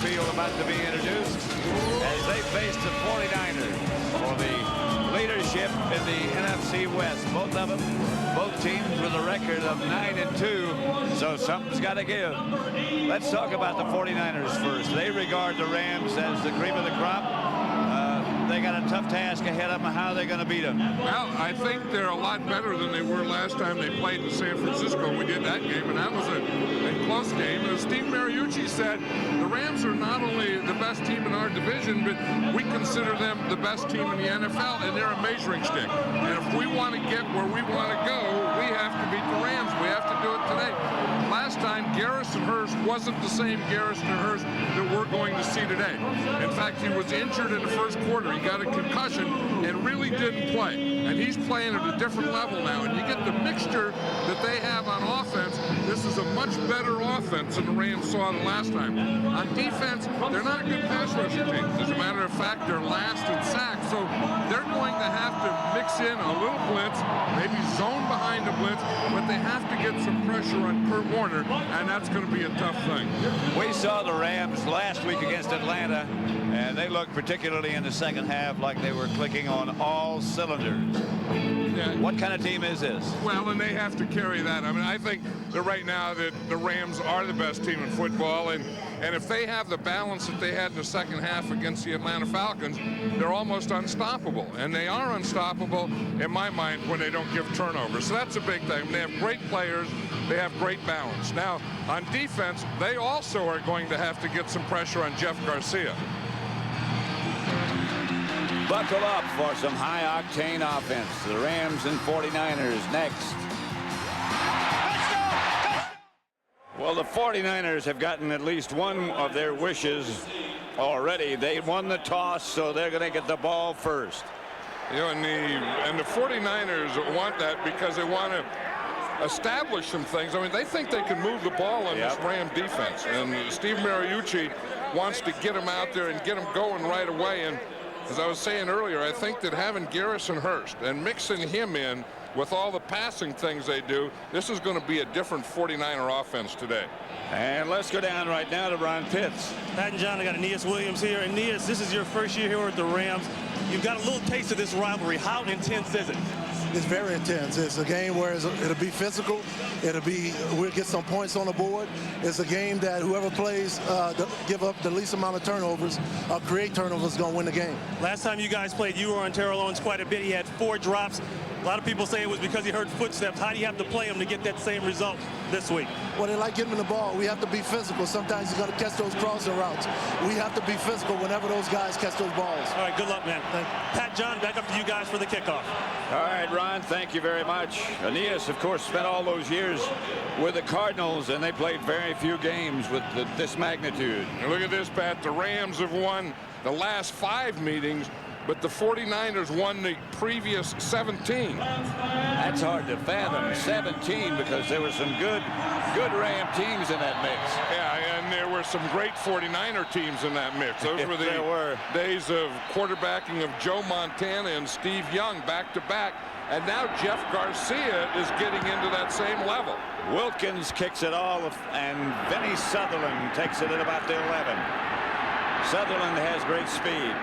backfield about to be introduced as they face the 49ers for the leadership in the NFC West. Both of them, both teams with a record of 9-2, so something's got to give. Let's talk about the 49ers first. They regard the Rams as the cream of the crop. They got a tough task ahead of them. How are they going to beat them? Well, I think they're a lot better than they were last time they played in San Francisco. We did that game, and that was a close game. As Steve Mariucci said, the Rams are not only the best team in our division, but we consider them the best team in the NFL, and they're a measuring stick. And if we want to get where we want to go, we have to beat the Rams. We have to do it today. Last time, Garrison Hearst wasn't the same Garrison Hearst that we're going to see today. In fact, he was injured in the first quarter. He got a concussion and really didn't play. And he's playing at a different level now. And you get the mixture that they have on offense. This is a much better offense than the Rams saw the last time. On defense, they're not a good pass rushing team. As a matter of fact, they're last in sacks. So they're going to have to mix in a little blitz, maybe zone behind the blitz, but they have to get some pressure on Kurt Warner, and that's going to be a tough thing. We saw the Rams last week against Atlanta, and they looked, particularly in the second half, like they were clicking on all cylinders. Yeah. What kind of team is this? Well, and they have to carry that. I mean, I think that right now that the Rams are the best team in football, and if they have the balance that they had in the second half against the Atlanta Falcons, they're almost unstoppable. And they are unstoppable, in my mind, when they don't give turnovers. So that's a big thing. They have great players. They have great balance. Now, on defense, they also are going to have to get some pressure on Jeff Garcia. Buckle up for some high-octane offense. The Rams and 49ers next. Well, the 49ers have gotten at least one of their wishes already. They won the toss, so they're going to get the ball first. You know, and the 49ers want that because they want to establish some things. I mean, they think they can move the ball on this Ram defense. And Steve Mariucci wants to get them out there and get them going right away. And as I was saying earlier, I think that having Garrison Hearst and mixing him in with all the passing things they do, this is going to be a different 49er offense today. And let's go down right now to Ron Pitts. Pat and John, I got Aeneas Williams here. Aeneas, this is your first year here at the Rams. You've got a little taste of this rivalry. How intense is it? It's very intense. It's a game where it'll be physical. We'll get some points on the board. It's a game that whoever plays give up the least amount of turnovers or create turnovers is going to win the game. Last time you guys played, you were on Terrell Owens quite a bit. He had 4 drops. A lot of people say it was because he heard footsteps. How do you have to play him to get that same result this week? Well, they like giving the ball. We have to be physical. Sometimes you got to catch those crossing routes. We have to be physical whenever those guys catch those balls. All right, good luck, man. Thank you. Pat, John, back up to you guys for the kickoff. All right, Ron, thank you very much. Aeneas, of course, spent all those years with the Cardinals, and they played very few games with this magnitude. And look at this, Pat. The Rams have won the last 5 meetings, but the 49ers won the previous 17. That's hard to fathom, 17, because there were some good Ram teams in that mix. Yeah, and there were some great 49er teams in that mix. Those were the days of quarterbacking of Joe Montana and Steve Young back-to-back. And now Jeff Garcia is getting into that same level. Wilkins kicks it all, and Vinny Sutherland takes it at about the 11. Sutherland has great speed.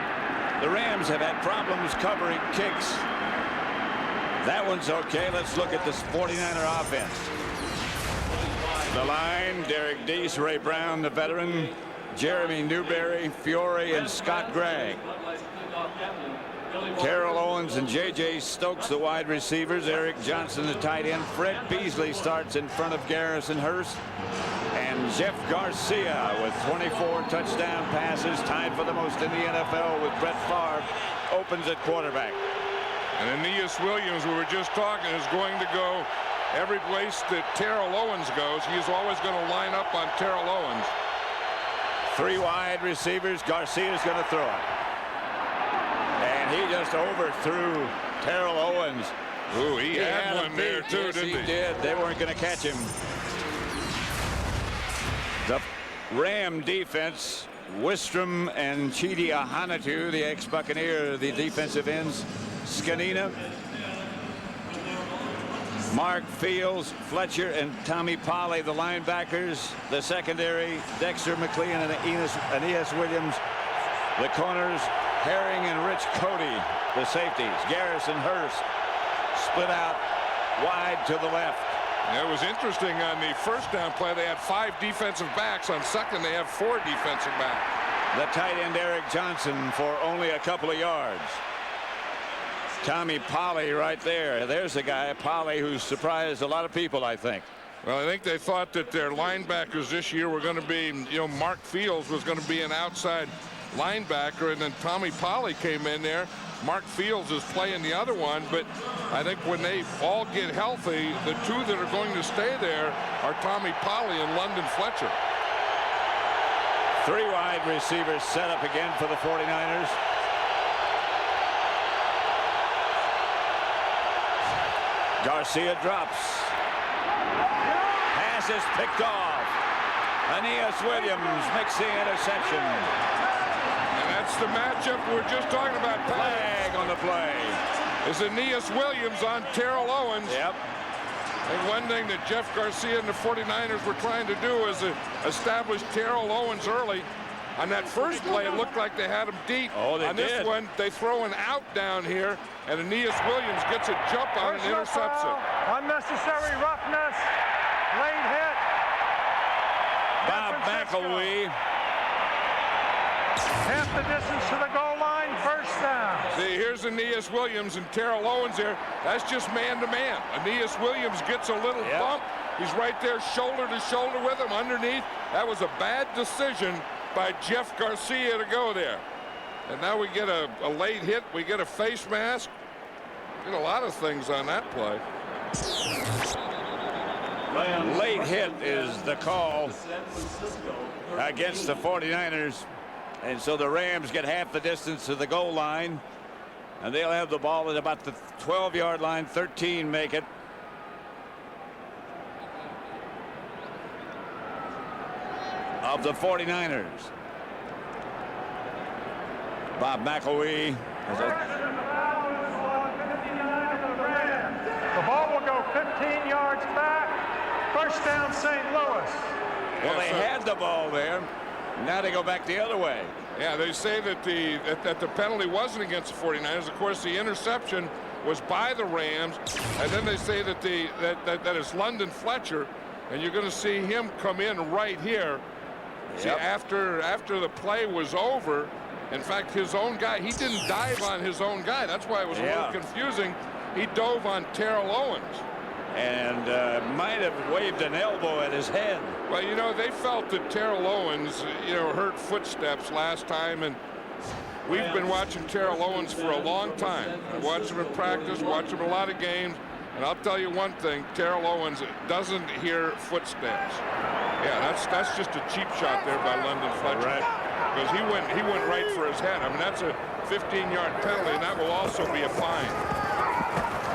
The Rams have had problems covering kicks. That one's okay. Let's look at this 49er offense. The line, Derek Deese, Ray Brown, the veteran, Jeremy Newberry, Fiore, and Scott Gregg. Terrell Owens and J.J. Stokes, the wide receivers. Eric Johnson, the tight end. Fred Beasley starts in front of Garrison Hearst. And Jeff Garcia with 24 touchdown passes, tied for the most in the NFL with Brett Favre, opens at quarterback. And Aeneas Williams, we were just talking, is going to go every place that Terrell Owens goes. He's always going to line up on Terrell Owens. 3 wide receivers. Garcia's going to throw it. And he just overthrew Terrell Owens. Ooh, he had one there too, didn't he? He did. They weren't going to catch him. The Ram defense, Wistrom and Chidi Ahanatu, the ex-Buccaneer, the defensive ends. Scanina, Mark Fields, Fletcher, and Tommy Polley, the linebackers. The secondary, Dexter McLean and Aeneas Williams. The corners, Herring and Rich Cody. The safeties, Garrison, Hearst, split out wide to the left. It was interesting on the first down play. They had 5 defensive backs. On second, they have 4 defensive backs. The tight end, Eric Johnson, for only a couple of yards. Tommy Polley right there. There's a guy, Polley, who's surprised a lot of people, I think. Well, I think they thought that their linebackers this year were going to be, Mark Fields was going to be an outside linebacker, and then Tommy Polley came in there. Mark Fields is playing the other one, but I think when they all get healthy, the 2 that are going to stay there are Tommy Polley and London Fletcher. 3 wide receivers set up again for the 49ers. Garcia drops. Pass is picked off. Aeneas Williams makes the interception. And that's the matchup we're just talking about. Flag on the play. Is Aeneas Williams on Terrell Owens. Yep. And one thing that Jeff Garcia and the 49ers were trying to do is establish Terrell Owens early. On that first play, it looked like they had him deep. Oh, they on this did. one, they throw an out down here, and Aeneas Williams gets a jump on and intercepts it. Unnecessary roughness. Late hit. Bob McElwee. Half the distance to the goal line. First down. See, here's Aeneas Williams and Terrell Owens here. That's just man-to-man. Aeneas Williams gets a little bump. He's right there shoulder to shoulder with him underneath. That was a bad decision by Jeff Garcia to go there. And now we get a late hit. We get a face mask. Did a lot of things on that play. Late hit is the call against the 49ers. And so the Rams get half the distance to the goal line. And they'll have the ball at about the 12-yard line. 13 make it. Of the 49ers. Bob McElwee. The ball will go 15 yards back. First down, St. Louis. Well, they had the ball there. Now they go back the other way. Yeah, they say that the penalty wasn't against the 49ers. Of course, the interception was by the Rams. And then they say that that is London Fletcher. And you're going to see him come in right here. See, after the play was over, in fact, his own guy, he didn't dive on his own guy. That's why it was a little confusing. He dove on Terrell Owens. And might have waved an elbow at his head. Well, they felt that Terrell Owens, heard footsteps last time, and we've been watching Terrell Owens for a long time. I watched him in practice, watched him in a lot of games, and I'll tell you one thing, Terrell Owens doesn't hear footsteps. Yeah, that's just a cheap shot there by London Fletcher. Right. Because he went right for his head. I mean, that's a 15-yard penalty, and that will also be a fine.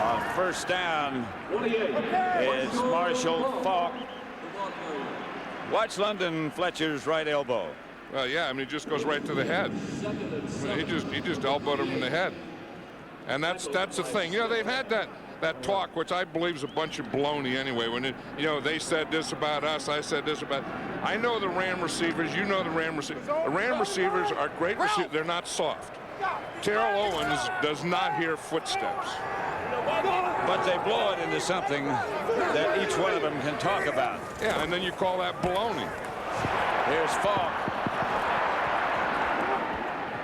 On first down, it's Marshall Faulk. Watch London Fletcher's right elbow. Well, yeah, I mean, he just goes right to the head. I mean, he just elbowed him in the head. And that's the thing. They've had that talk, which I believe is a bunch of baloney anyway. When they said this about us, I said this about. I know the Ram receivers. You know the Ram receivers. The Ram receivers are great receivers. They're not soft. Terrell Owens does not hear footsteps. But they blow it into something that each one of them can talk about. Yeah, and then you call that baloney. Here's Faulk.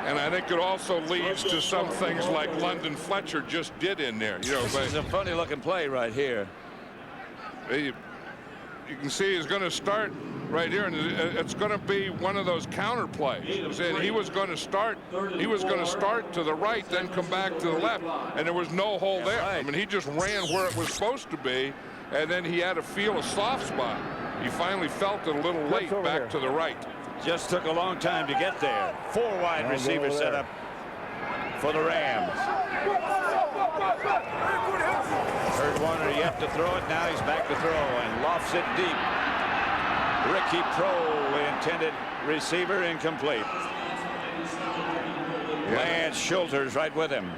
And I think it also leads to some things like London Fletcher just did in there. This is a funny looking play right here. You can see he's going to start right here, and it's going to be one of those counter plays. He was going to start to the right, then come back to the left, and there was no hole there. I mean, he just ran where it was supposed to be, and then he had to feel a soft spot. He finally felt it a little late back to the right. Just took a long time to get there. 4 wide receivers set up for the Rams. Kurt Warner yet to throw it. Now he's back to throw and lofts it deep. Ricky Prohl, the intended receiver, incomplete. Lance Schulter's right with him.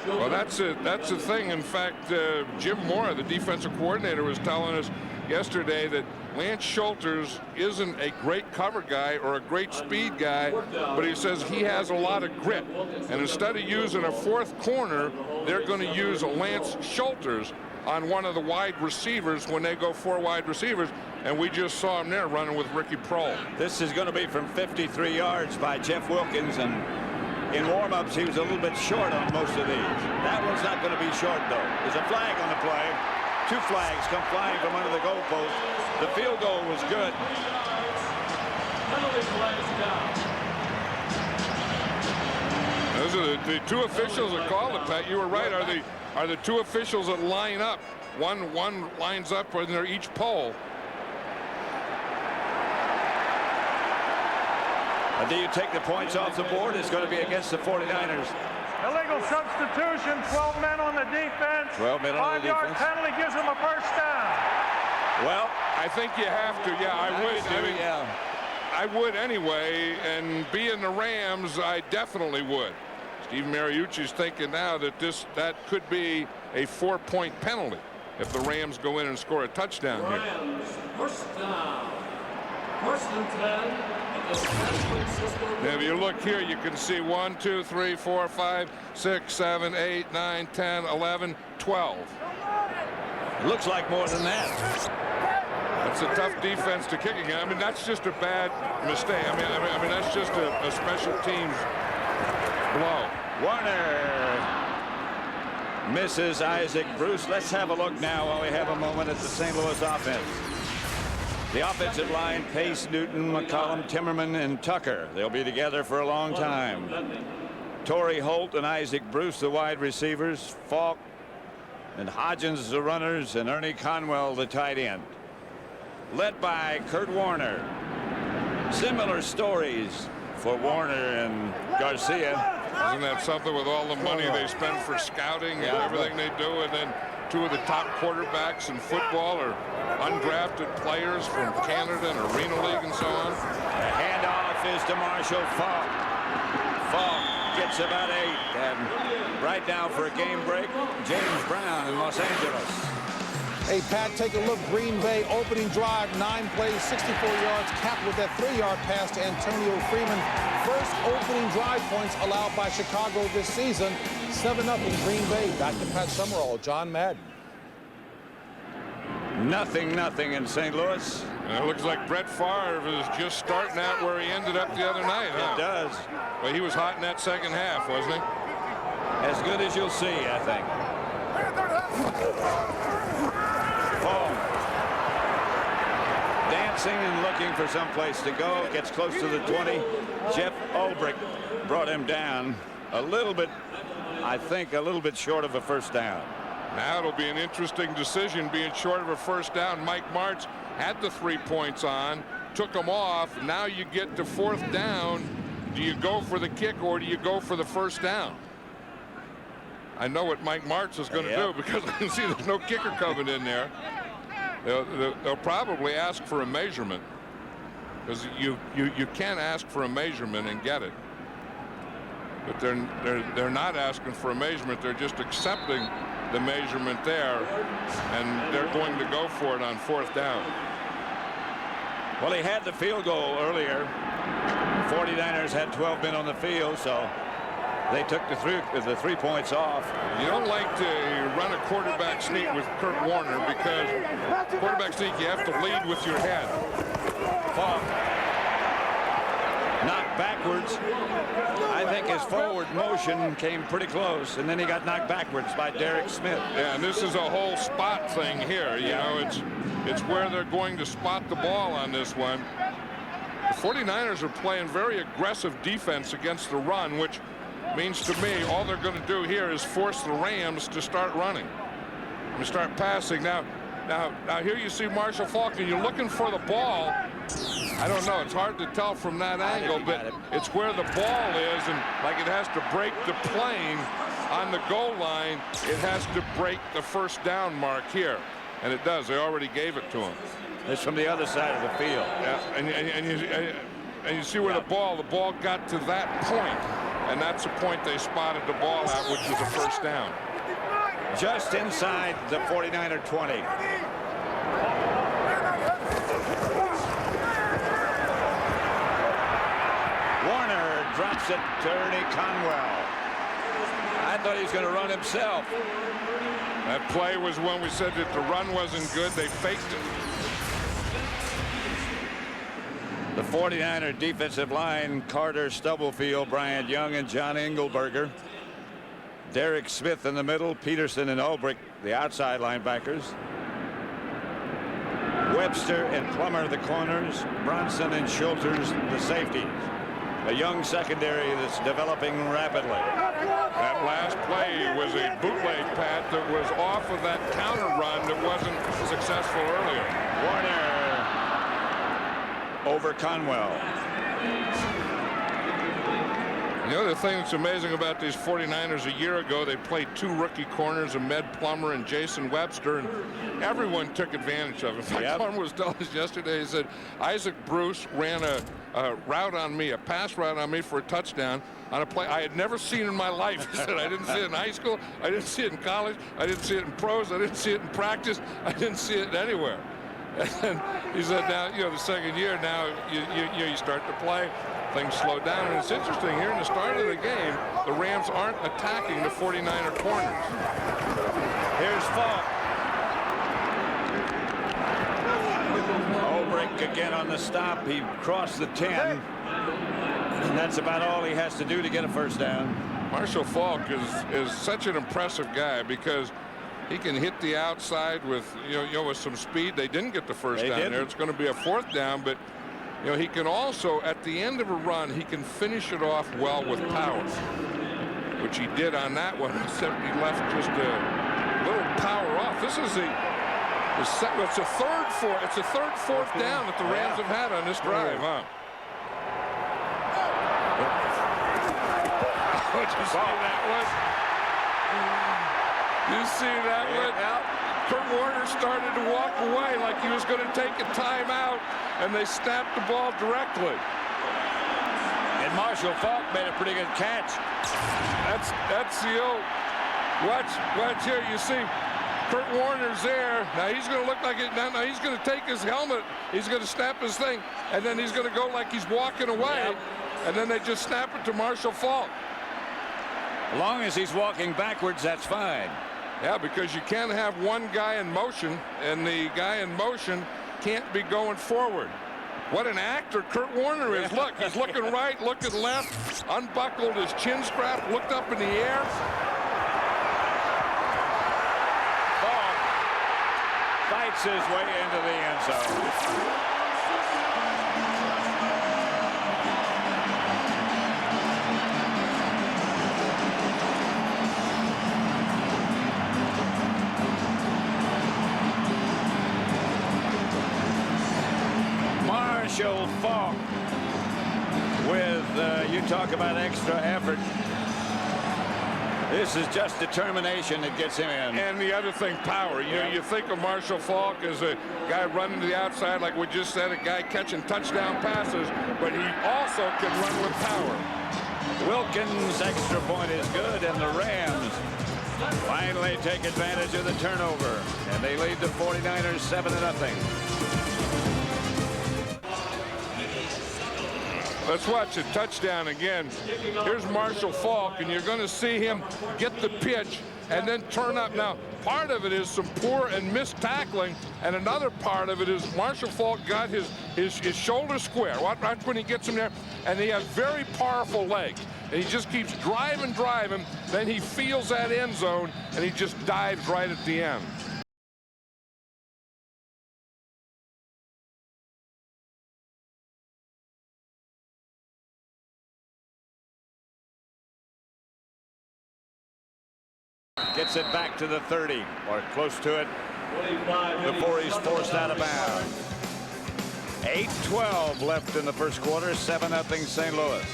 Well, that's the thing. In fact, Jim Mora, the defensive coordinator, was telling us yesterday that Lance Schulters isn't a great cover guy or a great speed guy, but he says he has a lot of grit. And instead of using a fourth corner, they're going to use Lance Schulters on one of the wide receivers when they go 4 wide receivers. And we just saw him there running with Ricky Prohl. This is going to be from 53 yards by Jeff Wilkins, and in warm-ups he was a little bit short on most of these. That one's not going to be short, though. There's a flag on the play. 2 flags come flying from under the goalpost. The field goal was good. Those are the 2 officials that called it, Pat. You were right. Are the 2 officials that line up? One lines up when they're each pole. Do you take the points off the board? It's going to be against the 49ers. Illegal substitution, 12 men on the defense. 12 men on the defense. 5-yard penalty gives them a first down. Well, I think you have to. Yeah, I would. I mean, yeah. I would anyway. And being the Rams, I definitely would. Steve Mariucci's thinking now that that could be a 4-point penalty if the Rams go in and score a touchdown here. First down. First and 10. Now, if you look here, you can see 1, 2, 3, 4, 5, 6, 7, 8, 9, 10, 11, 12. Looks like more than that. That's a tough defense to kick again. I mean, that's just a bad mistake. I mean, that's just a special teams blow. Warner misses Isaac Bruce. Let's have a look now while we have a moment at the St. Louis offense. The offensive line, Pace, Newton, McCollum, Timmerman, and Tucker. They'll be together for a long time. Torrey Holt and Isaac Bruce, the wide receivers. Faulk and Hodgins, the runners, and Ernie Conwell, the tight end. Led by Kurt Warner. Similar stories for Warner and Garcia. Isn't that something with all the money they spend for scouting and everything they do, and then 2 of the top quarterbacks in football are undrafted players from Canada and Arena League and so on. The handoff is to Marshall Faulk. Faulk gets about 8, and right now for a game break, James Brown in Los Angeles. Hey, Pat, take a look. Green Bay opening drive, 9 plays, 64 yards, capped with that 3-yard pass to Antonio Freeman. First opening drive points allowed by Chicago this season. 7-0 in Green Bay. Back to Pat Summerall, John Madden. 0-0 in St. Louis. And it looks like Brett Favre is just starting out where he ended up the other night. Huh? It does. Well, he was hot in that second half, wasn't he? As good as you'll see, I think. Faulk dancing and looking for some place to go. Gets close to the 20. Jeff Ulbrich brought him down a little bit, I think, a little bit short of a first down. Now it'll be an interesting decision being short of a first down. Mike Martz had the 3 points on, took them off. Now you get to 4th down. Do you go for the kick or do you go for the first down? I know what Mike Martz is going to do because I can see there's no kicker coming in there. They'll probably ask for a measurement because you can't ask for a measurement and get it. But they're not asking for a measurement. They're just accepting the measurement there, and they're going to go for it on 4th down. Well, he had the field goal earlier. The 49ers had 12 men on the field, so they took the 3 points off. You don't like to run a quarterback sneak with Kurt Warner because quarterback sneak, you have to lead with your head. Faulk knocked backwards. I think his forward motion came pretty close, and then he got knocked backwards by Derek Smith. Yeah, and this is a whole spot thing here. You know, it's where they're going to spot the ball on this one. The 49ers are playing very aggressive defense against the run, which means to me all they're going to do here is force the Rams to start running and start passing. Now here you see Marshall Faulk, and you're looking for the ball. I don't know, it's hard to tell from that angle, but it's where the ball is, and like it has to break the plane on the goal line. It has to break the first down mark here, and it does. They already gave it to him. It's from the other side of the field. Yeah, and you see where the ball got to that point and that's the point they spotted the ball at, which was a first down. Just inside the 49er 20. Warner drops it to Ernie Conwell. I thought he was going to run himself. That play was when we said that the run wasn't good. They faked it. The 49er defensive line, Carter Stubblefield, Bryant Young, and John Engelberger. Derek Smith in the middle, Peterson and Ulbrich, the outside linebackers. Webster and Plummer, the corners. Bronson and Schulters, the safeties. A young secondary that's developing rapidly. That last play was a bootleg, Pat, that was off of that counter run that wasn't successful earlier. Warner over Conwell. The other thing that's amazing about these 49ers, a year ago, they played 2 rookie corners, Ahmed Plummer and Jason Webster, and everyone took advantage of it. In fact, Plummer was telling us yesterday, he said, Isaac Bruce ran a route on me, a pass route on me for a touchdown on a play I had never seen in my life. He said, I didn't see it in high school, I didn't see it in college, I didn't see it in pros, I didn't see it in practice, I didn't see it anywhere. And he said, now, you know, the second year, now you start to play. Things slow down, and it's interesting here in the start of the game, the Rams aren't attacking the 49er corners. Here's Faulk. Ulbrich again on the stop. He crossed the 10, and that's about all he has to do to get a first down. Marshall Faulk is such an impressive guy because he can hit the outside with with some speed. They didn't get the first down there. It's going to be a 4th down, but he can also, at the end of a run, he can finish it off well with power, which he did on that one, except he left just a little power off. This is it's a third 4th down that the Rams have had on this drive, huh? Did you see that one? You see that one? Kurt Warner started to walk away like he was going to take a timeout, and they snapped the ball directly. And Marshall Faulk made a pretty good catch. That's the old. Watch here. You see, Kurt Warner's there. Now he's going to look like it. Now he's going to take his helmet. He's going to snap his thing, and then he's going to go like he's walking away, and then they just snap it to Marshall Faulk. As long as he's walking backwards, that's fine. Yeah, because you can't have one guy in motion, and the guy in motion can't be going forward. What an actor Kurt Warner is. Look, he's looking right, looking left, unbuckled his chin strap, looked up in the air. Faulk fights his way into the end zone. Marshall Faulk with, you talk about extra effort. This is just determination that gets him in. And the other thing, power. You think of Marshall Faulk as a guy running to the outside, like we just said, a guy catching touchdown passes, but he also can run with power. Wilkins' extra point is good, and the Rams finally take advantage of the turnover, and they lead the 49ers 7-0. Let's watch a touchdown again. Here's Marshall Faulk, and you're going to see him get the pitch and then turn up. Now, part of it is some poor and missed tackling, and another part of it is Marshall Faulk got his shoulder square. Watch when he gets him there, and he has very powerful legs. And he just keeps driving. Then he feels that end zone, and he just dives right at the end. Gets it back to the 30, or close to it, before he's forced out of bounds. 8:12 left in the first quarter, 7-0 St. Louis.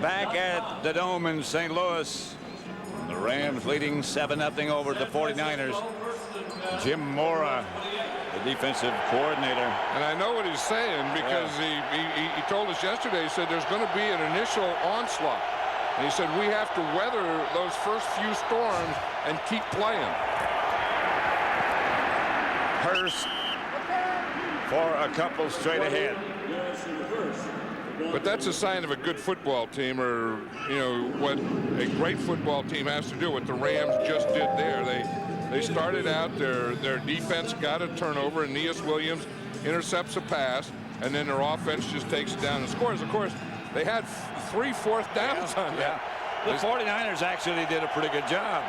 Back at the Dome in St. Louis, the Rams leading 7-0 over the 49ers. Jim Mora the defensive coordinator. And I know what he's saying because he told us yesterday, he said there's going to be an initial onslaught. And he said we have to weather those first few storms and keep playing. Hearst for a couple straight ahead. But that's a sign of a good football team, or, you know, what a great football team has to do, what the Rams just did there. They started out, their defense got a turnover, and Aeneas Williams intercepts a pass, and then their offense just takes it down and scores. Of course, they had 3 fourth downs on that. The 49ers actually did a pretty good job.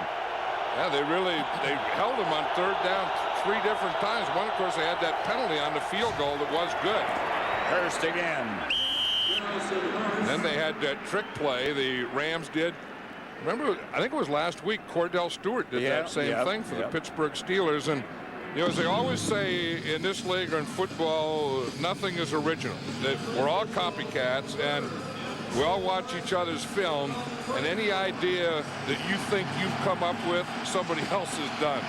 Yeah, they held them on 3rd down 3 different times. One, of course, they had that penalty on the field goal that was good. Hearst again. Then they had that trick play the Rams did. Remember, I think it was last week, Cordell Stewart did that same thing for the Pittsburgh Steelers. And, you know, as they always say in this league or in football, nothing is original. That we're all copycats, and we all watch each other's film, and any idea that you think you've come up with, somebody else has done.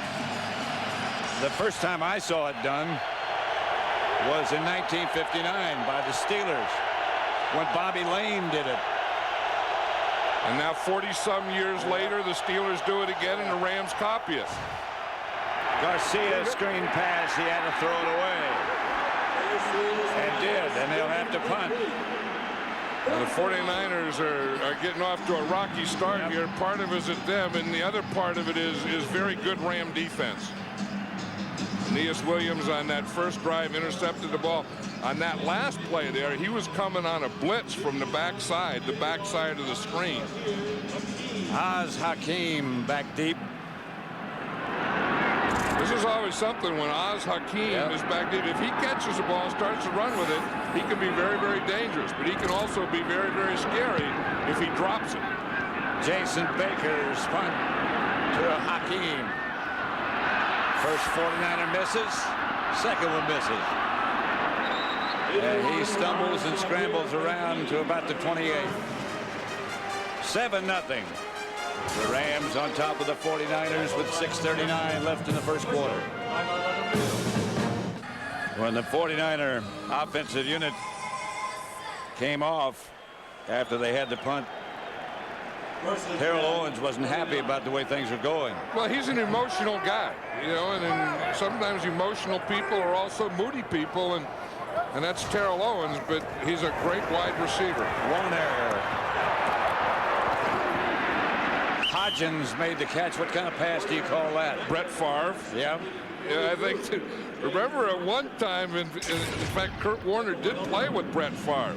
The first time I saw it done was in 1959 by the Steelers, when Bobby Lane did it. And now 40-some years later, the Steelers do it again, and the Rams copy it. Garcia screen pass, he had to throw it away. And did, and they'll have to punt. Well, the 49ers are getting off to a rocky start here. Part of it is at them, and the other part of it is very good Ram defense. Aeneas Williams on that first drive intercepted the ball. On that last play there, he was coming on a blitz from the backside of the screen. Oz Hakeem back deep. This is always something when Oz Hakeem is back deep. If he catches the ball and starts to run with it, he can be very, very dangerous. But he can also be very, very scary if he drops it. Jason Baker's punt to Hakeem. First 49er misses. Second one misses. And he stumbles and scrambles around to about the 28. 7-0. The Rams on top of the 49ers with 6:39 left in the first quarter. When the 49er offensive unit came off after they had the punt, Terrell Owens wasn't happy about the way things were going. Well, he's an emotional guy, you know, and sometimes emotional people are also moody people, and that's Terrell Owens, but he's a great wide receiver. One error. Hodgins made the catch. What kind of pass do you call that? Brett Favre. Yeah. Yeah, I think. Remember at one time, in fact, Kurt Warner did play with Brett Favre.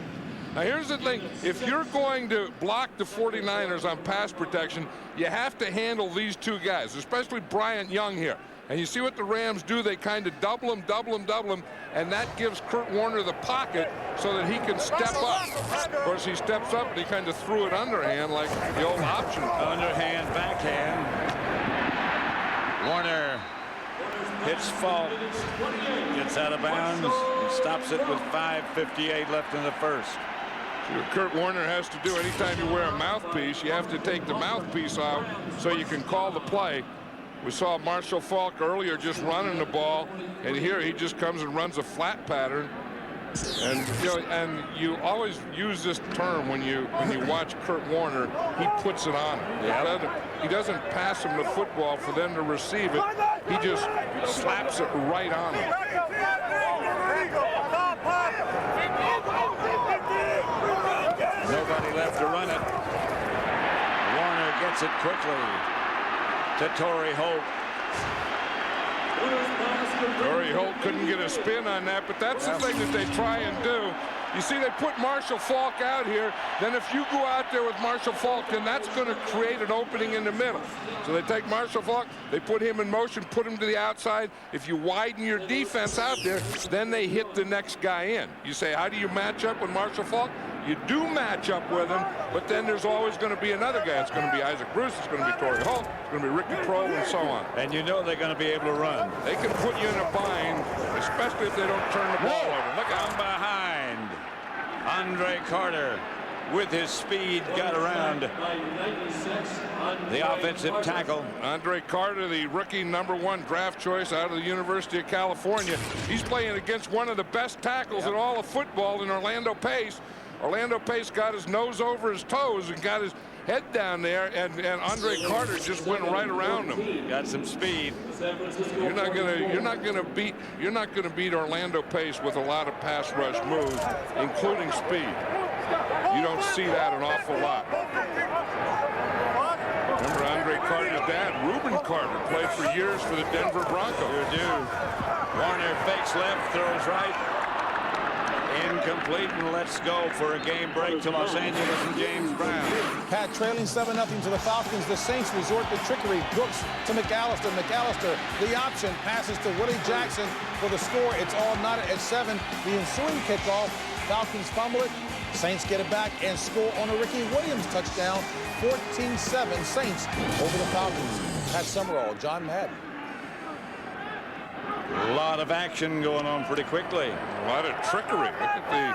Now, here's the thing. If you're going to block the 49ers on pass protection, you have to handle these two guys, especially Bryant Young here. And you see what the Rams do. They kind of double him, and that gives Kurt Warner the pocket so that he can step up. Of course, he steps up, and he kind of threw it underhand like the old option. Underhand, backhand. Warner hits Faulk, gets out of bounds, and stops it with 5:58 left in the first. See what Kurt Warner has to do anytime you wear a mouthpiece, you have to take the mouthpiece out so you can call the play. We saw Marshall Faulk earlier just running the ball, and here he just comes and runs a flat pattern. And you know, and you always use this term when you watch Kurt Warner. He puts it on. He doesn't pass him the football for them to receive it. He just slaps it right on him. Nobody left to run it. Warner gets it quickly to Torrey Holt. Torrey Holt couldn't get a spin on that, but that's the thing that they try and do. You see, they put Marshall Faulk out here. Then if you go out there with Marshall Faulk, then that's going to create an opening in the middle. So they take Marshall Faulk, they put him in motion, put him to the outside. If you widen your defense out there, then they hit the next guy in. You say, how do you match up with Marshall Faulk? You do match up with him, but then there's always going to be another guy. It's going to be Isaac Bruce, it's going to be Torrey Holt, it's going to be Ricky Prohl, and so on. And you know they're going to be able to run. They can put you in a bind, especially if they don't turn the ball over. Look out. From behind, Andre Carter with his speed, got around the offensive tackle. Andre Carter, the rookie #1 draft choice out of the University of California. He's playing against one of the best tackles in all of football in Orlando Pace. Orlando Pace got his nose over his toes and got his head down there, and Andre Carter just went right around him. Got some speed. You're not gonna beat Orlando Pace with a lot of pass rush moves, including speed. You don't see that an awful lot. Remember Andre Carter's dad, Reuben Carter, played for years for the Denver Broncos. Sure do. Warner fakes left, throws right. Incomplete, and let's go for a game break to Los Angeles and James Brown. Pat trailing 7-0 to the Falcons. The Saints resort to trickery. Brooks to McAllister. McAllister, the option, passes to Willie Jackson for the score. It's all knotted at 7. The ensuing kickoff, Falcons fumble it. Saints get it back and score on a Ricky Williams touchdown. 14-7 Saints over the Falcons. Pat Summerall, John Madden. A lot of action going on pretty quickly. A lot of trickery. Look at the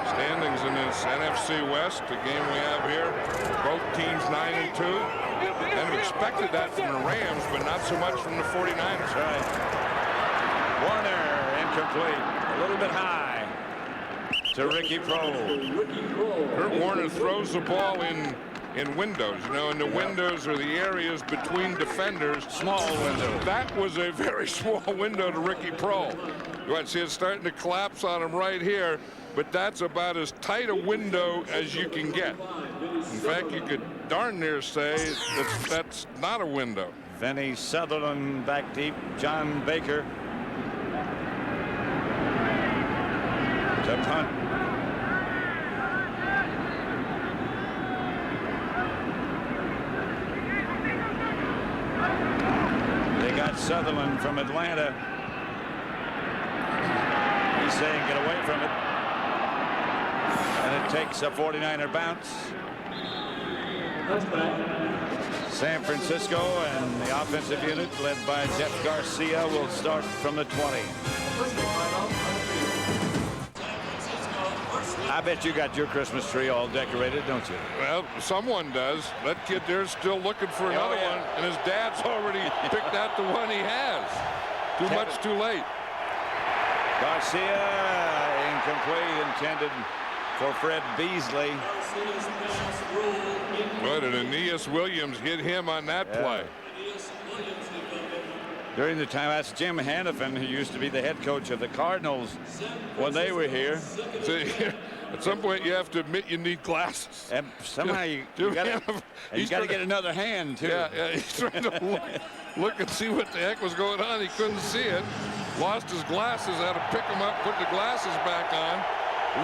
standings in this NFC West, the game we have here. Both teams 9-2. Kind of expected that from the Rams, but not so much from the 49ers. Right. Warner, incomplete. A little bit high to Ricky Prohl. Kurt Warner throws the ball in windows, you know, and the windows are the areas between defenders. Small window. That was a very small window to Ricky Prohl. You want to see it starting to collapse on him right here, but that's about as tight a window as you can get. In fact, you could darn near say that's not a window. Vinny Sutherland back deep. John Baker to punt. Sutherland from Atlanta. He's saying get away from it. And it takes a 49er bounce. San Francisco and the offensive unit led by Jeff Garcia will start from the 20. I bet you got your Christmas tree all decorated, don't you? Well, someone does. That kid there's still looking for another one, and his dad's already picked out the one he has. Too much too late. Garcia, incomplete, intended for Fred Beasley. But Aeneas Williams hit him on that play. During the time, that's Jim Hannafin, who used to be the head coach of the Cardinals when they were here. See, at some point, you have to admit you need glasses. And somehow you got to get another hand, too. Yeah, he's trying to look and see what the heck was going on. He couldn't see it. Lost his glasses, had to pick them up, put the glasses back on,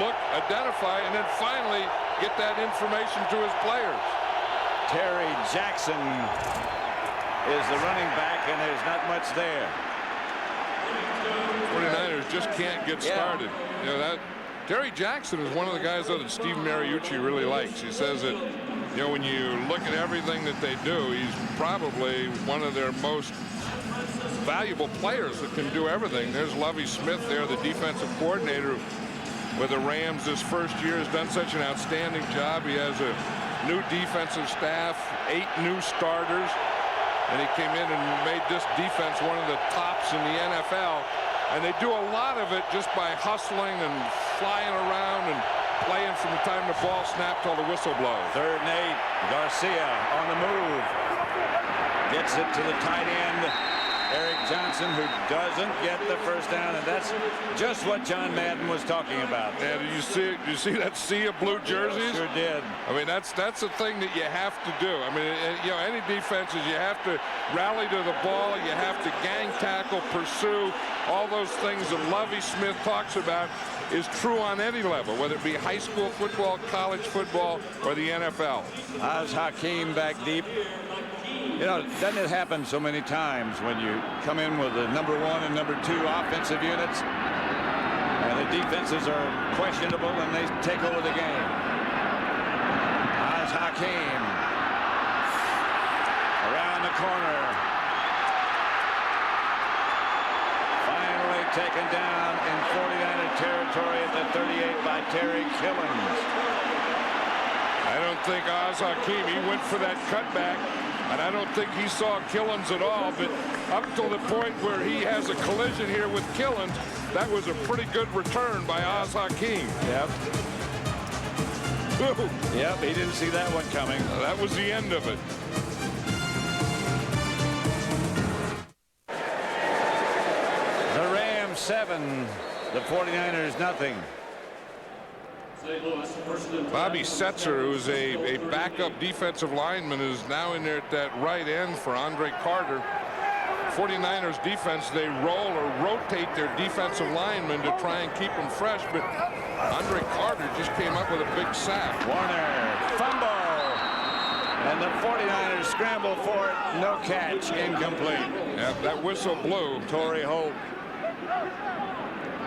look, identify, and then finally get that information to his players. Terry Jackson is the running back, and there's not much there. 49ers just can't get started. You know, that Terry Jackson is one of the guys that Steve Mariucci really likes. He says that, you know, when you look at everything that they do, he's probably one of their most valuable players that can do everything. There's Lovie Smith there, the defensive coordinator with the Rams this first year, has done such an outstanding job. He has a new defensive staff, 8 new starters. And he came in and made this defense one of the tops in the NFL. And they do a lot of it just by hustling and flying around and playing from the time the ball snapped till the whistle blows. 3rd and 8. Garcia on the move. Gets it to the tight end, Eric Johnson, who doesn't get the first down. And that's just what John Madden was talking about. And you see that sea of blue jerseys? Sure did. I mean, that's the thing that you have to do. I mean, you know, any defenses, you have to rally to the ball, you have to gang tackle, pursue. All those things that Lovie Smith talks about is true on any level, whether it be high school football, college football, or the NFL. Oz Hakeem back deep. You know, doesn't it happen so many times when you come in with the #1 and #2 offensive units, and the defenses are questionable, and they take over the game. Oz Hakeem around the corner. Finally taken down in 49er territory at the 38 by Terry Killings. I don't think Oz Hakeem, he went for that cutback, and I don't think he saw Killens at all, but up till the point where he has a collision here with Killens, that was a pretty good return by Oz Hakeem. Yep. Woo. Yep, he didn't see that one coming. That was the end of it. The Rams 7, the 49ers nothing. Bobby Setzer, who's a backup defensive lineman, is now in there at that right end for Andre Carter. 49ers defense, they roll or rotate their defensive linemen to try and keep them fresh, but Andre Carter just came up with a big sack. Warner, fumble, and the 49ers scramble for it. No catch, incomplete. Yeah, that whistle blew. Torrey Holt.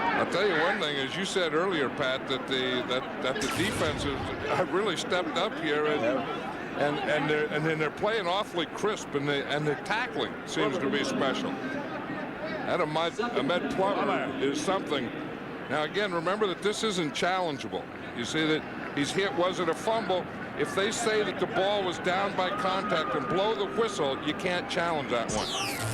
I'll tell you one thing, as you said earlier, Pat, that the defense has really stepped up here, and they're playing awfully crisp, and the tackling seems to be special. That Ahmed Plummer is something. Now again, remember that this isn't challengeable. You see that he's hit. Was it a fumble? If they say that the ball was down by contact and blow the whistle, you can't challenge that one.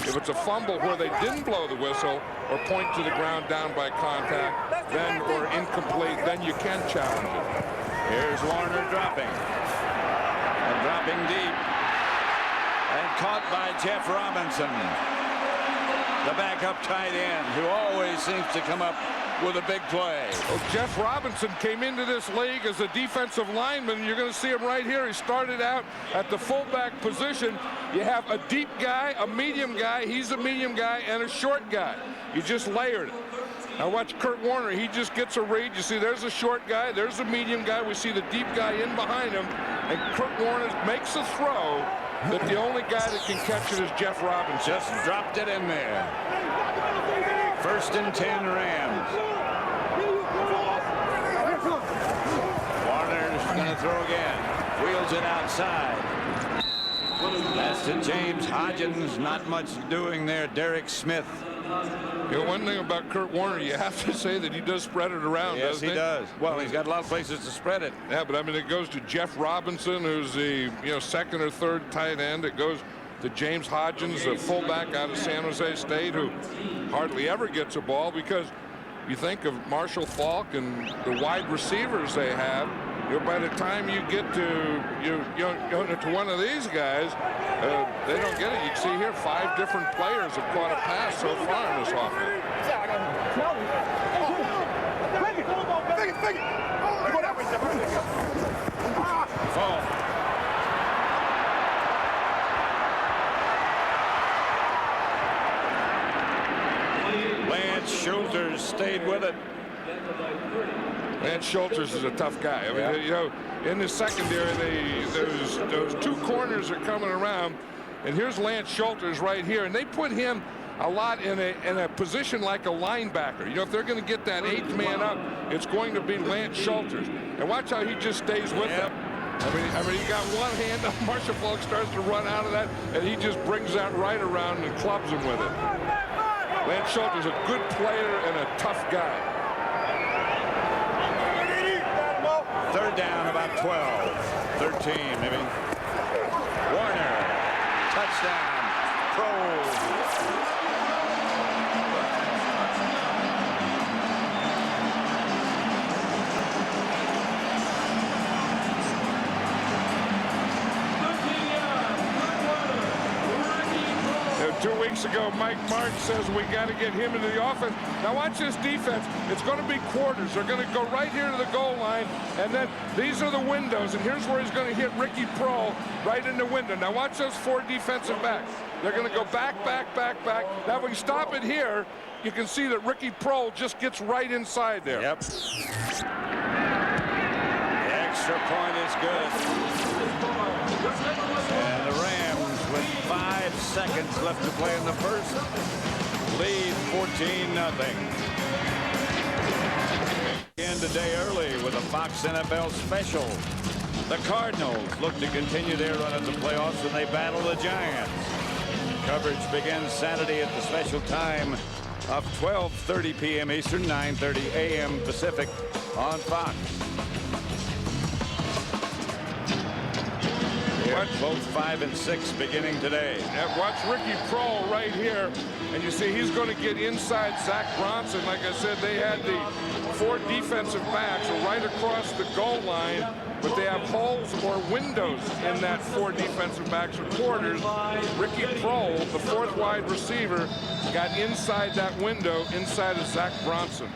If it's a fumble where they didn't blow the whistle or point to the ground down by contact, then or incomplete, then you can challenge it. Here's Warner dropping. And dropping deep. And caught by Jeff Robinson, the backup tight end, who always seems to come up with a big play. Well, Jeff Robinson came into this league as a defensive lineman. You're going to see him right here. He started out at the fullback position. You have a deep guy, a medium guy, he's a medium guy, and a short guy. You just layered it. Now watch Kurt Warner. He just gets a read. You see there's a short guy, there's a medium guy. We see the deep guy in behind him. And Kurt Warner makes a throw that the only guy that can catch it is Jeff Robinson. Just dropped it in there. 1st and 10 Rams. Warner's going to throw again. Wheels it outside. That's to James Hodgins. Not much doing there. Derek Smith. You know, one thing about Kurt Warner, you have to say that he does spread it around, yes, doesn't he does. Well, he's got a lot of places to spread it. Yeah, but I mean, it goes to Jeff Robinson, who's the 2nd or 3rd tight end. It goes to James Hodgins, a fullback out of San Jose State, who hardly ever gets a ball, because you think of Marshall Faulk and the wide receivers they have. By the time you get to one of these guys, they don't get it. You can see here 5 different players have caught a pass so far in this offense. Faulk. Lance Schulters stayed with it. Lance Schulters is a tough guy. I mean, in the secondary, those 2 corners are coming around, and here's Lance Schulters right here, and they put him a lot in a position like a linebacker. If they're going to get that 8th man up, it's going to be Lance Schulters. And watch how he just stays with them. I mean, he got one hand up. Marshall Faulk starts to run out of that, and he just brings that right around and clubs him with it. Lance Schulters is a good player and a tough guy. 3rd down, about 12, 13 maybe. Warner, touchdown, Pro. Two weeks ago, Mike Martin says we got to get him into the offense. Now watch this defense. It's going to be quarters. They're going to go right here to the goal line, and then these are the windows, and here's where he's going to hit Ricky Prohl right in the window. Now watch those 4 defensive backs. They're going to go back, back, back, back. Now if we stop it here, you can see that Ricky Prohl just gets right inside there. Yep. The extra point is good. And the Rams, with 5 seconds left to play in the first, lead 14-0. End today early with a Fox NFL special. The Cardinals look to continue their run at the playoffs, and they battle the Giants. Coverage begins Saturday at the special time of 12:30 p.m. Eastern, 9:30 a.m. Pacific on Fox. Both 5 and 6 beginning today. Watch Ricky Prohl right here, and you see he's going to get inside Zach Bronson. Like I said, they had the 4 defensive backs right across the goal line, but they have holes or windows in that 4 defensive backs or quarters. Ricky Prohl, the 4th wide receiver, got inside that window inside of Zach Bronson.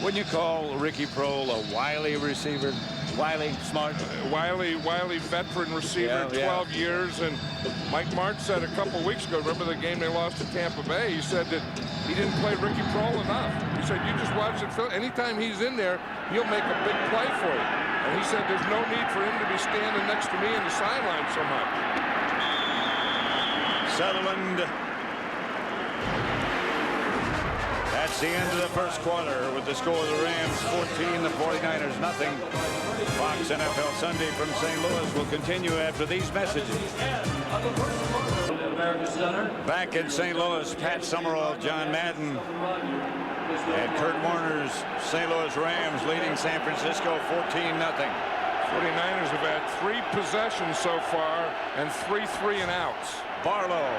Wouldn't you call Ricky Prohl a wily receiver? Wily, smart? Wily veteran receiver, 12 years. And Mike Martz said a couple weeks ago, remember the game they lost to Tampa Bay? He said that he didn't play Ricky Prohl enough. He said, you just watch it. Anytime he's in there, he'll make a big play for you. And he said there's no need for him to be standing next to me in the sideline so much. Sutherland. That's the end of the first quarter with the score of the Rams 14, the 49ers nothing. Fox NFL Sunday from St. Louis will continue after these messages. Back in St. Louis, Pat Summerall, John Madden, and Kurt Warner's St. Louis Rams leading San Francisco 14-0. 49ers have had 3 possessions so far and 3 3-and-outs. Barlow.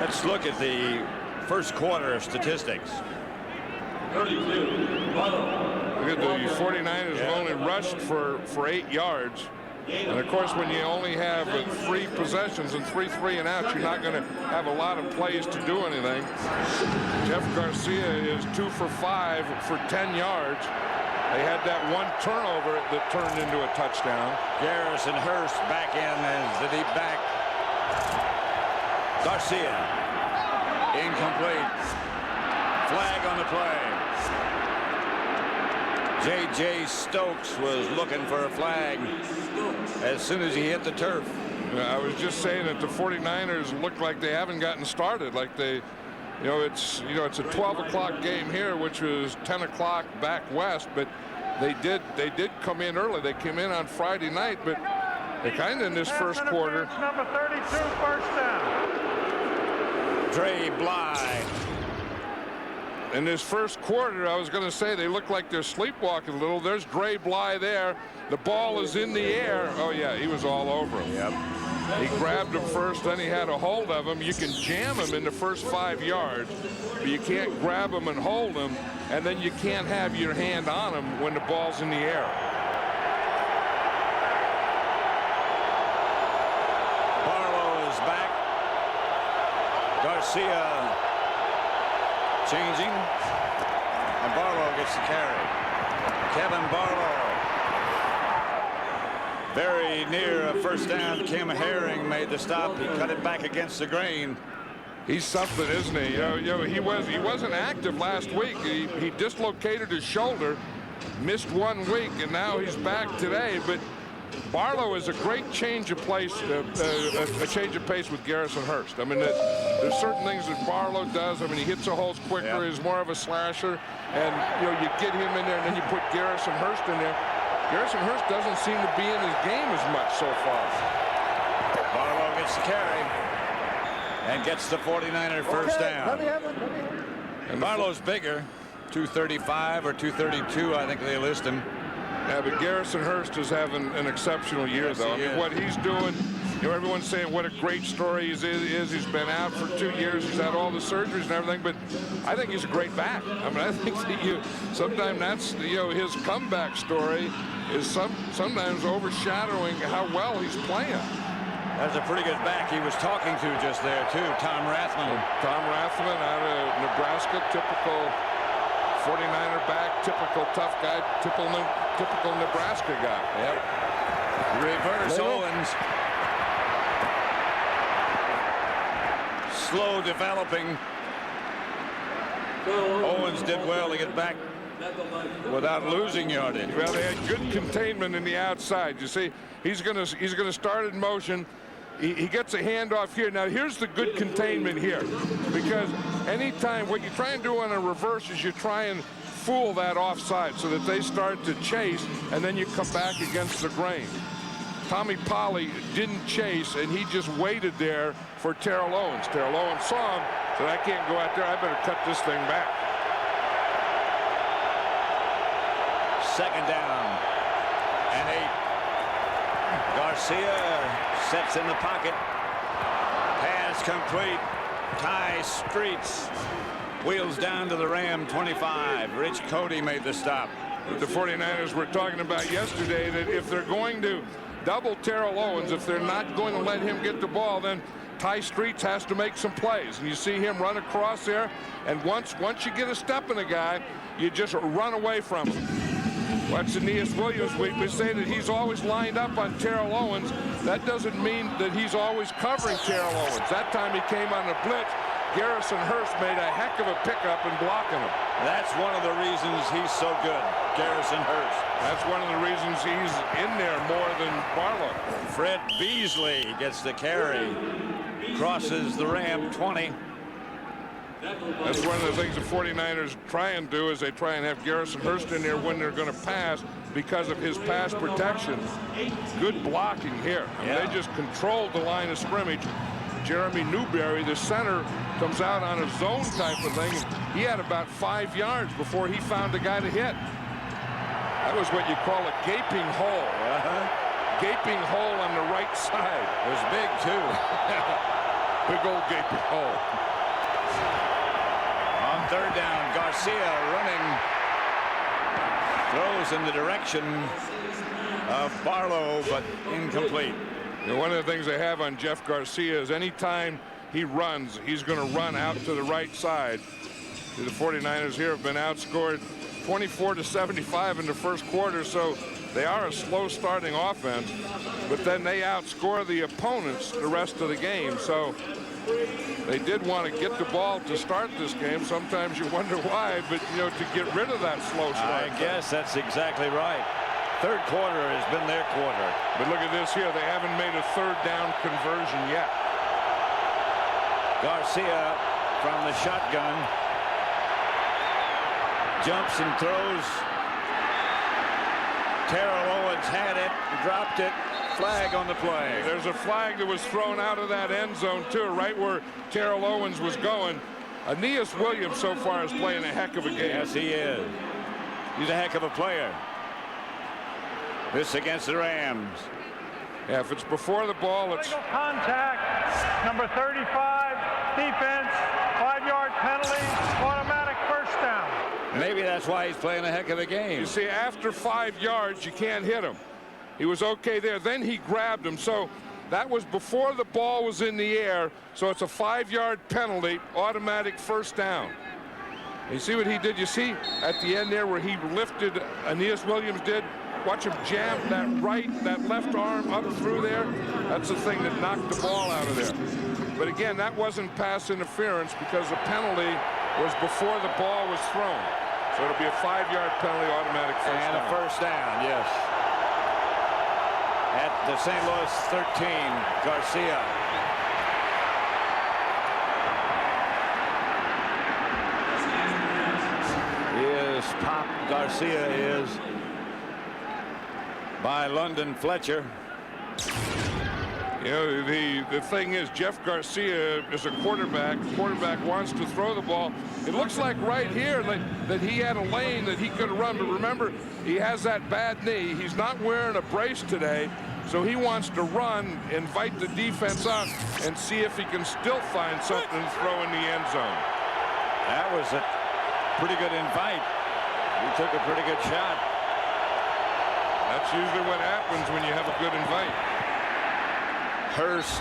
Let's look at the first quarter statistics. 32. Look at the 49ers have only rushed for 8 yards. And of course, when you only have 3 possessions and 3 3-and-outs, you're not going to have a lot of plays to do anything. Jeff Garcia is 2 for 5 for 10 yards. They had that 1 turnover that turned into a touchdown. Garrison Hearst back in as the deep back. Garcia. Incomplete. Flag on the play. J.J. Stokes was looking for a flag as soon as he hit the turf. I was just saying that the 49ers look like they haven't gotten started. Like they, it's a 12 o'clock game here, which was 10 o'clock back west. But they did come in early. They came in on Friday night, but they kind of in this first quarter. Number 32, first down. Dre Bly. In this first quarter, I was going to say they look like they're sleepwalking a little. There's Dre Bly there. The ball is in the air. Oh, yeah, he was all over him. Yep. He grabbed him first, then he had a hold of him. You can jam him in the first 5 yards, but you can't grab him and hold him, and then you can't have your hand on him when the ball's in the air. Barlow is back. Garcia changing, and Barlow gets the carry. Kevin Barlow. Very near a first down. Kim Herring made the stop. He cut it back against the grain. He's something, isn't he? He wasn't active last week. He dislocated his shoulder, missed 1 week, and now he's back today. But Barlow is a great change of pace, a change of pace with Garrison Hearst. I mean, there's certain things that Barlow does. I mean, he hits the holes quicker. Yep. He's more of a slasher, and you get him in there, and then you put Garrison Hearst in there. Garrison Hearst doesn't seem to be in his game as much so far. Barlow gets the carry and gets the 49er first down. And Barlow's bigger, 235 or 232, I think they list him. Yeah, but Garrison Hearst is having an exceptional year, though. I mean, what he's doing, everyone's saying what a great story he is. He's been out for 2 years. He's had all the surgeries and everything, but I think he's a great back. I mean, I think that sometimes that's, his comeback story is sometimes overshadowing how well he's playing. That's a pretty good back he was talking to just there, too. Tom Rathman. Tom Rathman out of Nebraska, typical 49er back, typical tough guy, typical Nebraska guy. Yep. Reverse Owens. Slow developing. Owens did well to get back without losing yardage. Well, they had good containment in the outside. You see, he's gonna start in motion. He gets a handoff here. Now, here's the good containment here, because anytime what you try and do on a reverse is you try and fool that offside so that they start to chase, and then you come back against the grain. Tommy Polley didn't chase, and he just waited there for Terrell Owens. Terrell Owens saw him, said, I can't go out there. I better cut this thing back. second down and 8. Garcia sets in the pocket. Pass complete. Ty Streets wheels down to the Ram 25. Rich Cody made the stop. The 49ers were talking about yesterday that if they're going to double Terrell Owens, if they're not going to let him get the ball, then Ty Streets has to make some plays. And you see him run across there, and once you get a step in a guy, you just run away from him. Watch Aeneas Williams. We say that he's always lined up on Terrell Owens. That doesn't mean that he's always covering Terrell Owens. That time he came on the blitz. Garrison Hearst made a heck of a pickup in blocking him. That's one of the reasons he's so good, Garrison Hearst. That's one of the reasons he's in there more than Barlow. Fred Beasley gets the carry. Crosses the Ram 20. That's one of the things the 49ers try and do, is they try and have Garrison Hearst in there when they're going to pass because of his pass protection. Good blocking here. I mean, they just controlled the line of scrimmage. Jeremy Newberry, the center, comes out on a zone type of thing. He had about 5 yards before he found a guy to hit. That was what you call a gaping hole. Gaping hole on the right side. It was big, too. Big old gaping hole. On third down, Garcia running. Throws in the direction of Barlow, but incomplete. You know, one of the things they have on Jeff Garcia is anytime he runs, he's going to run out to the right side. The 49ers here have been outscored 24-75 in the first quarter, so they are a slow starting offense, but then they outscore the opponents the rest of the game. So they did want to get the ball to start this game. Sometimes you wonder why, but you know, to get rid of that slow start. I guess that's exactly right. Third quarter has been their quarter. But look at this here. They haven't made a third down conversion yet. Garcia from the shotgun. Jumps and throws. Terrell Owens had it, dropped it. Flag on the play. There's a flag that was thrown out of that end zone, too, right where Terrell Owens was going. Aeneas Williams so far is playing a heck of a game. Yes, he is. He's a heck of a player. This against the Rams. Yeah, if it's before the ball, it's Illegal contact. Number 35, defense, 5-yard penalty, automatic first down. Maybe that's why he's playing a heck of a game. You see, after 5 yards, you can't hit him. He was okay there. Then he grabbed him. So that was before the ball was in the air. So it's a 5-yard penalty, automatic first down. You see what he did? You see at the end there where he lifted, Aeneas Williams did? Watch him jam that left arm up through there. That's the thing that knocked the ball out of there. But again, that wasn't pass interference because the penalty was before the ball was thrown. So it'll be a 5-yard penalty, automatic first down. And a first down, yes. At the St. Louis 13, Garcia. Pop Garcia is by London Fletcher. You know, the thing is, Jeff Garcia is a quarterback. The quarterback wants to throw the ball. It looks like right here that he had a lane that he could run. But remember, he has that bad knee. He's not wearing a brace today. So he wants to run, invite the defense up, and see if he can still find something to throw in the end zone. That was a pretty good invite. He took a pretty good shot. That's usually what happens when you have a good invite. Hearst,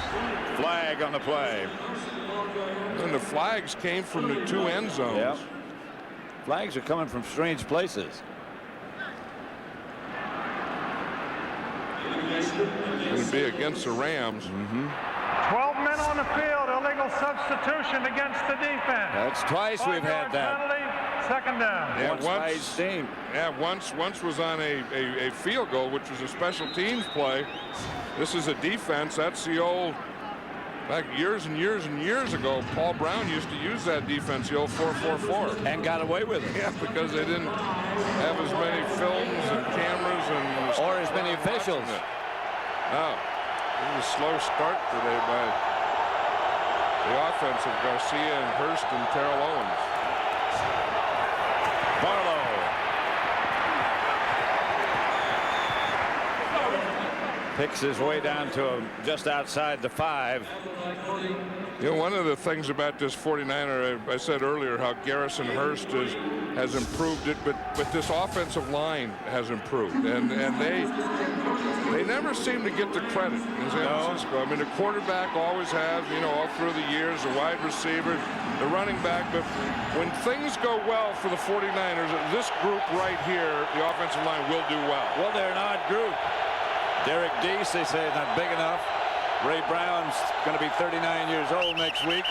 flag on the play. And the flags came from the 2 end zones. Yep. Flags are coming from strange places. It would be against the Rams. 12 men on the field, illegal substitution against the defense. That's twice we've had that. Penalty, second down. Yeah, Once by Steen. Yeah, once was on a field goal, which was a special teams play. This is a defense. That's the old, back years and years and years ago, Paul Brown used to use that defense, the old 4-4-4. And got away with it. Yeah, because they didn't have as many films and cameras and or as many officials. No, it was a slow start today by the offense of Garcia and Hearst and Terrell Owens. Barlow. Picks his way down to just outside the 5. You know, one of the things about this 49er, I said earlier how Garrison Hearst has improved it, but this offensive line has improved, and they never seem to get the credit in San Francisco. I mean, the quarterback always has, you know, all through the years, the wide receiver, the running back, but when things go well for the 49ers, this group right here, the offensive line will do well. Well, they're an odd group. Derek Deese, they say, is not big enough. Ray Brown's going to be 39 years old next week.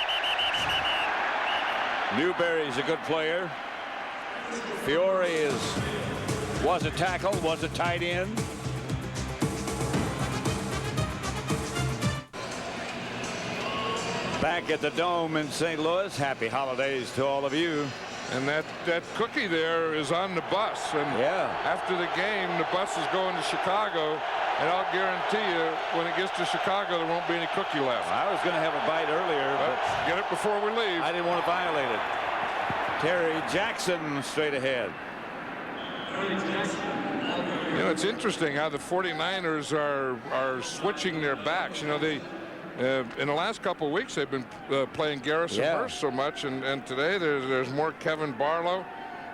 Newberry's a good player. Fiore was a tackle, was a tight end. Back at the Dome in St. Louis. Happy holidays to all of you. And that cookie there is on the bus. And after the game, the bus is going to Chicago. And I'll guarantee you, when it gets to Chicago, there won't be any cookie left. I was going to have a bite earlier, but get it before we leave. I didn't want to violate it. Terry Jackson straight ahead. You know, it's interesting how the 49ers are switching their backs. You know, they in the last couple of weeks they've been playing Garrison Hearst so much, and today there's more Kevin Barlow.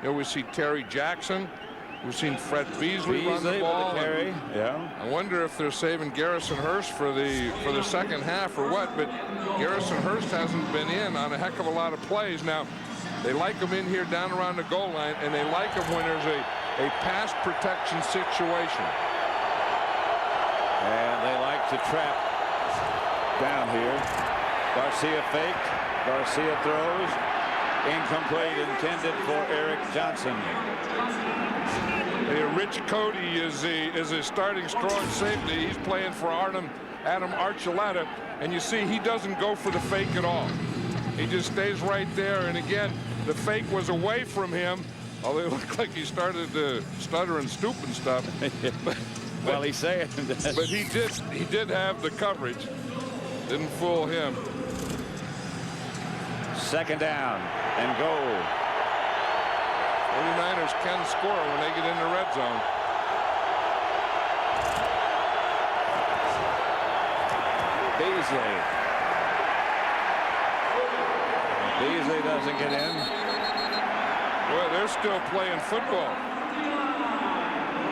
You know, we see Terry Jackson. We've seen Fred Beasley run the ball. I wonder if they're saving Garrison Hearst for the second half or what. But Garrison Hearst hasn't been in on a heck of a lot of plays. Now, they like him in here down around the goal line, and they like him when there's a pass protection situation. And they like to trap down here. Garcia faked. Garcia throws. Incomplete, intended for Eric Johnson. Rich Cody is a starting strong safety. He's playing for Adam Archuleta, and you see he doesn't go for the fake at all. He just stays right there, and again, the fake was away from him, although it looked like he started to stutter and stoop and stuff. Well, he's saying that. But he did have the coverage. Didn't fool him. Second down and goal. 49ers can score when they get in the red zone. Beasley doesn't get in. Boy, they're still playing football.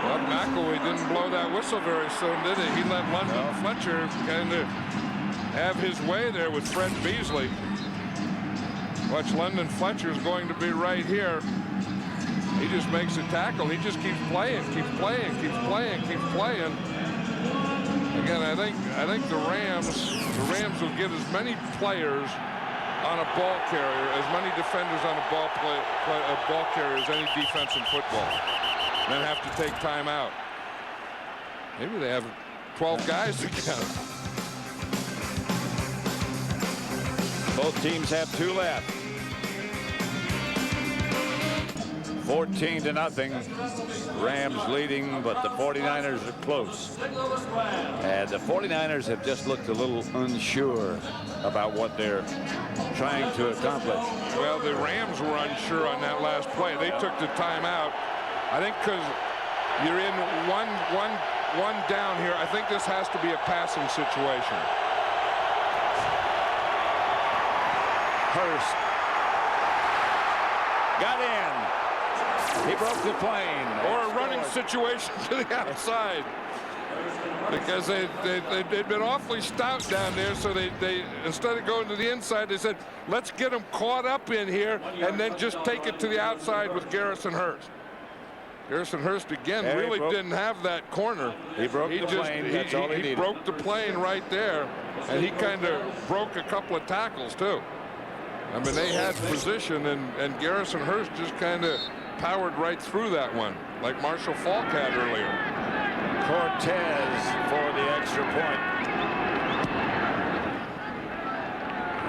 Well, McElwee didn't blow that whistle very soon, did he? He let London Fletcher kind of have his way there with Fred Beasley. Watch, London Fletcher's going to be right here. He just makes a tackle. He just keeps playing, keeps playing, keeps playing, keeps playing. Again, I think the Rams will get as many players on a ball carrier, as many defenders on a ball carrier as any defense in football. And then have to take time out. Maybe they have 12 guys together. Both teams have 2 left. 14-0. Rams leading, but the 49ers are close. And the 49ers have just looked a little unsure about what they're trying to accomplish. Well, the Rams were unsure on that last play. They took the timeout. I think because you're in one down here, I think this has to be a passing situation. Hearst got in. He broke the plane. Or a running situation to the outside. Because they'd been awfully stout down there, so they instead of going to the inside, they said, let's get them caught up in here and then just take it to the outside with Garrison Hearst. Garrison Hearst again really didn't have that corner. He broke the plane. That's all he needed. He broke the plane right there, and he kind of broke a couple of tackles too. I mean, they had position, and Garrison Hearst just kind of powered right through that one, like Marshall Faulk had earlier. Cortez for the extra point.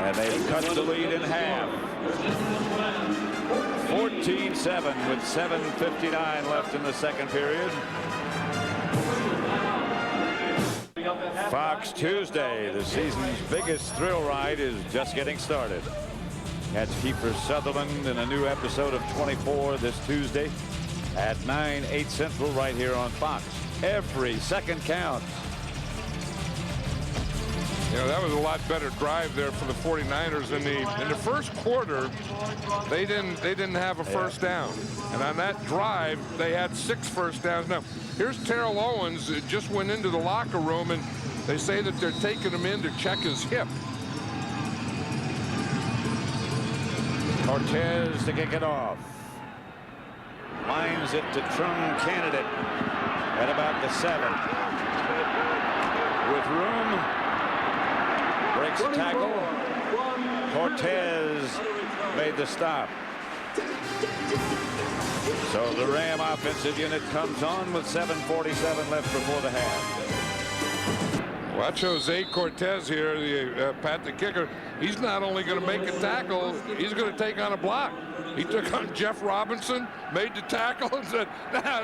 And they cut the lead in half. 14-7 with 7:59 left in the second period. Fox Tuesday, the season's biggest thrill ride, is just getting started. Catch Kiefer Sutherland in a new episode of 24 this Tuesday at 9/8 Central right here on Fox. Every second counts. You know, that was a lot better drive there for the 49ers. In the first quarter, they didn't have a first down. And on that drive, they had 6 first downs. Now, here's Terrell Owens. Just went into the locker room, and they say that they're taking him in to check his hip. Cortez to kick it off. Lines it to Trum Candidate at about the 7. With room. Breaks tackle. Cortez made the stop. So the Ram offensive unit comes on with 7:47 left before the half. Watch Jose Cortez here, Pat the kicker. He's not only going to make a tackle, he's going to take on a block. He took on Jeff Robinson, made the tackle, and said, "Now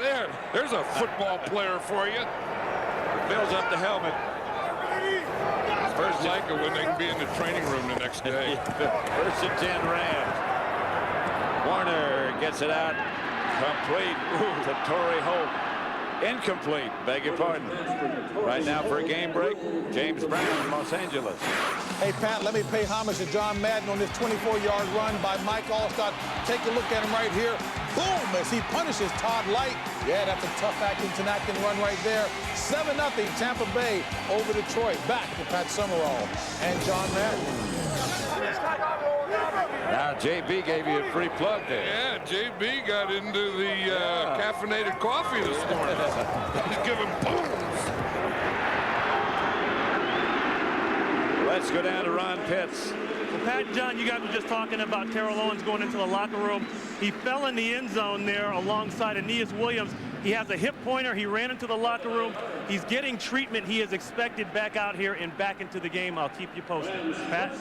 there's a football player for you." Builds up the helmet. First like it when they can be in the training room the next day. First and 10 Rams. Warner gets it out. Complete to Torrey Holt. Incomplete. Beg your pardon. Right now for a game break, James Brown, Los Angeles. Hey, Pat, let me pay homage to John Madden on this 24-yard run by Mike Allstott. Take a look at him right here. Boom, as he punishes Todd Light. Yeah, that's a tough acting run right there. 7-0 Tampa Bay over Detroit. Back to Pat Summerall and John Madden. Now JB gave you a free plug there. Yeah, JB got into the caffeinated coffee this morning. He's giving booms. Let's go down to Ron Pitts. Well, Pat and John, you guys were just talking about Terrell Owens going into the locker room. He fell in the end zone there alongside Aeneas Williams. He has a hip pointer. He ran into the locker room. He's getting treatment. He is expected back out here and back into the game. I'll keep you posted. Pat?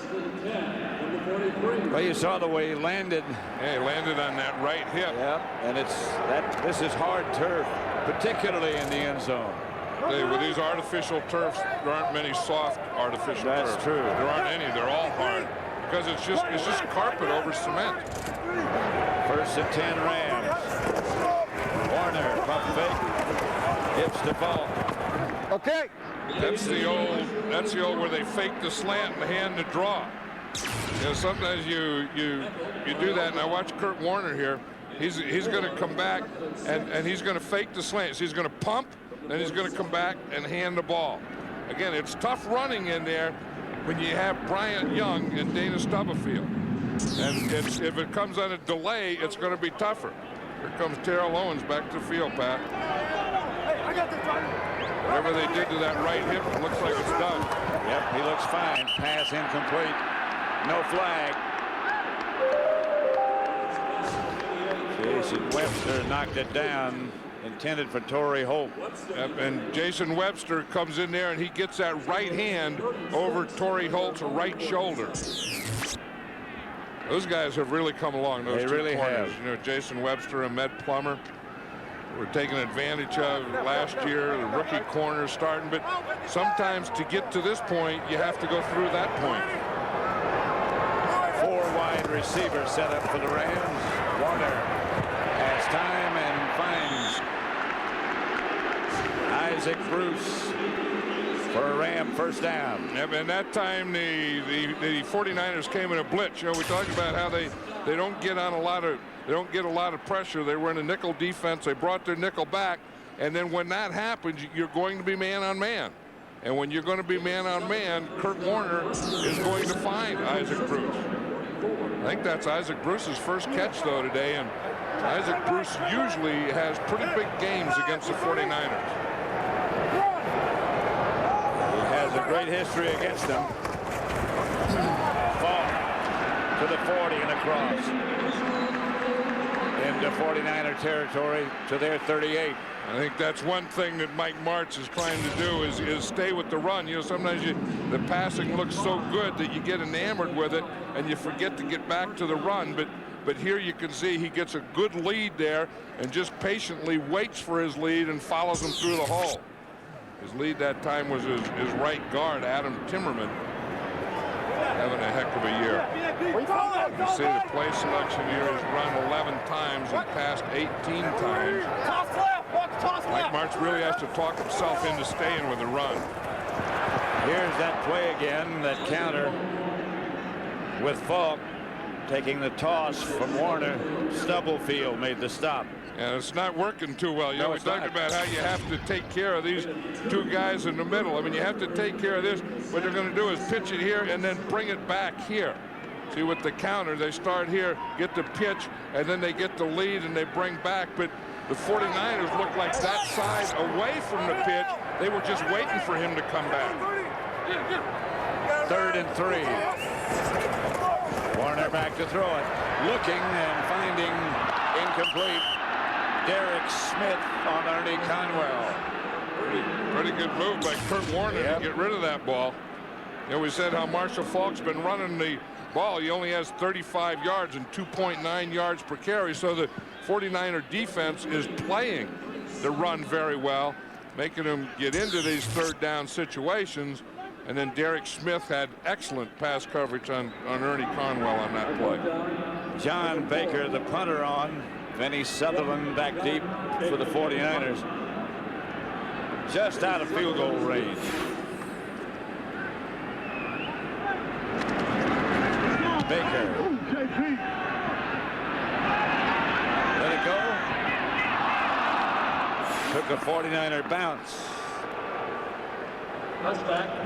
Well, you saw the way he landed. Yeah, he landed on that right hip. Yeah, and this is hard turf, particularly in the end zone. With these artificial turfs, there aren't many soft artificial turfs. That's true. There aren't any. They're all hard because it's just carpet over cement. First and 10 Rams. Warner, pump fake. Hips to Faulk. Okay. That's the old where they fake the slant and hand the draw. You know, sometimes you do that. And I watch Kurt Warner here. He's going to come back and he's going to fake the slant. So he's going to pump. Then he's going to come back and hand the ball. Again, it's tough running in there when you have Bryant Young and Dana Stubblefield. And if it comes on a delay, it's going to be tougher. Here comes Terrell Owens back to the field, Pat. Whatever they did to that right hip, it looks like it's done. Yep, he looks fine. Pass incomplete. No flag. Jason Webster knocked it down. Intended for Torrey Holt. Yep, and Jason Webster comes in there and he gets that right hand over Torrey Holt's right shoulder. Those guys have really come along. Those they two really corners. have. You know, Jason Webster and Med Plummer were taken advantage of last year. The rookie corners starting, but sometimes to get to this point, you have to go through that point. 4 wide receivers set up for the Rams. Warner has time and finds Isaac Bruce for a Ram first down. Yep, and that time the 49ers came in a blitz. You know, we talked about how they don't get on a lot of pressure. They were in a nickel defense. They brought their nickel back, and then when that happens, you're going to be man on man. And when you're going to be man on man, Kurt Warner is going to find Isaac Bruce. I think that's Isaac Bruce's first catch though today, and Isaac Bruce usually has pretty big games against the 49ers. Has a great history against them. Faulk to the 40 and across. Into 49er territory to their 38. I think that's one thing that Mike Martz is trying to do is stay with the run. You know, sometimes the passing looks so good that you get enamored with it and you forget to get back to the run. But here you can see he gets a good lead there and just patiently waits for his lead and follows him through the hole. His lead that time was his right guard, Adam Timmerman, having a heck of a year. You see the play selection here is run 11 times and passed 18 times. Mike Martz really has to talk himself into staying with the run. Here's that play again, that counter with Faulk taking the toss from Warner. Stubblefield made the stop. And it's not working too well. You know, we talked about how you have to take care of these two guys in the middle. I mean, you have to take care of this. What they're going to do is pitch it here and then bring it back here. See, with the counter, they start here, get the pitch, and then they get the lead and they bring back. But the 49ers look like that side away from the pitch. They were just waiting for him to come back. 3rd and 3. Warner back to throw it. Looking and finding incomplete. Derek Smith on Ernie Conwell. Pretty good move by Kurt Warner to get rid of that ball. You know, we said how Marshall Faulk's been running the ball. He only has 35 yards and 2.9 yards per carry. So the 49er defense is playing the run very well, making them get into these 3rd down situations. And then Derek Smith had excellent pass coverage on Ernie Conwell on that play. John Baker, the punter, on. Vinny Sutherland back deep for the 49ers. Just out of field goal range. Baker. Let it go. Took a 49er bounce.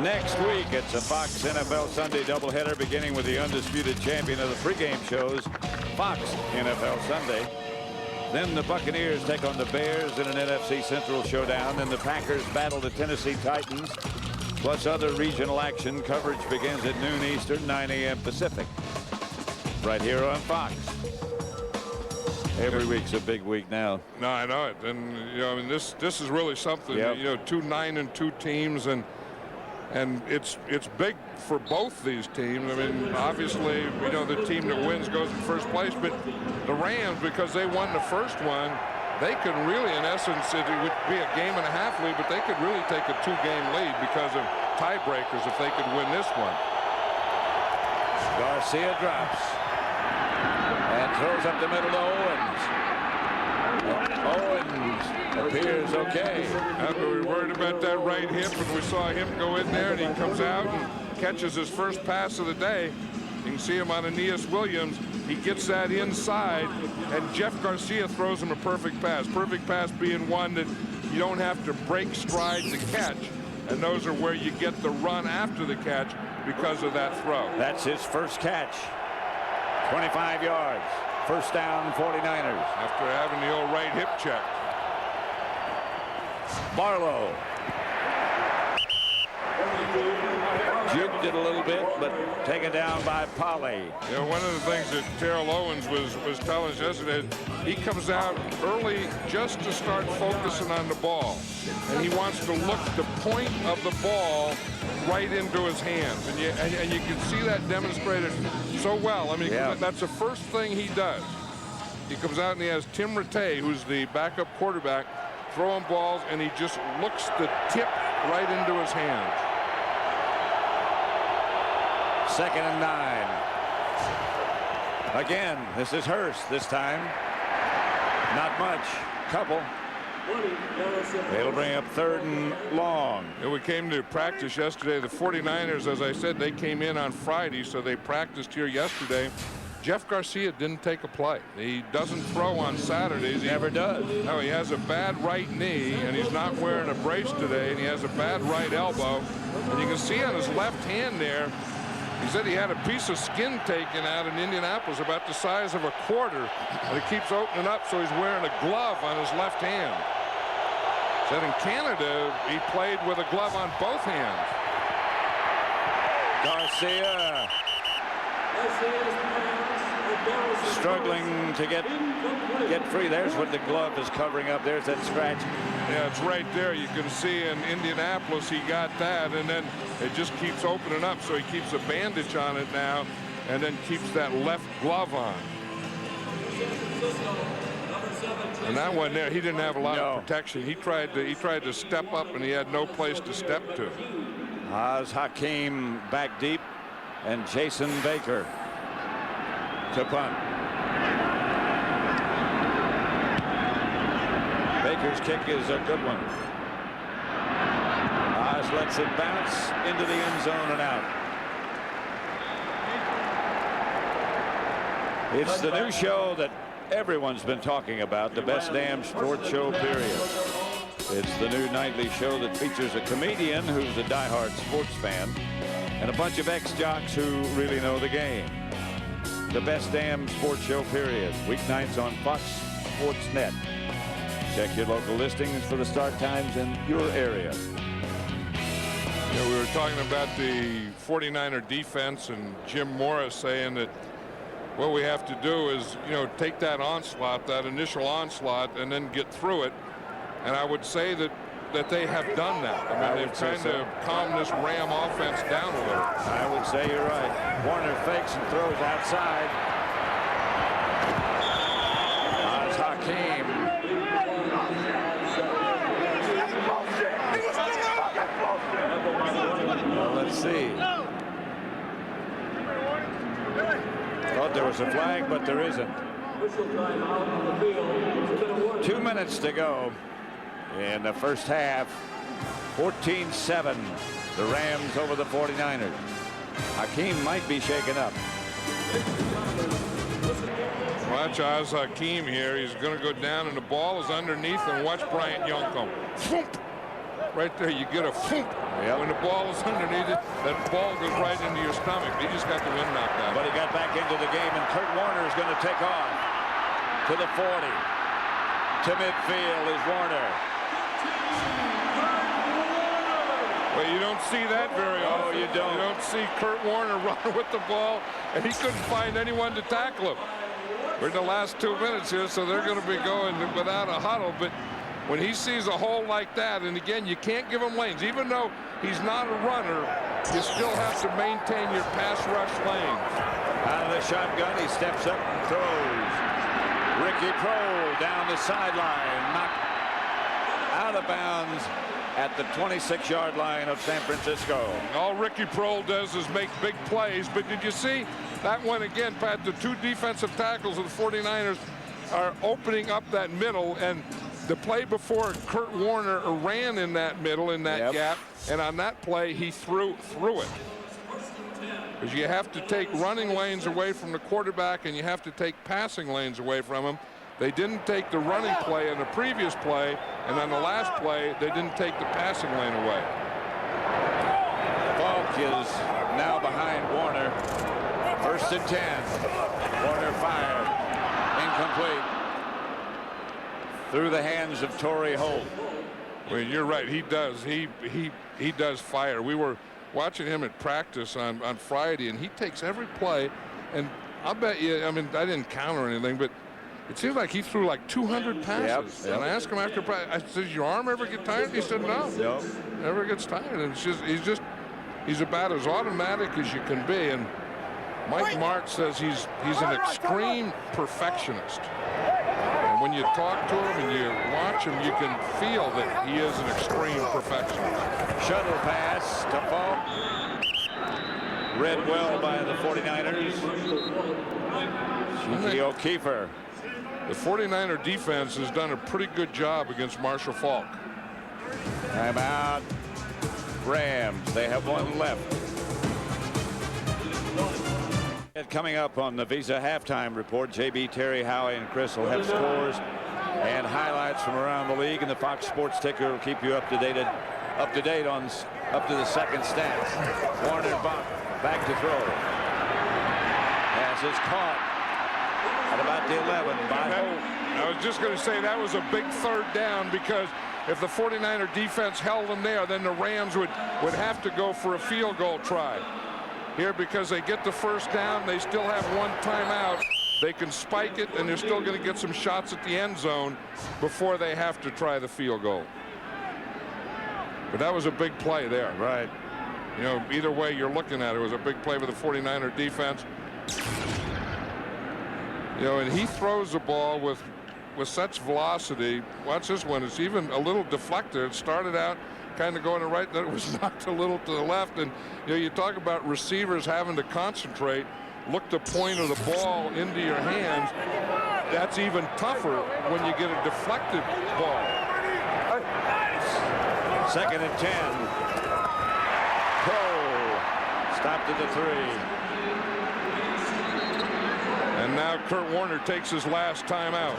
Next week, it's a Fox NFL Sunday doubleheader, beginning with the undisputed champion of the pregame shows, Fox NFL Sunday. Then the Buccaneers take on the Bears in an NFC Central showdown. Then the Packers battle the Tennessee Titans, plus other regional action. Coverage begins at noon Eastern, 9 a.m. Pacific, right here on Fox. Every week's a big week now. No, I know it. And, you know, I mean, this is really something. Yep. You know, 2 9-2 teams, and it's big for both these teams. I mean, obviously, you know, the team that wins goes in first place, but the Rams, because they won the first one, they could really, in essence, it would be a game-and-a-half lead, but they could really take a 2-game lead because of tiebreakers if they could win this one. Garcia drops and throws up the middle to Owens. Owens appears okay. We were worried about that right hip, and we saw him go in there, and he comes out and catches his first pass of the day. You can see him on Aeneas Williams. He gets that inside, and Jeff Garcia throws him a perfect pass. Perfect pass being one that you don't have to break stride to catch, and those are where you get the run after the catch because of that throw. That's his first catch. 25 yards. First down, 49ers. After having the old right hip check. Barlow. Juked it a little bit, but taken down by Polley. You know, one of the things that Terrell Owens was telling us yesterday, he comes out early just to start focusing on the ball. And he wants to look the point of the ball right into his hands. And you can see that demonstrated so well. I mean, that's the first thing he does. He comes out and he has Tim Rattay, who's the backup quarterback, throwing balls, and he just looks the tip right into his hands. 2nd and 9. Again, this is Hearst this time. Not much. Couple. It'll bring up 3rd and long. And we came to practice yesterday. The 49ers, as I said, they came in on Friday, so they practiced here yesterday. Jeff Garcia didn't take a play. He doesn't throw on Saturdays. He never does. No, he has a bad right knee, and he's not wearing a brace today, and he has a bad right elbow. And you can see on his left hand there, he said he had a piece of skin taken out in Indianapolis about the size of a quarter, and it keeps opening up, so he's wearing a glove on his left hand. Said in Canada, he played with a glove on both hands. Garcia struggling to get free. There's what the glove is covering up. There's that scratch. Yeah, it's right there. You can see in Indianapolis he got that, and then it just keeps opening up, so he keeps a bandage on it now and then keeps that left glove on. And that one there, he didn't have a lot of protection. He tried to step up, and he had no place to step to. Oz Hakeem back deep, and Jason Baker to punt. Baker's kick is a good one. Oz lets it bounce into the end zone and out. It's the new show that everyone's been talking about, the Best Damn Sports Show, period. It's the new nightly show that features a comedian who's a diehard sports fan and a bunch of ex-jocks who really know the game. The Best Damn Sports Show, period. Weeknights on Fox Sports Net. Check your local listings for the start times in your area. You know, we were talking about the 49er defense and Jim Morris saying that what we have to do is, you know, take that onslaught, that initial onslaught, and then get through it. And I would say that they have done that. I mean, they've kind of calmed this Ram offense down a little. I would say you're right. Warner fakes and throws outside. That's Hakeem. Well, let's see. Thought there was a flag, but there isn't. 2 minutes to go in the first half. 14-7. The Rams over the 49ers. Hakeem might be shaken up. Watch Oz Hakeem here. He's going to go down, and the ball is underneath. And watch Bryant Young come. Foomp. Right there, you get a foomp. Yep. When the ball is underneath it, that ball goes right into your stomach. He just got the wind knocked out. But he got back into the game, and Kurt Warner is going to take off to the 40. To midfield is Warner. Well, you don't see that very often. You don't. You don't see Kurt Warner run with the ball, and he couldn't find anyone to tackle him. We're in the last 2 minutes here, so they're going to be going without a huddle. But when he sees a hole like that, and again, you can't give him lanes. Even though he's not a runner, you still have to maintain your pass rush lanes. Out of the shotgun, he steps up and throws. Ricky Prohl down the sideline, knocked out of bounds at the 26-yard line of San Francisco. All Ricky Prohl does is make big plays, but did you see that one again, Pat? The two defensive tackles of the 49ers are opening up that middle, and the play before, Kurt Warner ran in that middle, in that gap, and on that play, he threw it. Because you have to take running lanes away from the quarterback, and you have to take passing lanes away from him. They didn't take the running play in the previous play, and on the last play, they didn't take the passing lane away. Faulk is now behind Warner. 1st and 10. Warner fired. Incomplete. Through the hands of Torrey Holt. Well, you're right. He does. He does fire. We were watching him at practice on Friday, and he takes every play. And I'll bet you, I mean, I didn't count or anything, but it seems like he threw like 200 passes. Yep. And I asked him after practice, I said, "Does your arm ever get tired?" He said, "No, never gets tired." And it's just he's about as automatic as you can be. And Mike Martz says he's an extreme perfectionist. And when you talk to him and you watch him, you can feel that he is an extreme perfectionist. Shuttle pass to Faulk. Read well by the 49ers. Shaquille O'Keefe. The 49er defense has done a pretty good job against Marshall Faulk. Timeout. Rams. They have one left. Coming up on the Visa halftime report, JB, Terry, Howie, and Chris will have scores and highlights from around the league, and the Fox Sports ticker will keep you up to date on up to the second stats. Warner back to throw. Pass is caught at about the 11 by Holt. I was just going to say that was a big third down, because if the 49er defense held them there, then the Rams would have to go for a field goal try. Here, because they get the first down, they still have one timeout. They can spike it, and they're still going to get some shots at the end zone before they have to try the field goal. But that was a big play there. Right. You know, either way you're looking at it, was a big play for the 49er defense. You know, and he throws the ball with such velocity. Watch this one. It's even a little deflected. It started out kind of going to the right, then it was knocked a little to the left. And you know, you talk about receivers having to concentrate, look the point of the ball into your hands. That's even tougher when you get a deflected ball. 2nd and 10. Stopped at the 3. And now Kurt Warner takes his last timeout.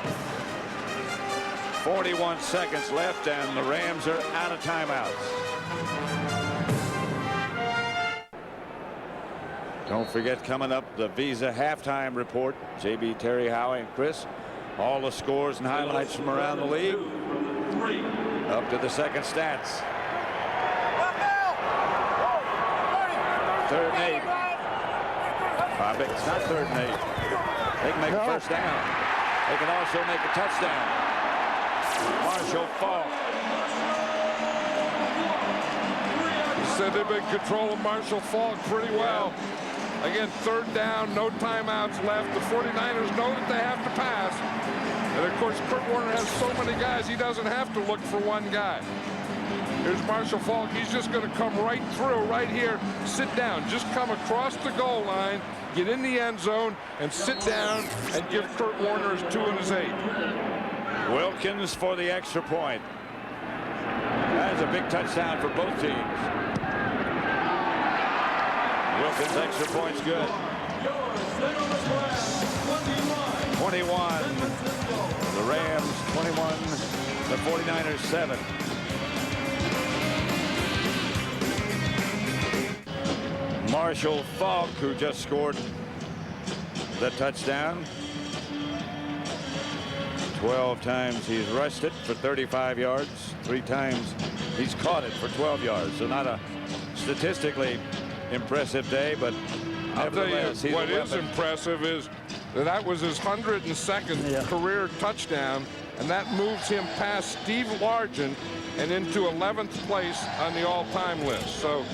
41 seconds left, and the Rams are out of timeouts. Don't forget, coming up, the Visa halftime report. JB, Terry, Howie, and Chris. All the scores and highlights from around the league. Up to the second stats. 3rd and 8. It's not 3rd and 8. They can make a first down. They can also make a touchdown. Marshall Faulk. He said they've been controlling Marshall Faulk pretty well. Again, 3rd down, no timeouts left. The 49ers know that they have to pass. And of course, Kurt Warner has so many guys, he doesn't have to look for one guy. Here's Marshall Faulk. He's just going to come right through, right here, sit down. Just come across the goal line, get in the end zone, and sit down and give Kurt Warner his 2 and his 8. Wilkins for the extra point. That's a big touchdown for both teams. Wilkins' extra point's good. 21. The Rams 21. The 49ers 7. Marshall Faulk, who just scored the touchdown. 12 times he's rushed it for 35 yards. 3 times he's caught it for 12 yards. So not a statistically impressive day, but I'll tell you what is impressive is that was his 102nd career touchdown, and that moves him past Steve Largent and into 11th place on the all-time list. So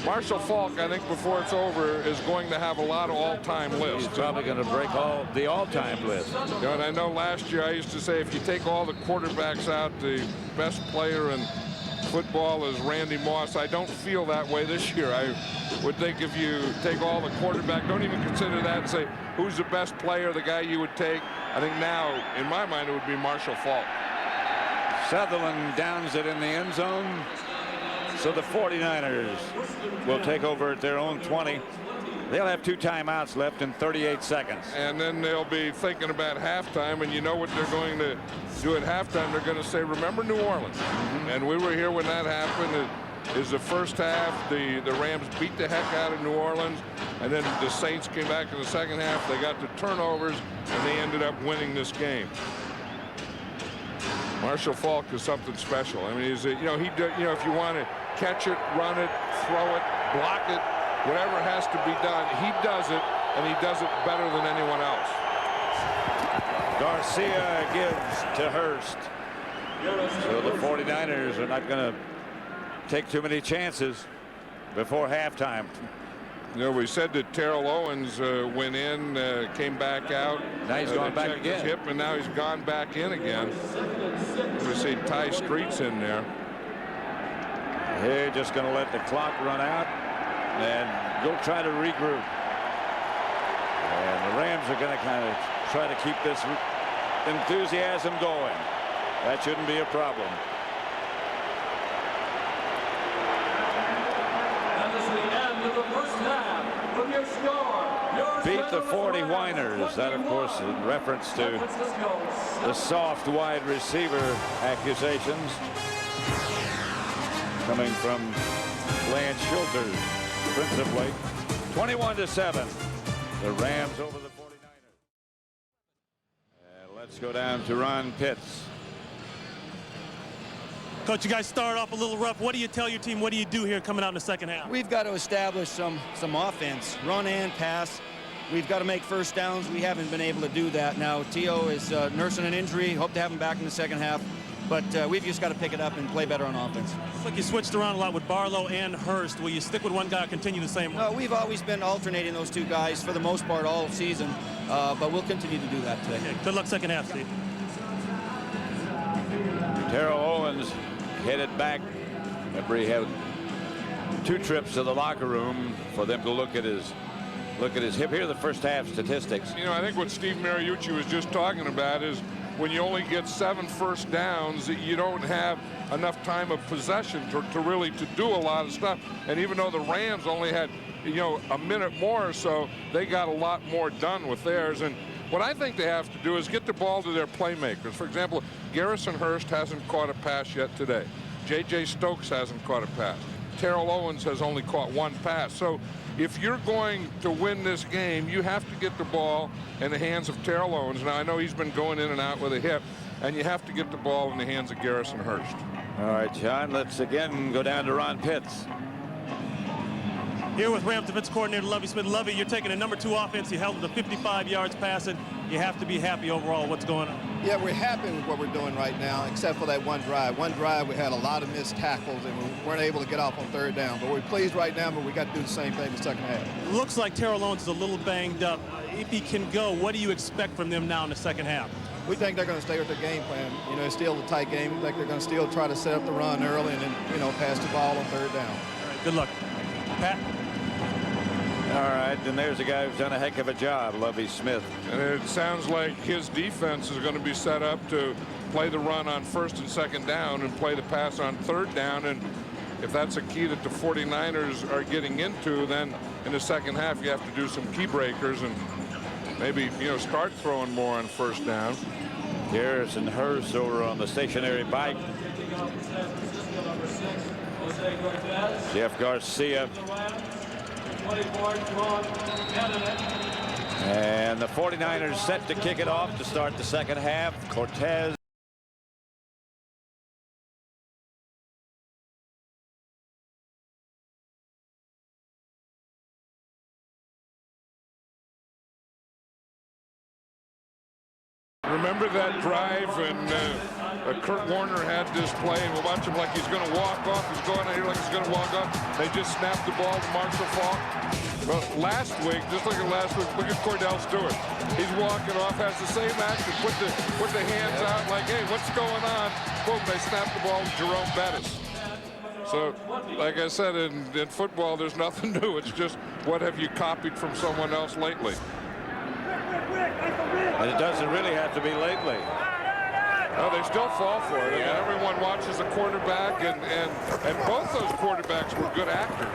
Marshall Faulk, I think before it's over, is going to have a lot of all-time lists. He's probably going to break the all-time list. You know, and I know last year I used to say if you take all the quarterbacks out, the best player in football is Randy Moss. I don't feel that way this year. I would think if you take all the quarterback, don't even consider that, and say who's the best player, the guy you would take. I think now, in my mind, it would be Marshall Faulk. Sutherland downs it in the end zone. So the 49ers will take over at their own 20. They'll have 2 timeouts left in 38 seconds. And then they'll be thinking about halftime, and you know what they're going to do at halftime. They're going to say, remember New Orleans. And we were here when that happened. It is the first half. The Rams beat the heck out of New Orleans, and then the Saints came back in the second half. They got the turnovers, and they ended up winning this game. Marshall Faulk is something special. I mean, if you want to catch it, run it, throw it, block it, whatever has to be done, he does it, and he does it better than anyone else. Garcia gives to Hearst. So the 49ers are not going to take too many chances before halftime. You know, we said that Terrell Owens went in, came back out. Now he's gone back again. His hip, and now he's gone back in again. We see Ty Street's in there. They're just going to let the clock run out and go try to regroup. And the Rams are going to kind of try to keep this enthusiasm going. That shouldn't be a problem. Beat the 40-winers. That, of course, in reference to the soft wide receiver accusations coming from Lance Schulter, principally. 21-7. The Rams over the 49ers. And let's go down to Ron Pitts. Coach, you guys started off a little rough. What do you tell your team? What do you do here coming out in the second half? We've got to establish some offense, run and pass. We've got to make first downs. We haven't been able to do that. Now, T.O. is nursing an injury. Hope to have him back in the second half. But we've just got to pick it up and play better on offense. Looks like you switched around a lot with Barlow and Hearst. Will you stick with one guy or continue the same way? We've always been alternating those 2 guys for the most part all season. But we'll continue to do that today. Okay, good luck second half, Steve. Terrell Owens headed back. Remember, he had 2 trips to the locker room for them to look at his hip. Here are the first half statistics. You know, I think what Steve Mariucci was just talking about is when you only get 7 first downs, you don't have enough time of possession to really do a lot of stuff. And even though the Rams only had, a minute more or so, they got a lot more done with theirs. And what I think they have to do is get the ball to their playmakers. For example, Garrison Hearst hasn't caught a pass yet today. J.J. Stokes hasn't caught a pass. Terrell Owens has only caught one pass. So if you're going to win this game, you have to get the ball in the hands of Terrell Owens. Now, I know he's been going in and out with a hip, and you have to get the ball in the hands of Garrison Hearst. All right, John, let's again go down to Ron Pitts. Here with Rams defense coordinator Lovie Smith. Lovie, you're taking a #2 offense. You held it to 55 yards passing. You have to be happy overall. What's going on? Yeah, we're happy with what we're doing right now, except for that one drive. One drive, we had a lot of missed tackles, and we weren't able to get off on 3rd down. But we're pleased right now, but we got to do the same thing in the second half. Looks like Terrell Owens is a little banged up. If he can go, what do you expect from them now in the second half? We think they're going to stay with their game plan. It's still a tight game. We think they're going to still try to set up the run early and then, pass the ball on 3rd down. All right, good luck. Pat? All right, and there's a guy who's done a heck of a job, Lovie Smith. And it sounds like his defense is going to be set up to play the run on 1st and 2nd down and play the pass on 3rd down. And if that's a key that the 49ers are getting into, then in the second half you have to do some key breakers and maybe, start throwing more on 1st down. Garrison Hearst over on the stationary bike. Jeff Garcia. And the 49ers set to kick it off to start the second half. Cortez. Remember that drive and Kurt Warner had this play, and we'll watch him like he's going to walk off. He's going out here like he's going to walk off. They just snapped the ball to Marshall Faulk. Well, last week, just look at last week, look at Cordell Stewart. He's walking off, has the same action, put the hands out like, hey, what's going on? Boom, they snapped the ball to Jerome Bettis. So, like I said, in football, there's nothing new. It's just what have you copied from someone else lately. And it doesn't really have to be lately. No, they still fall for it. I mean, everyone watches the quarterback, and both those quarterbacks were good actors.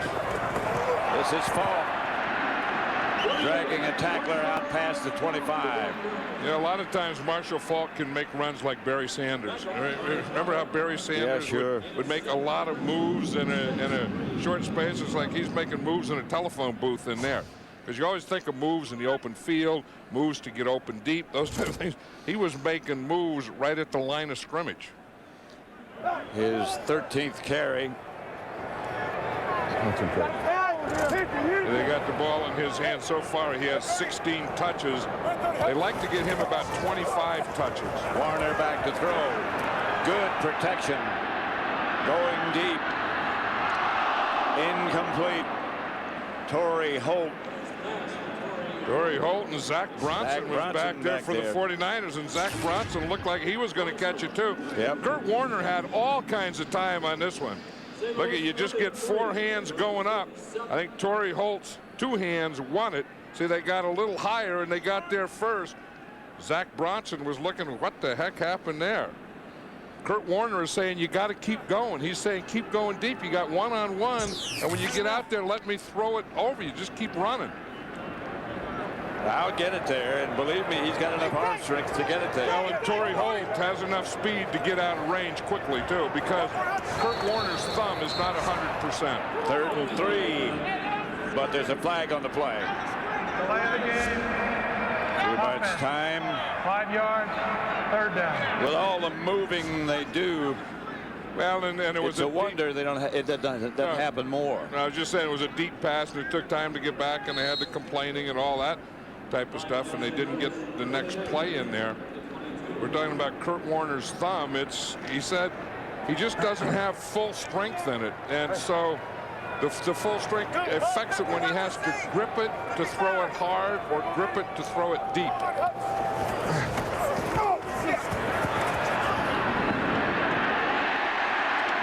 This is Faulk dragging a tackler out past the 25. A lot of times Marshall Faulk can make runs like Barry Sanders. Remember how Barry Sanders would make a lot of moves in a short space? It's like he's making moves in a telephone booth in there. Because you always think of moves in the open field, moves to get open deep, those type of things. He was making moves right at the line of scrimmage. His 13th carry. They got the ball in his hand. So far, he has 16 touches. They like to get him about 25 touches. Warner back to throw. Good protection. Going deep. Incomplete. Torrey Holt. Torrey Holt and Zach Bronson was back there for the 49ers, and Zach Bronson looked like he was going to catch it too. Yep. Kurt Warner had all kinds of time on this one. Look at, you just get 4 hands going up. I think Torrey Holt's 2 hands won it. See, they got a little higher and they got there first. Zach Bronson was looking, what the heck happened there? Kurt Warner is saying you got to keep going. He's saying keep going deep. You got one-on-one, and when you get out there, let me throw it over you. Just keep running. I'll get it there, and believe me, he's got enough arm strength to get it there. Well, and Torrey Holt has enough speed to get out of range quickly, too, because Kurt Warner's thumb is not 100%. 3rd and 3, but there's a flag on the play. Play of the game. Too much time. 5 yards, 3rd down. With all the moving they do, well, and it was it's a wonder they don't. It doesn't happen more. I was just saying it was a deep pass, and it took time to get back, and they had the complaining and all that type of stuff, and they didn't get the next play in there. We're talking about Kurt Warner's thumb. He said he just doesn't have full strength in it, and so the full strength affects it when he has to grip it to throw it hard or grip it to throw it deep.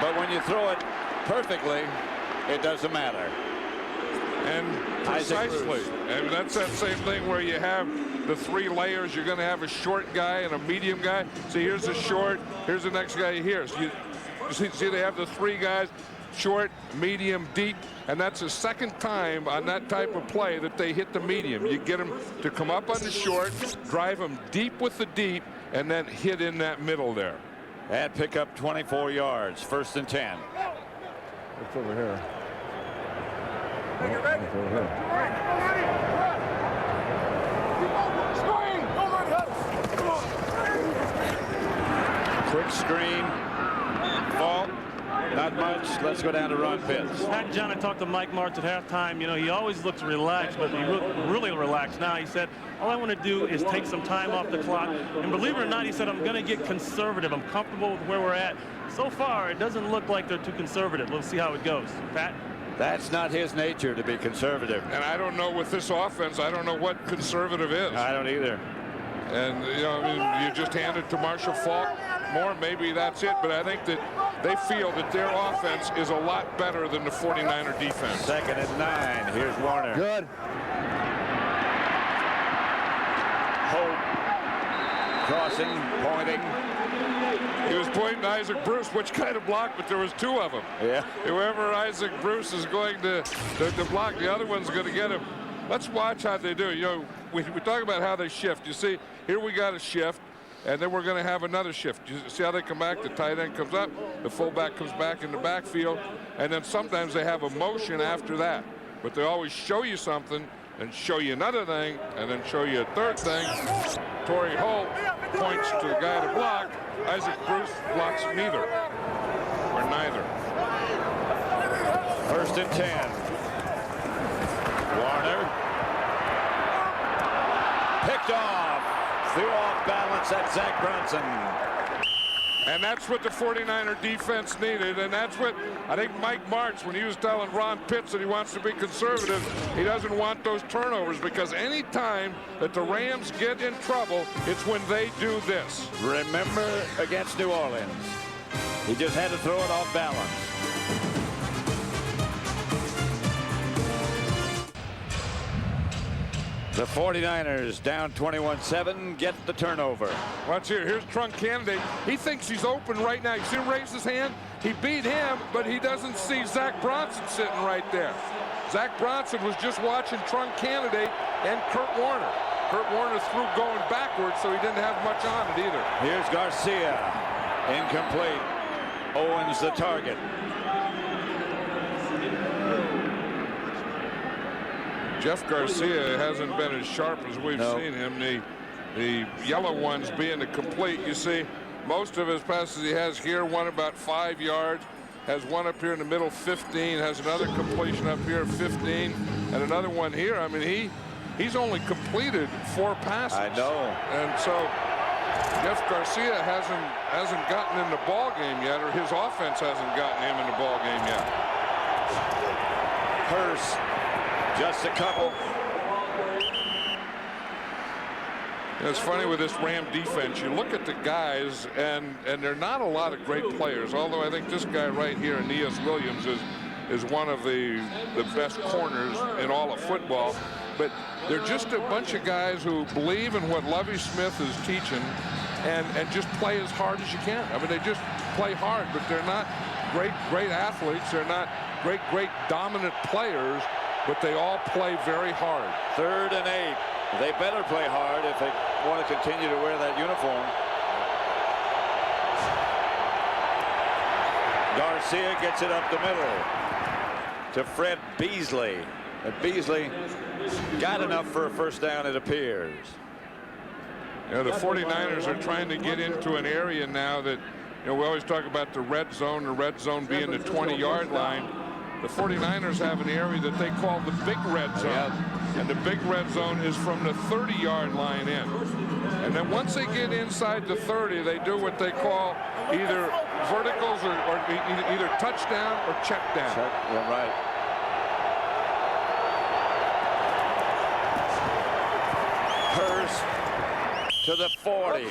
But when you throw it perfectly, it doesn't matter. And precisely. And that's that same thing where you have the 3 layers. You're going to have a short guy and a medium guy. See, here's the short. Here's the next guy here. So you see they have the 3 guys. short, medium, deep, and that's the second time on that type of play that they hit the medium. You get them to come up on the short, drive them deep with the deep, and then hit in that middle there. And pick up 24 yards, 1st and 10. It's over here. It's over here. Quick screen. Faulk. Not much. Let's go down to Ron Pitts. Pat and John, I talked to Mike Martz at halftime. You know, he always looks relaxed, but he really relaxed now. He said, all I want to do is take some time off the clock. And believe it or not, he said, I'm going to get conservative. I'm comfortable with where we're at. So far, it doesn't look like they're too conservative. We'll see how it goes. Pat? That's not his nature to be conservative. And I don't know with this offense, I don't know what conservative is. I don't either. And, you know, I mean, you just hand it to Marshall Faulk more, maybe that's it. But I think that they feel that their offense is a lot better than the 49er defense. 2nd and 9. Here's Warner. Good. Hope. Crossing, pointing. He was pointing to Isaac Bruce, which kind of blocked, but there was 2 of them. Yeah. Whoever Isaac Bruce is going to block, the other one's going to get him. Let's watch how they do. You know, we talk about how they shift. You see, here we got a shift, and then we're going to have another shift. You see how they come back? The tight end comes up, the fullback comes back in the backfield, and then sometimes they have a motion after that. But they always show you something and show you another thing and then show you a third thing. Torrey Holt points to the guy to block. Isaac Bruce blocks neither or neither. 1st and 10. Warner. Picked off. Threw off balance at Zach Bronson. And that's what the 49er defense needed. And that's what I think Mike Martz, when he was telling Ron Pitts that he wants to be conservative, he doesn't want those turnovers, because any time that the Rams get in trouble, it's when they do this. Remember against New Orleans, he just had to throw it off balance. The 49ers down 21-7, get the turnover. Watch here. Here's Trunk Candidate. He thinks he's open right now. You see him raise his hand? He beat him, but he doesn't see Zach Bronson sitting right there. Zach Bronson was just watching Trunk Candidate and Kurt Warner. Kurt Warner threw going backwards, so he didn't have much on it either. Here's Garcia. Incomplete. Owens the target. Jeff Garcia hasn't been as sharp as we've seen him. The yellow ones being the complete. You see, most of his passes he has here, one about 5 yards, has one up here in the middle, 15, has another completion up here, 15, and another one here. I mean, he's only completed 4 passes. I know. And so Jeff Garcia hasn't gotten in the ball game yet, or his offense hasn't gotten him in the ball game yet. Hearst. Just a couple. It's funny with this Ram defense. You look at the guys, and they're not a lot of great players. Although I think this guy right here, Aeneas Williams, is one of the best corners in all of football. But they're just a bunch of guys who believe in what Lovie Smith is teaching, and just play as hard as you can. I mean, they just play hard, but they're not great athletes. They're not great dominant players. But they all play very hard. 3rd and 8. They better play hard if they want to continue to wear that uniform. Garcia gets it up the middle to Fred Beasley. And Beasley got enough for a 1st down, it appears. Yeah, the 49ers are trying to get into an area now that, you know, we always talk about the red zone being the 20-yard line. The 49ers have an area that they call the big red zone. Yeah. And the big red zone is from the 30-yard line in. And then once they get inside the 30, they do what they call either verticals or either touchdown or check down. Yeah, right. Hearst to the 40.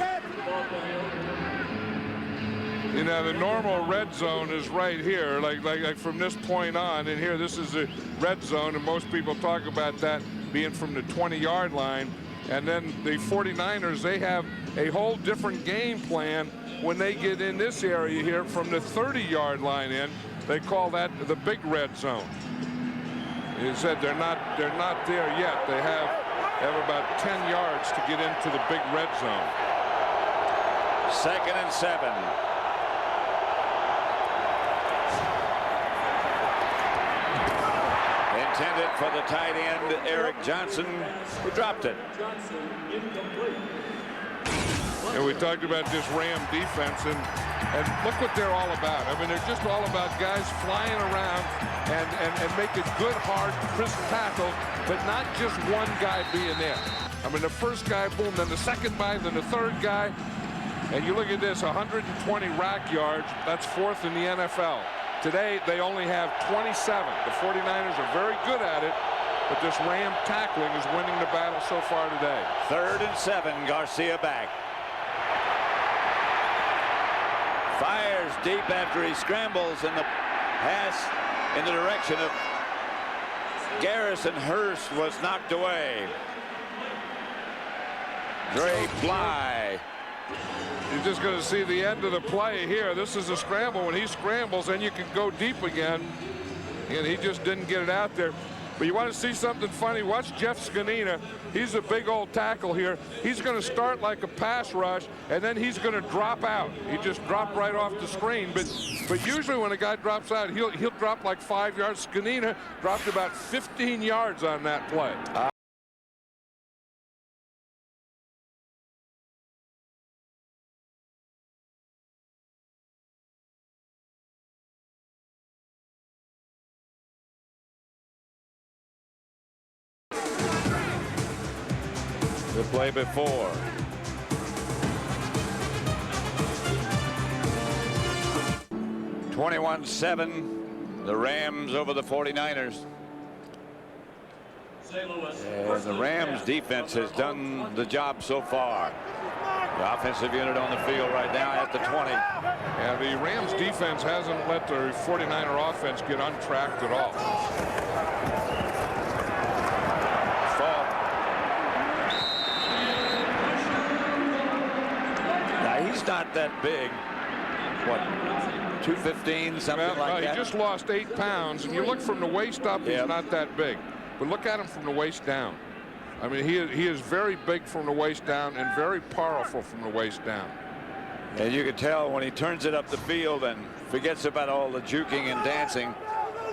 You know, the normal red zone is right here, like from this point on. And here, this is the red zone, and most people talk about that being from the 20-yard line. And then the 49ers, they have a whole different game plan when they get in this area here from the 30-yard line in. They call that the big red zone. He said they're not there yet. They have about 10 yards to get into the big red zone. 2nd and 7. Intended for the tight end, Eric Johnson, who dropped it. And we talked about this Ram defense, and look what they're all about. I mean, they're just all about guys flying around and making good, hard, crisp tackles, but not just one guy being there. I mean, the first guy, boom, then the second guy, then the third guy. And you look at this, 120 rack yards. That's 4th in the NFL. Today, they only have 27. The 49ers are very good at it, but this Ram tackling is winning the battle so far today. 3rd and 7, Garcia back. Fires deep after he scrambles, and the pass in the direction of Garrison. Hearst was knocked away. Dre Bly. You're just going to see the end of the play here. This is a scramble. When he scrambles, then you can go deep again. And he just didn't get it out there. But you want to see something funny? Watch Jeff Scanina. He's a big old tackle here. He's going to start like a pass rush, and then he's going to drop out. He just dropped right off the screen. But usually when a guy drops out, he'll drop like 5 yards. Scanina dropped about 15 yards on that play. The play before. (21-7) the Rams over the 49ers. And the Rams defense has done the job so far. The offensive unit on the field right now at the 20. And the Rams defense hasn't let the 49er offense get untracked at all. Faulk. He's not that big. What, 215, something like that? He just lost 8 pounds, and you look from the waist up, he's not that big. But look at him from the waist down. I mean, he is very big from the waist down and very powerful from the waist down. And you can tell when he turns it up the field and forgets about all the juking and dancing,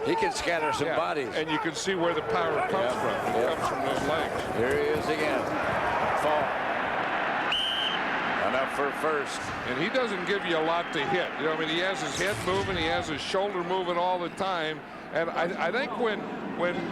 he can scatter some bodies. And you can see where the power comes from. It comes from those legs. Here he is again. Faulk. Enough for first. And he doesn't give you a lot to hit. You know, I mean, he has his head moving, he has his shoulder moving all the time. And I think when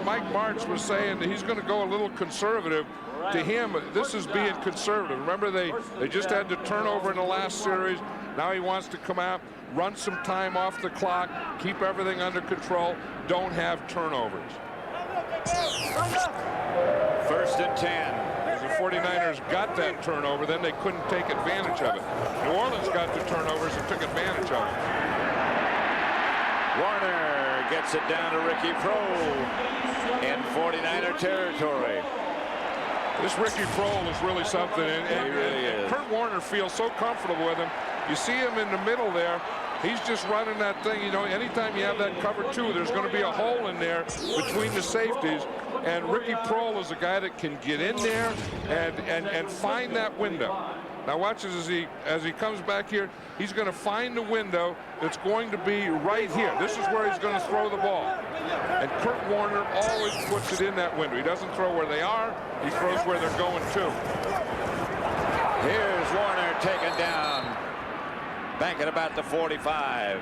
Mike Martz was saying that he's going to go a little conservative, to him, this is being conservative. Remember, they just had the turnover in the last series. Now he wants to come out, run some time off the clock, keep everything under control, don't have turnovers. 1st and 10. The 49ers got that turnover, then they couldn't take advantage of it. New Orleans got the turnovers and took advantage of it. Warner gets it down to Ricky Prohl in 49er territory. This Ricky Prohl is really something, and he really is. Kurt Warner feels so comfortable with him. You see him in the middle there. He's just running that thing. You know, anytime you have that cover 2, there's going to be a hole in there between the safeties. And Ricky Prohl is a guy that can get in there and find that window. Now watch as he comes back here. He's going to find the window that's going to be right here. This is where he's going to throw the ball. And Kurt Warner always puts it in that window. He doesn't throw where they are. He throws where they're going to. Here's Warner taken down. Back at about the 45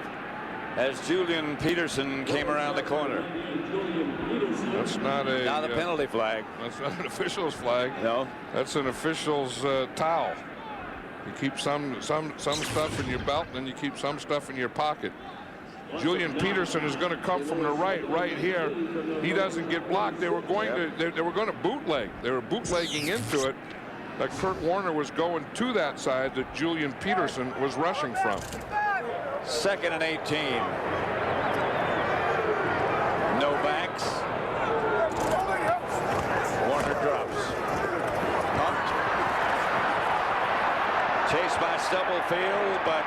as Julian Peterson came around the corner. That's not a penalty flag. That's not an official's flag. No, that's an official's towel. You keep some stuff in your belt, and then you keep some stuff in your pocket. Julian Peterson is going to come from the right here. He doesn't get blocked. They were going to bootleg. They were bootlegging into it. That Kurt Warner was going to that side that Julian Peterson was rushing from. 2nd and 18. No backs. Warner drops. Pumped. Chased by Stubblefield, but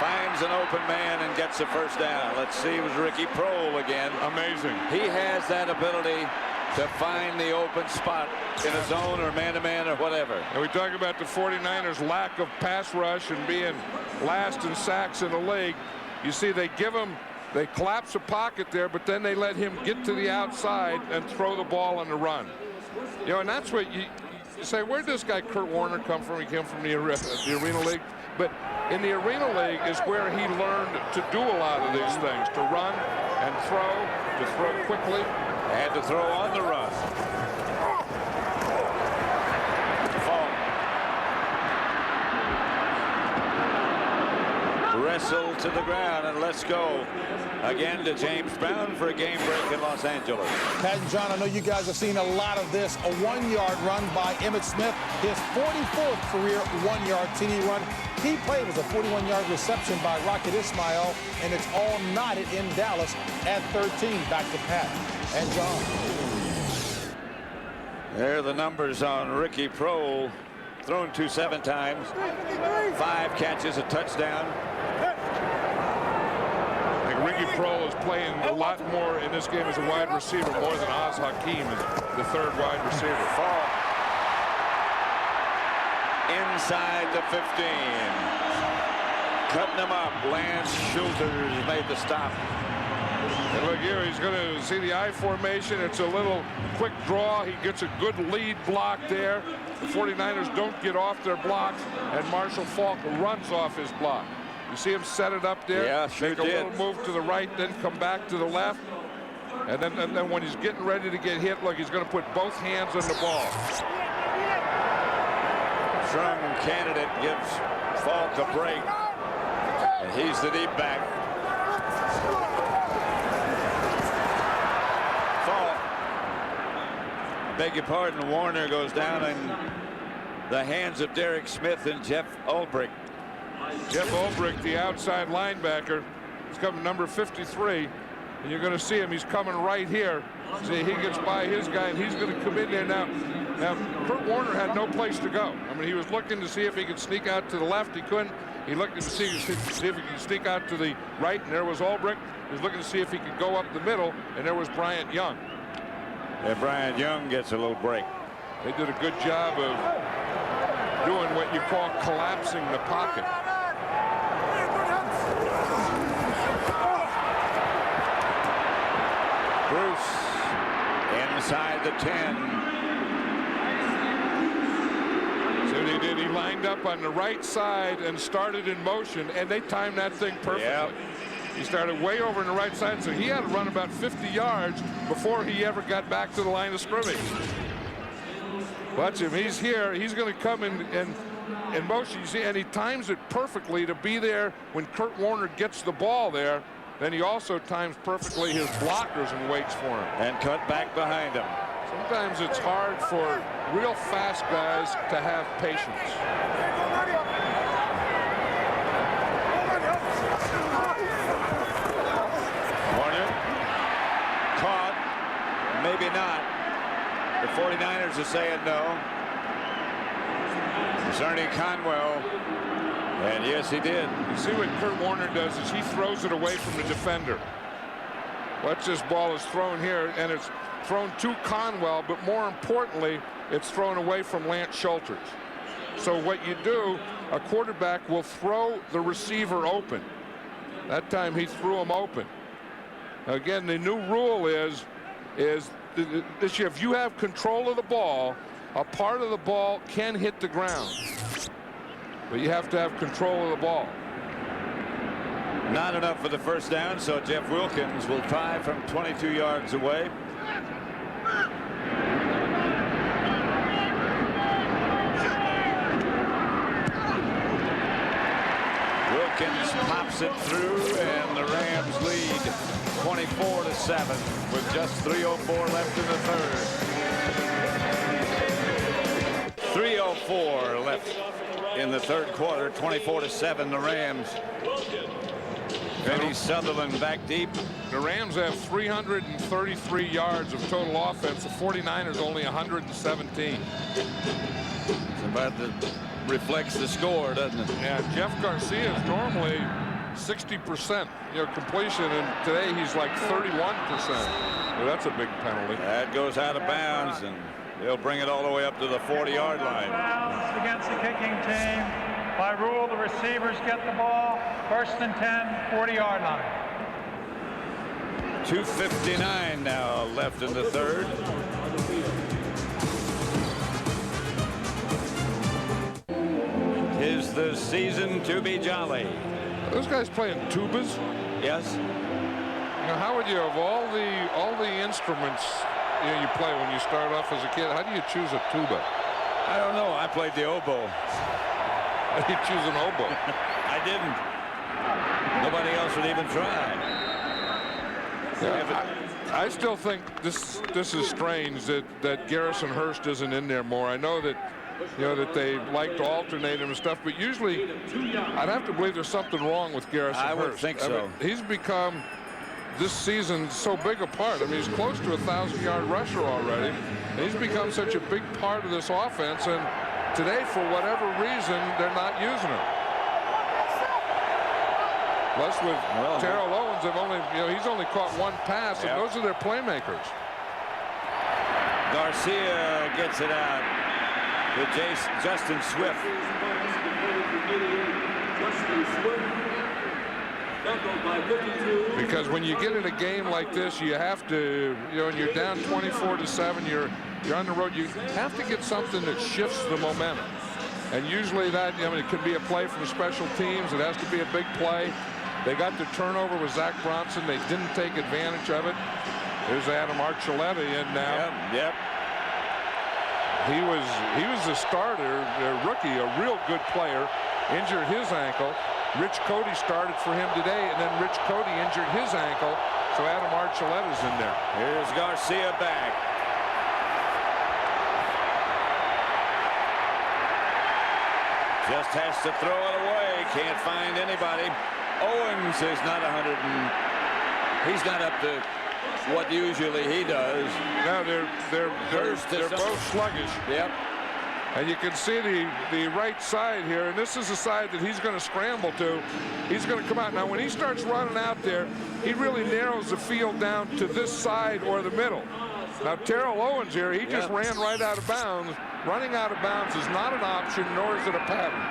finds an open man and gets a first down. Let's see, it was Ricky Prohl again. Amazing. He has that ability to find the open spot in a zone or man-to-man or whatever. And we talk about the 49ers' lack of pass rush and being last in sacks in the league. You see, they collapse a pocket there, but then they let him get to the outside and throw the ball on the run. You know, and that's what you say, where'd this guy Kurt Warner come from? He came from the Arena League. But in the Arena League is where he learned to do a lot of these things, to run and to throw quickly. And to throw on the run. Faulk. Wrestle to the ground, and let's go again to James Brown for a game break in Los Angeles. Pat and John, I know you guys have seen a lot of this. A 1-yard run by Emmitt Smith, his 44th career 1-yard TD run. Key play was a 41-yard reception by Rocket Ismail, and it's all knotted in Dallas at 13. Back to Pat and John. There are the numbers on Ricky Prohl. Thrown to 7 times, 5 catches, a touchdown. I think Ricky Prohl is playing a lot more in this game as a wide receiver, more than Oz Hakeem is the 3rd wide receiver. Faulk inside the 15. Cutting him up. Lance Schulters made the stop. And look here, he's going to see the I formation. It's a little quick draw. He gets a good lead block there. The 49ers don't get off their blocks, and Marshall Faulk runs off his block. You see him set it up there. Yeah, sure make a little move to the right, then come back to the left. And then when he's getting ready to get hit, look, he's going to put both hands on the ball. Strong candidate gives Faulk a break. And he's the deep back. Faulk. Beg your pardon, Warner goes down in the hands of Derek Smith and Jeff Ulbrich. Jeff Ulbrich, the outside linebacker, is coming number 53. And you're going to see him. He's coming right here. See, he gets by his guy, and he's going to come in there now. Now, Kurt Warner had no place to go. I mean, he was looking to see if he could sneak out to the left. He couldn't. He looked to see if he could sneak out to the right, and there was Ulbrich. He was looking to see if he could go up the middle, and there was Bryant Young. And Bryant Young gets a little break. They did a good job of doing what you call collapsing the pocket. Bruce inside the 10. So what he did, he lined up on the right side and started in motion, and they timed that thing perfectly. Yep. He started way over on the right side, so he had to run about 50 yards before he ever got back to the line of scrimmage. Watch him. He's here. He's going to come in motion, you see, and he times it perfectly to be there when Kurt Warner gets the ball there. Then he also times perfectly his blockers and waits for him. And cut back behind him. Sometimes it's hard for real fast guys to have patience. Warner caught, maybe not. The 49ers are saying no. It's Ernie Conwell. And yes, he did. You see what Kurt Warner does is he throws it away from the defender. Watch, this ball is thrown here, and it's thrown to Conwell, but more importantly, it's thrown away from Lance Schulters. So what you do, a quarterback will throw the receiver open. That time he threw him open. Again, the new rule is this year, if you have control of the ball, a part of the ball can hit the ground. But you have to have control of the ball. Not enough for the first down, so Jeff Wilkins will try from 22 yards away. Wilkins pops it through, and the Rams lead 24-7 with just 3:04 left in the third. 3:04 left in the third quarter. 24-7 the Rams. Benny Sutherland back deep. The Rams have 333 yards of total offense. The 49ers only 117. It's about that reflects the score, doesn't it? Yeah, Jeff Garcia is normally 60% completion, and today he's like 31%. So that's a big penalty. That goes out of bounds, and they'll bring it all the way up to the 40-yard line. Bounds against the kicking team. By rule, the receivers get the ball. First and 10, 40-yard line. 2:59 now left in the third. Tis the season to be jolly. Those guys playing tubas. Yes. How would you, of all the instruments you play when you start off as a kid, how do you choose a tuba? I don't know. I played the oboe. How do you choose an oboe? I didn't. Nobody else would even try. I still think this is strange that Garrison Hearst isn't in there more. I know that that they like to alternate him and stuff, but usually I'd have to believe there's something wrong with Garrison Hearst. I would think so. I mean, he's become this season so big a part. I mean, he's close to a 1,000-yard rusher already. And he's become such a big part of this offense, and today, for whatever reason, they're not using him. Plus, with Terrell Owens, he's only caught one pass, and those are their playmakers. Garcia gets it out to Justin Swift. Because when you get in a game like this, you have to, and you're down 24-7, you're on the road, you have to get something that shifts the momentum. And usually that, it could be a play from special teams. It has to be a big play. They got the turnover with Zach Bronson. They didn't take advantage of it. There's Adam Archuleta in now. Yep. He was a starter, a rookie, a real good player. Injured his ankle. Rich Cody started for him today, and then Rich Cody injured his ankle. So Adam Archuleta's in there. Here's Garcia back. Just has to throw it away. Can't find anybody. Owens is not he's not up to what usually he does. No, they're both sluggish. Yep. And you can see the right side here, and this is the side that he's going to scramble to. He's going to come out. Now, when he starts running out there, he really narrows the field down to this side or the middle. Now, Terrell Owens here, he just ran right out of bounds. Running out of bounds is not an option, nor is it a pattern.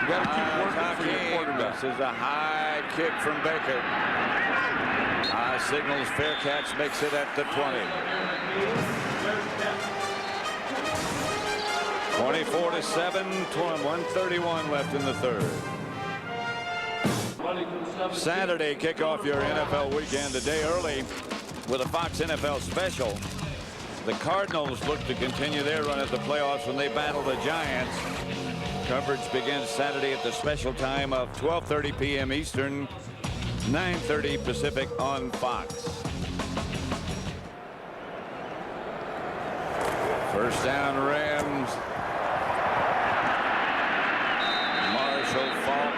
You got to keep working for your quarterback. This is a high kick from Baker. High signals, fair catch, makes it at the 20. 24-7, 1:31 left in the third. Saturday, kick off your NFL weekend a day early with a Fox NFL special. The Cardinals look to continue their run at the playoffs when they battle the Giants. Coverage begins Saturday at the special time of 12:30 p.m. Eastern, 9:30 Pacific on Fox. First down, Rams. Faulk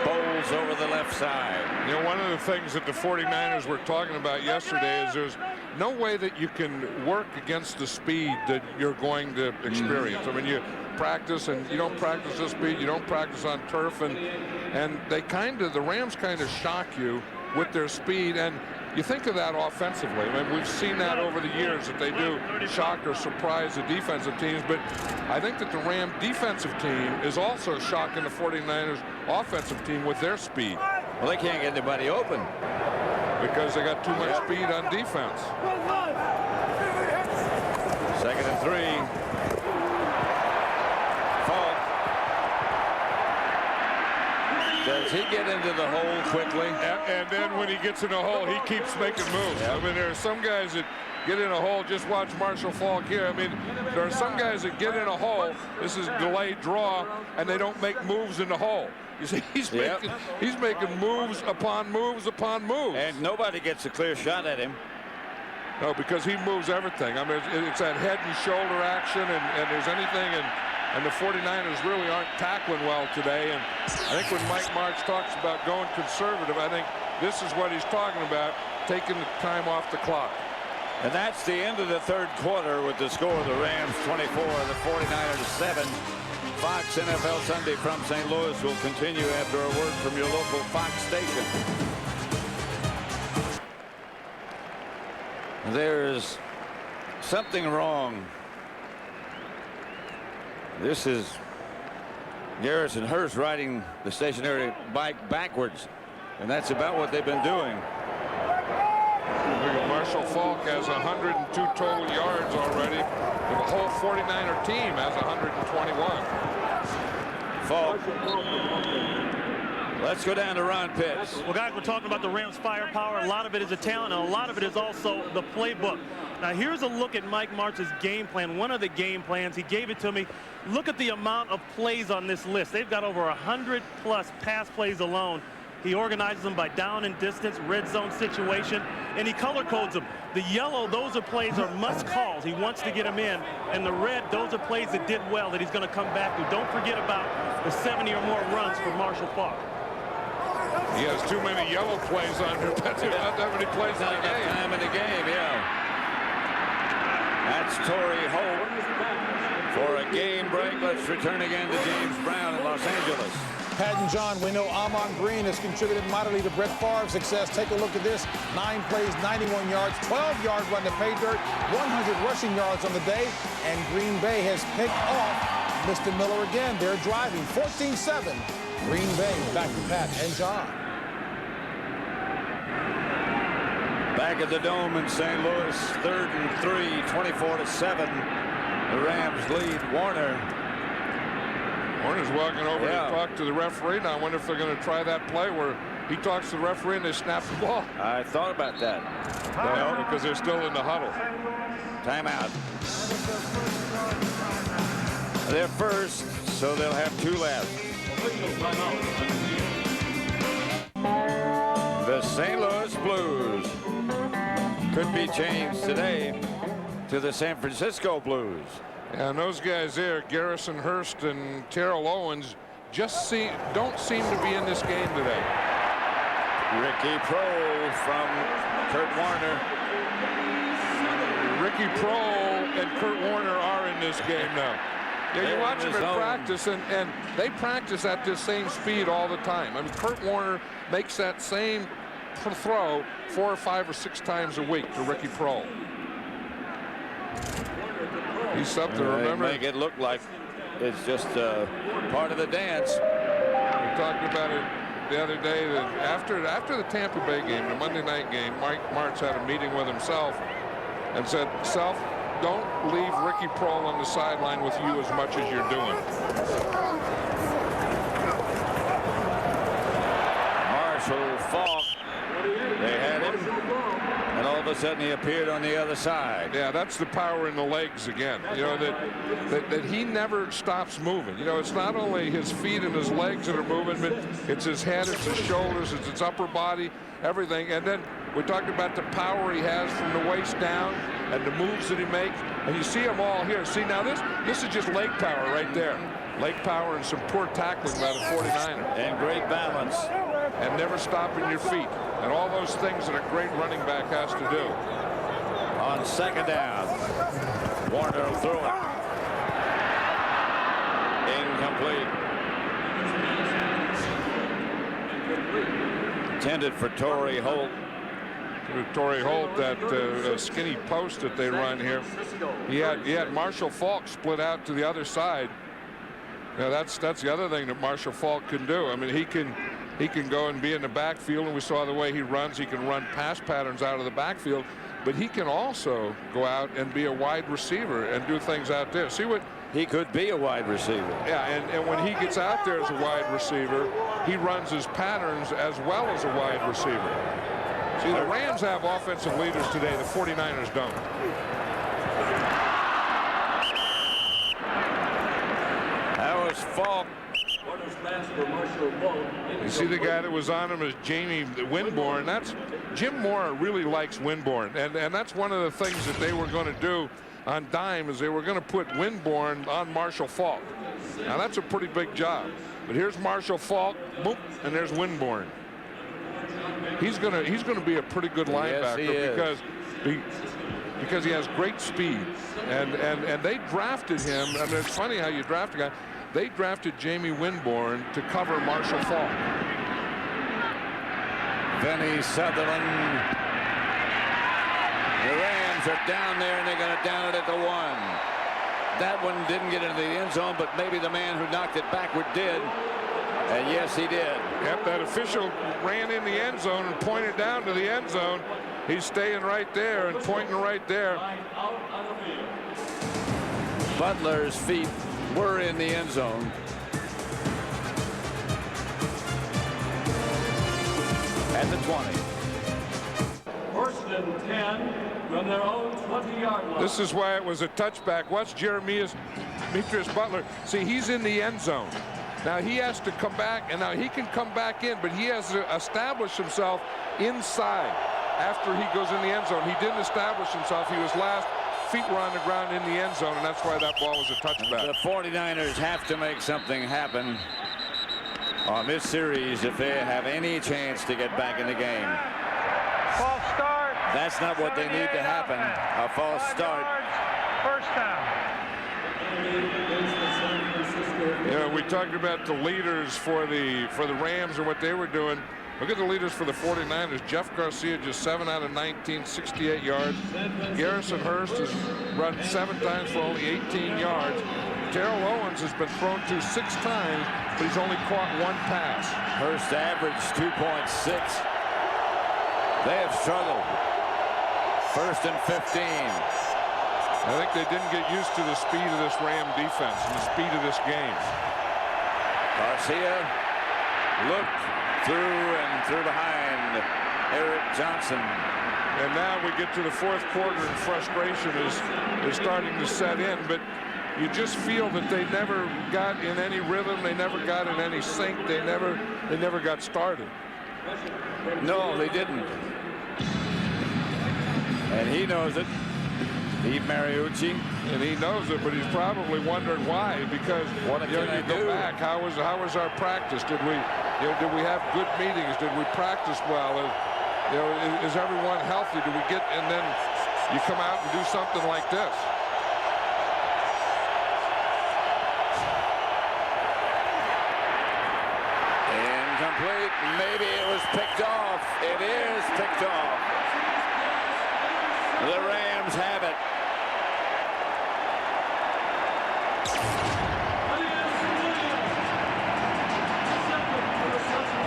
bowls over the left side. One of the things that the 49ers were talking about yesterday is there's no way that you can work against the speed that you're going to experience. I mean, you practice and you don't practice the speed, you don't practice on turf, and the Rams kind of shock you with their speed, and you think of that offensively. I mean, we've seen that over the years that they do shock or surprise the defensive teams, but I think that the Ram defensive team is also shocking the 49ers offensive team with their speed. Well, they can't get anybody open because they got too much speed on defense. 2nd and 3. Faulk. Does he get into the hole quickly? And then when he gets in the hole, he keeps making moves. I mean, there are some guys that get in a hole. Just watch Marshall Faulk here. I mean, there are some guys that get in a hole. This is delayed draw, and they don't make moves in the hole. You see, he's making moves upon moves upon moves. And nobody gets a clear shot at him. No, because he moves everything. I mean, it's that head and shoulder action, and there's anything, and the 49ers really aren't tackling well today. And I think when Mike Martz talks about going conservative, I think this is what he's talking about, taking the time off the clock. And that's the end of the third quarter with the score of the Rams 24, the 49ers 7. Fox NFL Sunday from St. Louis will continue after a word from your local Fox station. There's something wrong. This is Garrison Hearst riding the stationary bike backwards, and that's about what they've been doing. Marshall Faulk has 102 total yards already. The whole 49er team has 121. Faulk. Let's go down to Ron Pitts. Well, guys, we're talking about the Rams' firepower. A lot of it is a talent, and a lot of it is also the playbook. Now, here's a look at Mike Martz's game plan. One of the game plans, he gave it to me. Look at the amount of plays on this list. They've got over 100+ pass plays alone. He organizes them by down and distance, red zone situation, and he color codes them. The yellow, those are plays are must calls. He wants to get them in. And the red, those are plays that did well that he's going to come back to. Don't forget about the 70 or more runs for Marshall Faulk. He has too many yellow plays on him. That's not that many plays in the game. Time in the game, yeah. That's Torrey Holt for a game break. Let's return again to James Brown in Los Angeles. Pat and John, we know Amon Green has contributed mightily to Brett Favre's success. Take a look at this. 9 plays, 91 yards, 12-yard run to pay dirt, 100 rushing yards on the day, and Green Bay has picked off Mr. Miller again. They're driving 14-7. Green Bay. Back to Pat and John. Back at the Dome in St. Louis, 3rd and 3, 24-7. The Rams lead. Warner's walking over to talk to the referee. Now I wonder if they're going to try that play where he talks to the referee and they snap the ball. I thought about that. No, because they're still in the huddle. Timeout. They're first, so they'll have 2 left. The St. Louis Blues could be changed today to the San Francisco Blues. And those guys there, Garrison, Hearst, and Terrell Owens, just don't seem to be in this game today. Ricky Prohl from Kurt Warner. Ricky Prohl and Kurt Warner are in this game now. Yeah, you watch them in practice, and they practice at this same speed all the time. I mean, Kurt Warner makes that same throw 4 or 5 or 6 times a week to Ricky Prohl. He's something to remember. Make it look like it's just part of the dance. We talked about it the other day that after the Tampa Bay game, the Monday night game, Mike Martz had a meeting with himself and said, "Self, don't leave Ricky Prohl on the sideline with you as much as you're doing." Marshall Faulk. They had him, and all of a sudden he appeared on the other side. Yeah, that's the power in the legs again. You know, that he never stops moving. You know, it's not only his feet and his legs that are moving, but it's his head, it's his shoulders, it's his upper body, everything. And then we talked about the power he has from the waist down and the moves that he makes. And you see them all here. See, now this is just leg power right there. Leg power and some poor tackling by the 49er. And great balance. And never stopping your feet. And all those things that a great running back has to do. On 2nd down, Warner will throw it. Incomplete. Intended for Torrey Holt. Torrey Holt, that skinny post that they run here. He had Marshall Faulk split out to the other side. Now that's the other thing that Marshall Faulk can do. I mean, he can go and be in the backfield, and we saw the way he runs. He can run pass patterns out of the backfield, but he can also go out and be a wide receiver and do things out there. See what he could be a wide receiver. Yeah, and when he gets out there as a wide receiver, he runs his patterns as well as a wide receiver. See, the Rams have offensive leaders today. The 49ers don't. That was Faulk. You see the guy that was on him is Jamie Winborn. That's Jim Moore really likes Winborn, and that's one of the things that they were going to do on dime is they were going to put Winborn on Marshall Faulk. Now that's a pretty big job. But here's Marshall Faulk, boop, and there's Winborn. He's gonna be a pretty good linebacker because he has great speed, and they drafted him. I mean, it's funny how you draft a guy. they drafted Jamie Winborn to cover Marshall Faulk. Vinny Sutherland. The Rams are down there, and they're going to down it at the 1. That one didn't get into the end zone, but maybe the man who knocked it backward did. And yes, he did. Yep, that official ran in the end zone and pointed down to the end zone. He's staying right there and pointing right there. Butler's feet were in the end zone. At the 20. First and 10 from their own 20-yard line. This is why it was a touchback. Watch Demetrius Butler. See, he's in the end zone. Now he has to come back, and now he can come back in, but he has to establish himself inside after he goes in the end zone. He didn't establish himself. He was last. Feet were on the ground in the end zone, and that's why that ball was a touchback. The 49ers have to make something happen on this series if they have any chance to get back in the game. False start. That's not what they need to happen. A false start. First down. Yeah, we talked about the leaders for the Rams and what they were doing. Look at the leaders for the 49ers. Jeff Garcia just 7 out of 19, 68 yards. Garrison Hearst has run 7 times for only 18 yards. Terrell Owens has been thrown to 6 times, but he's only caught 1 pass. Hearst averaged 2.6. They have struggled. First and 15. I think they didn't get used to the speed of this Ram defense and the speed of this game. Garcia looked through behind Eric Johnson. And now we get to the 4th quarter, and frustration is starting to set in. But you just feel that they never got in any rhythm. They never got in any sync. They never got started. No, they didn't. And he knows it. Steve Mariucci. And he knows it, but he's probably wondering why. Because you go back, how was our practice? Did we have good meetings? Did we practice well? Is everyone healthy? Do we get? And then you come out and do something like this. Incomplete. Maybe it was picked off. It is picked off. The Rams have it.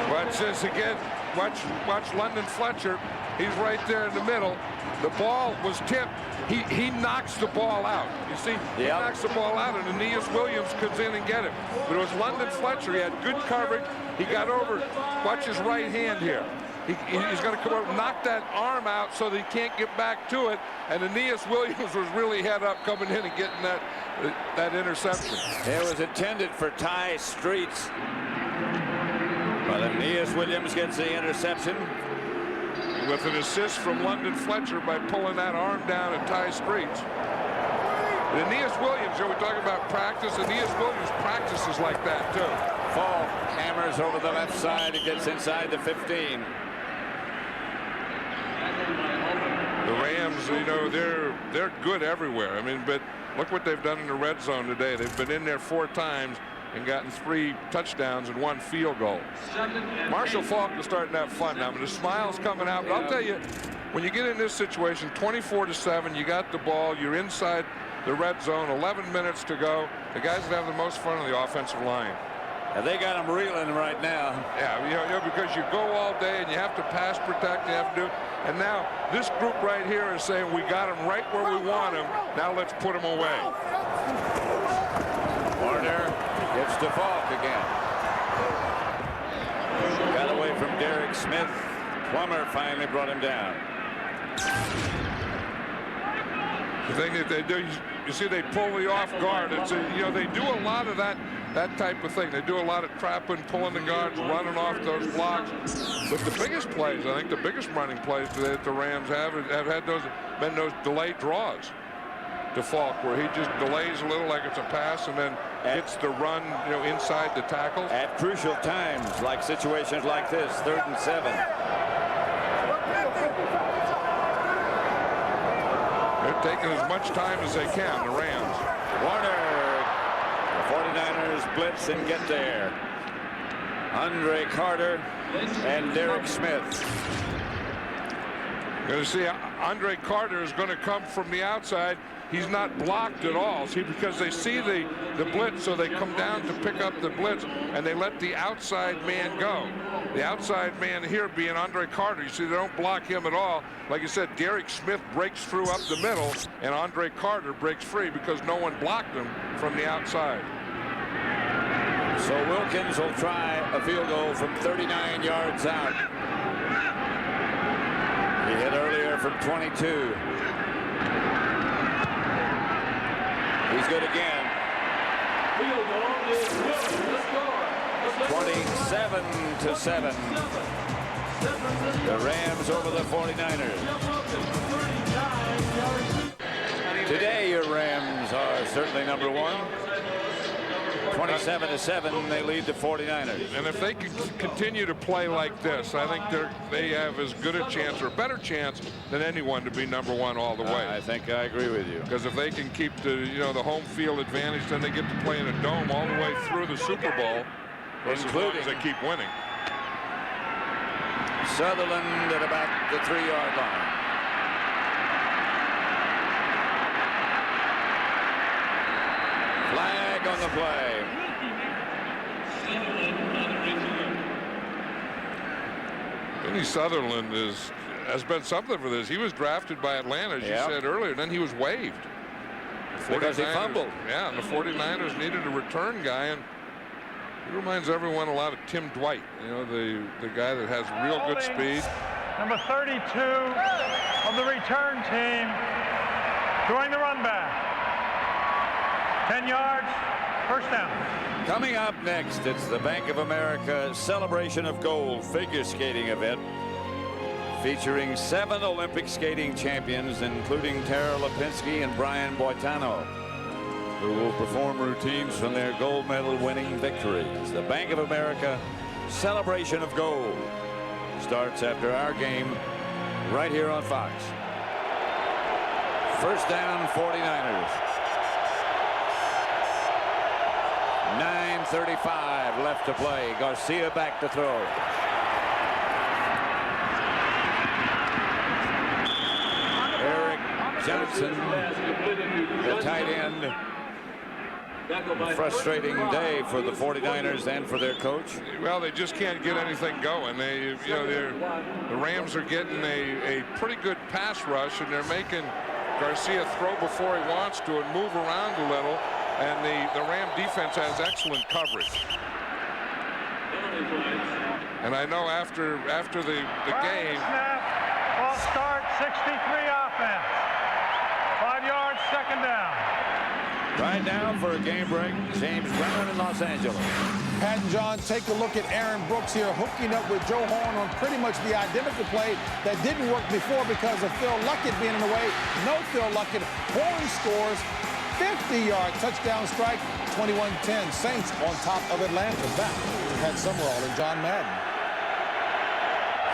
Watch this again. Watch London Fletcher. He's right there in the middle. The ball was tipped. He knocks the ball out. You see, he knocks the ball out, and Aeneas Williams comes in and get him. But it was London Fletcher. He had good coverage. He got over. Watch his right hand here. He's going to come over and knock that arm out so that he can't get back to it. And Aeneas Williams was really head up coming in and getting that interception. It was intended for Ty Streets. But Aeneas Williams gets the interception. With an assist from London Fletcher by pulling that arm down at Ty Streets. Aeneas Williams, we're talking about practice. Aeneas Williams practices like that, too. Faulk hammers over the left side. It gets inside the 15. The Rams, they're good everywhere. I mean, but look what they've done in the red zone today. They've been in there 4 times and gotten 3 touchdowns and 1 field goal. Marshall Faulk is starting to have fun now. The smile's coming out. But I'll tell you, when you get in this situation, 24-7, you got the ball, you're inside the red zone, 11 minutes to go. The guys that have the most fun on the offensive line. And they got them reeling right now. Yeah, because you go all day and you have to pass protect, you have to do. And now this group right here is saying we got them right where we want them. Now let's put them away. Warner gets to Faulk again. Got away from Derek Smith. Plummer finally brought him down. The thing that they do, you see, they pull the off guard. It's they do a lot of that type of thing. They do a lot of trapping, pulling the guards, running off those blocks. But the biggest plays, I think, the biggest running plays today that the Rams have had been those delayed draws to Faulk, where he just delays a little like it's a pass and then hits the run, inside the tackles. At crucial times, like situations like this, 3rd and 7. They're taking as much time as they can, the Rams. Warner, the 49ers blitz and get there. Andre Carter and Derek Smith. You're going to see Andre Carter is going to come from the outside. He's not blocked at all. See, because they see the blitz, so they come down to pick up the blitz, and they let the outside man go. The outside man here being Andre Carter. You see, they don't block him at all. Like I said, Derek Smith breaks through up the middle, and Andre Carter breaks free because no one blocked him from the outside. So Wilkins will try a field goal from 39 yards out. He hit earlier from 22. He's good again. 27-7. The Rams over the 49ers. Today your Rams are certainly number one. 27-7, they lead the 49ers. And if they can continue to play like this, I think they have as good a chance or a better chance than anyone to be number one all the way. I think I agree with you. Because if they can keep the the home field advantage, then they get to play in a dome all the way through the Super Bowl, including as they keep winning. Sutherland at about the 3-yard line. Flag on the play. Vinny Sutherland has been something for this. He was drafted by Atlanta, as you said earlier, and then he was waived. Because he fumbled. Yeah, and the 49ers needed a return guy, and he reminds everyone a lot of Tim Dwight, the guy that has real good speed. Number 32 of the return team doing the run back. 10 yards, first down. Coming up next, it's the Bank of America Celebration of Gold figure skating event featuring 7 Olympic skating champions, including Tara Lipinski and Brian Boitano, who will perform routines from their gold medal winning victories. The Bank of America Celebration of Gold starts after our game right here on Fox. First down, 49ers. 9:35 left to play. Garcia back to throw. Eric Johnson, the tight end. A frustrating day for the 49ers and for their coach. Well, they just can't get anything going. The Rams are getting a pretty good pass rush, and they're making Garcia throw before he wants to and move around a little. And the Ram defense has excellent coverage. And I know after the game. Snap, ball start, 63 offense. 5 yards, second down. Right now for a game break, James Brown in Los Angeles. Pat and John, take a look at Aaron Brooks here hooking up with Joe Horn on pretty much the identical play that didn't work before because of Phil Luckett being in the way. No Phil Luckett. Horn scores. 50-yard touchdown strike, 21-10. Saints on top of Atlanta. Back to Pat Summerall and John Madden.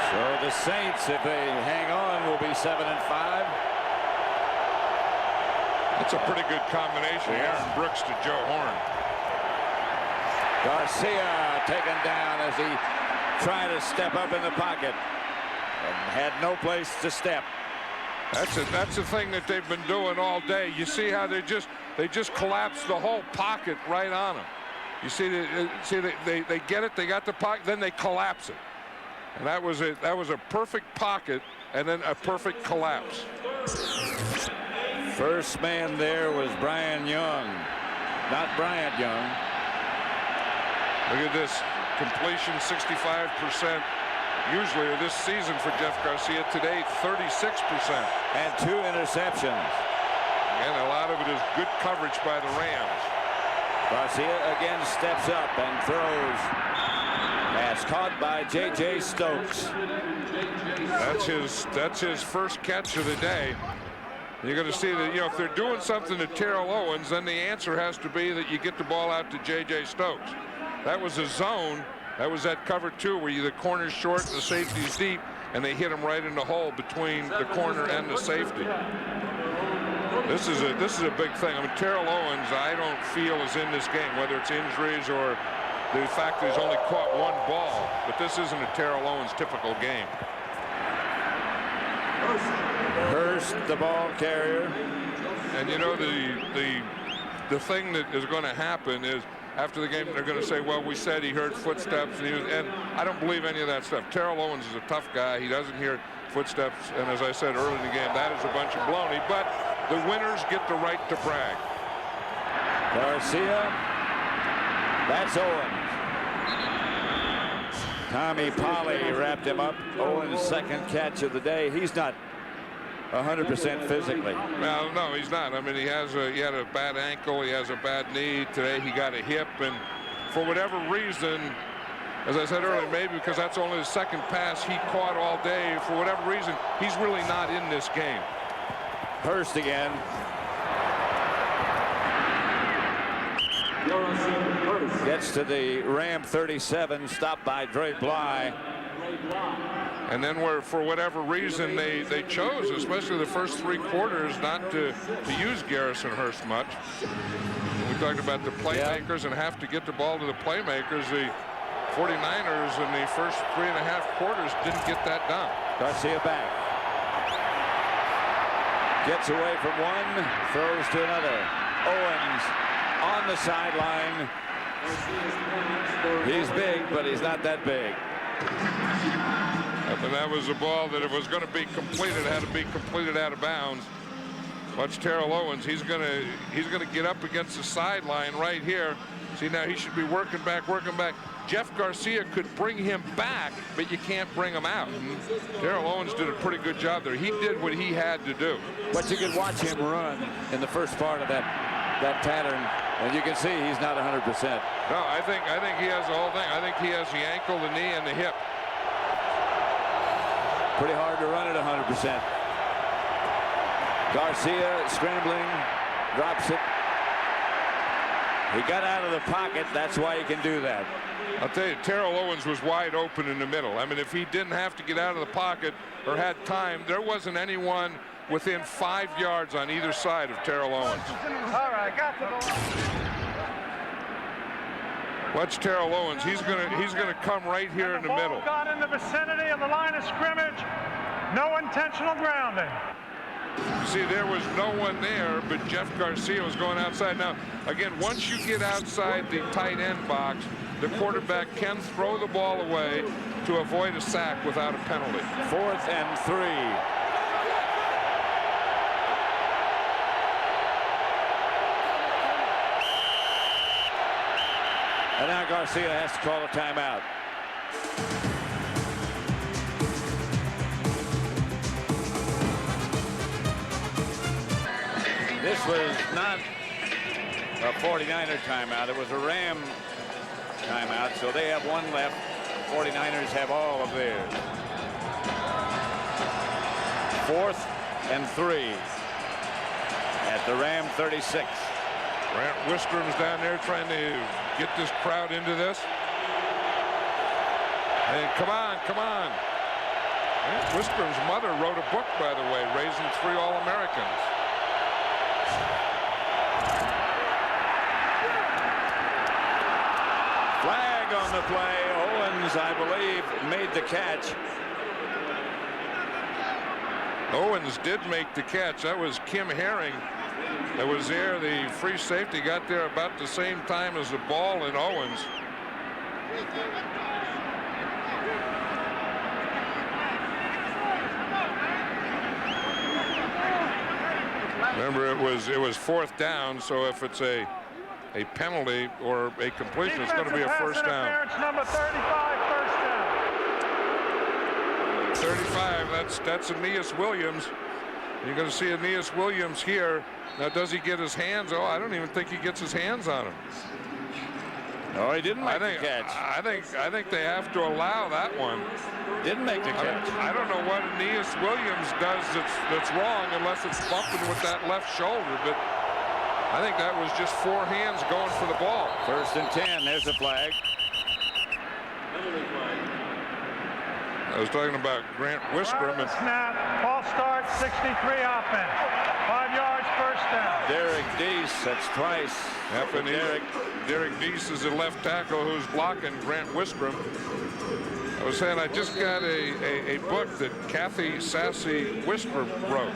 So the Saints, if they hang on, will be 7-5. That's a pretty good combination. Aaron Brooks to Joe Horn. Garcia taken down as he tried to step up in the pocket and had no place to step. That's the thing that they've been doing all day. You see how they just collapse the whole pocket right on them. You see they get it, they got the pocket, then they collapse it. And that was a perfect pocket and then a perfect collapse. First man there was Brian Young, not Bryant Young. Look at this completion, 65%. Usually this season for Jeff Garcia, today 36%. And 2 interceptions. And a lot of it is good coverage by the Rams. Garcia again steps up and throws. Pass caught by J.J. Stokes. That's his first catch of the day. You're going to see that, if they're doing something to Terrell Owens, then the answer has to be that you get the ball out to J.J. Stokes. That was a zone. That was that cover 2 where the corner's short and the safety's deep, and they hit him right in the hole between the corner and the safety. This is a big thing. I mean, Terrell Owens, I don't feel is in this game, whether it's injuries or the fact that he's only caught one ball. But this isn't a Terrell Owens typical game. Hearst, the ball carrier. And you know, the thing that is going to happen is after the game they're going to say, well, we said he heard footsteps, and I don't believe any of that stuff. Terrell Owens is a tough guy. He doesn't hear footsteps, and as I said early in the game, that is a bunch of baloney. But the winners get the right to brag. Garcia. That's Owens. Tommy Polly wrapped him up. Owens' second catch of the day. He's not 100% physically. Well, no, he's not. I mean, he had a bad ankle. He has a bad knee. Today he got a hip, and for whatever reason, as I said earlier, maybe because that's only the second pass he caught all day, for whatever reason, he's really not in this game. Hearst again. Gets to the Ram 37, stopped by Dre Bly. And then for whatever reason they chose, especially the first 3 quarters, not to use Garrison Hearst much. We talked about the playmakers and have to get the ball to the playmakers. The 49ers in the first 3.5 quarters didn't get that done. Garcia back. Gets away from one, throws to another. Owens on the sideline. He's big, but he's not that big. And that was a ball that it was going to be completed, had to be completed out of bounds. Watch Terrell Owens. He's going to get up against the sideline right here. See, now he should be working back, working back. Jeff Garcia could bring him back, but you can't bring him out. Terrell Owens did a pretty good job there. He did what he had to do. But you could watch him run in the first part of that pattern, and you can see he's not 100%. No, I think he has the whole thing. I think he has the ankle, the knee, and the hip. Pretty hard to run at 100%. Garcia scrambling, drops it. He got out of the pocket. That's why he can do that. I'll tell you, Terrell Owens was wide open in the middle. I mean, if he didn't have to get out of the pocket or had time, there wasn't anyone within 5 yards on either side of Terrell Owens. All right, got the ball. Watch Terrell Owens. He's gonna come right here in the middle. Got in the vicinity of the line of scrimmage. No intentional grounding. You see, there was no one there, but Jeff Garcia was going outside. Now, again, once you get outside the tight end box, the quarterback can throw the ball away to avoid a sack without a penalty. 4th and 3. And now Garcia has to call a timeout. This was not a 49er timeout. It was a Ram timeout, so they have 1 left. 49ers have all of theirs. 4th and 3 at the Ram 36. Grant Wistrom's down there trying to get this crowd into this. And come on, come on. Grant Wistrom's mother wrote a book, by the way, Raising 3 All-Americans. Flag on the play. Owens, I believe, made the catch. Owens did make the catch. That was Kim Herring that was there. The free safety got there about the same time as the ball, and Owens. Remember, it was 4th down, so if it's a penalty or a completion, it's going to be a first down. Number 35, first down. 35, that's Aeneas Williams. You're going to see Aeneas Williams here. Now, does he get his hands? Oh, I don't even think he gets his hands on him. No, he didn't make the catch. I think they have to allow that one. Didn't make the catch. I don't know what Aeneas Williams does that's wrong, unless it's bumping with that left shoulder, but I think that was just 4 hands going for the ball. 1st and 10. There's the flag. I was talking about Grant Wistrom. Snap, ball start, 63 offense. 5 yards, first down. Derek Deese, that's twice. And Derek Deese is a left tackle who's blocking Grant Wistrom. I was saying I just got a book that Kathy Sassy Wistrom wrote.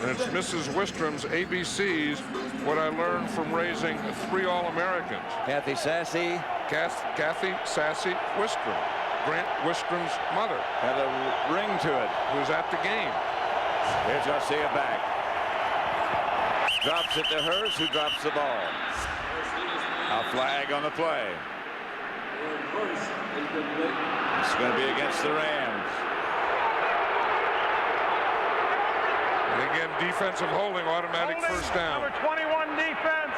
And it's Mrs. Wistrom's ABCs, what I learned from raising 3 All-Americans. Kathy Sassy. Kathy Sassy Wistrom, Grant Wistrom's mother. Had a ring to it. Who's at the game. Here's Garcia back. Drops it to Hearst, who drops the ball. A flag on the play. It's going to be against the Rams. And again, defensive holding, automatic first down. Number 21 defense,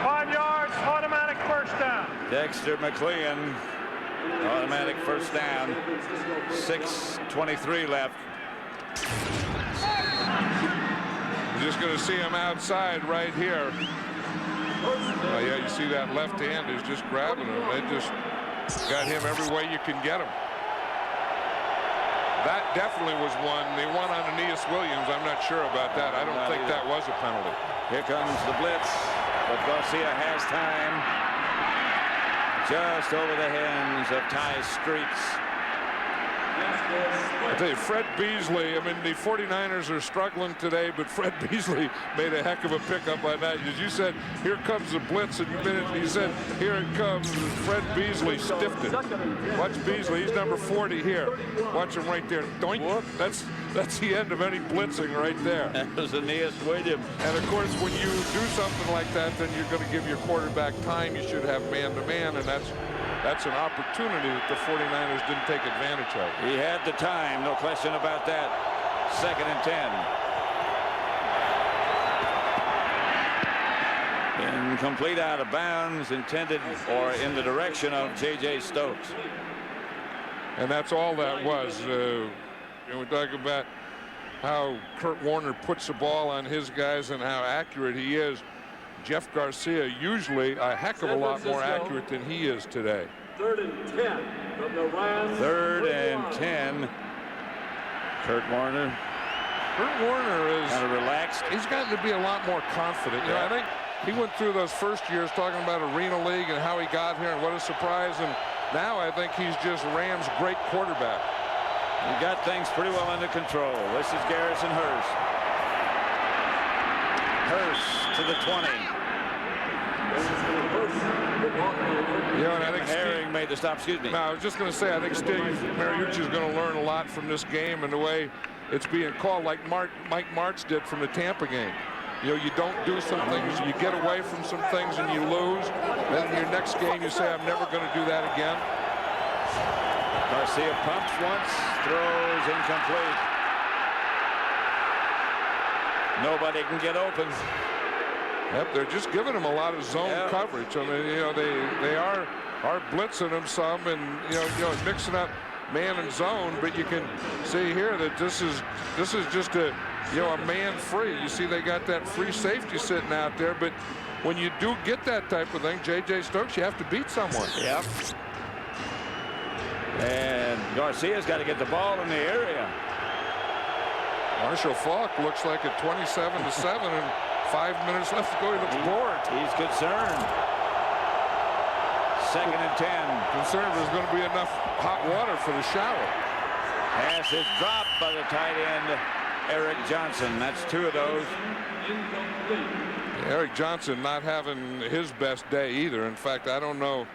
5 yards, automatic first down. Dexter McLean, automatic first down. 6:23 left. You're just going to see him outside right here. Yeah, you see that left hand is just grabbing him. They just got him every way you can get him. That definitely was one. They won on Aeneas Williams. I'm not sure about that. I don't think that was a penalty. Here comes the blitz, but Garcia has time. Just over the hands of Ty Streets. I tell you, Fred Beasley, I mean, the 49ers are struggling today, but Fred Beasley made a heck of a pickup on that. As you said, here comes the blitz, and you said, here it comes. Fred Beasley stiffed it. Watch Beasley, he's number 40 here. Watch him right there. Doink. That's the end of any blitzing right there. That was Aeneas Williams. And of course, when you do something like that, then you're going to give your quarterback time. You should have man-to-man, and that's an opportunity that the 49ers didn't take advantage of. He had the time, no question about that. 2nd and 10. Incomplete, out of bounds, intended or in the direction of J.J. Stokes. And that's all that was. We talk about how Kurt Warner puts the ball on his guys and how accurate he is. Jeff Garcia usually a heck of a lot more accurate than he is today. 3rd and 10 from the Rams. 3rd and 10. Kurt Warner. Kurt Warner is kind of relaxed. He's gotten to be a lot more confident. You know, I think he went through those first years talking about Arena League and how he got here and what a surprise. And now I think he's just Rams' great quarterback. He got things pretty well under control. This is Garrison Hearst. Hearst to the 20. Yeah, and I think Herring made the stop. Excuse me. No, I was just going to say, I think Steve Mariucci is going to learn a lot from this game and the way it's being called, like Mike Martz did from the Tampa game. You know, you don't do some things, you get away from some things and you lose. Then in your next game, you say, I'm never going to do that again. Garcia pumps once, throws incomplete. Nobody can get open. Yep, they're just giving him a lot of zone coverage. I mean, you know, they are blitzing him some, and you know, mixing up man and zone. But you can see here that this is just a man free. You see, they got that free safety sitting out there. But when you do get that type of thing, J.J. Stokes, you have to beat someone. Yep. And Garcia's got to get the ball in the area. Marshall Faulk looks like at 27-7 and 5 minutes left to go. He looks bored. He's concerned. 2nd and 10. Concerned there's going to be enough hot water for the shower. Pass is dropped by the tight end, Eric Johnson. That's 2 of those. Eric Johnson not having his best day either. In fact, I don't know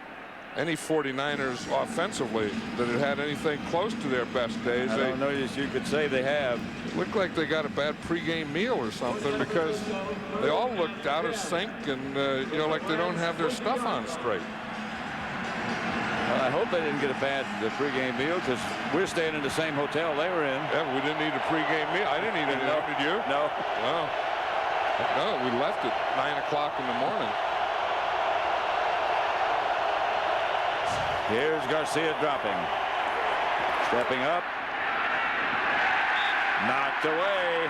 any 49ers offensively that have had anything close to their best days. I don't know if you could say they have. Look like they got a bad pregame meal or something, because they all looked out of sync and like they don't have their stuff on straight. Well, I hope they didn't get a bad pregame meal, because we're staying in the same hotel they were in. Yeah, we didn't eat a pregame meal. I didn't eat it. No. Did you? No. No, we left at 9 o'clock in the morning. Here's Garcia dropping. Stepping up. Knocked away.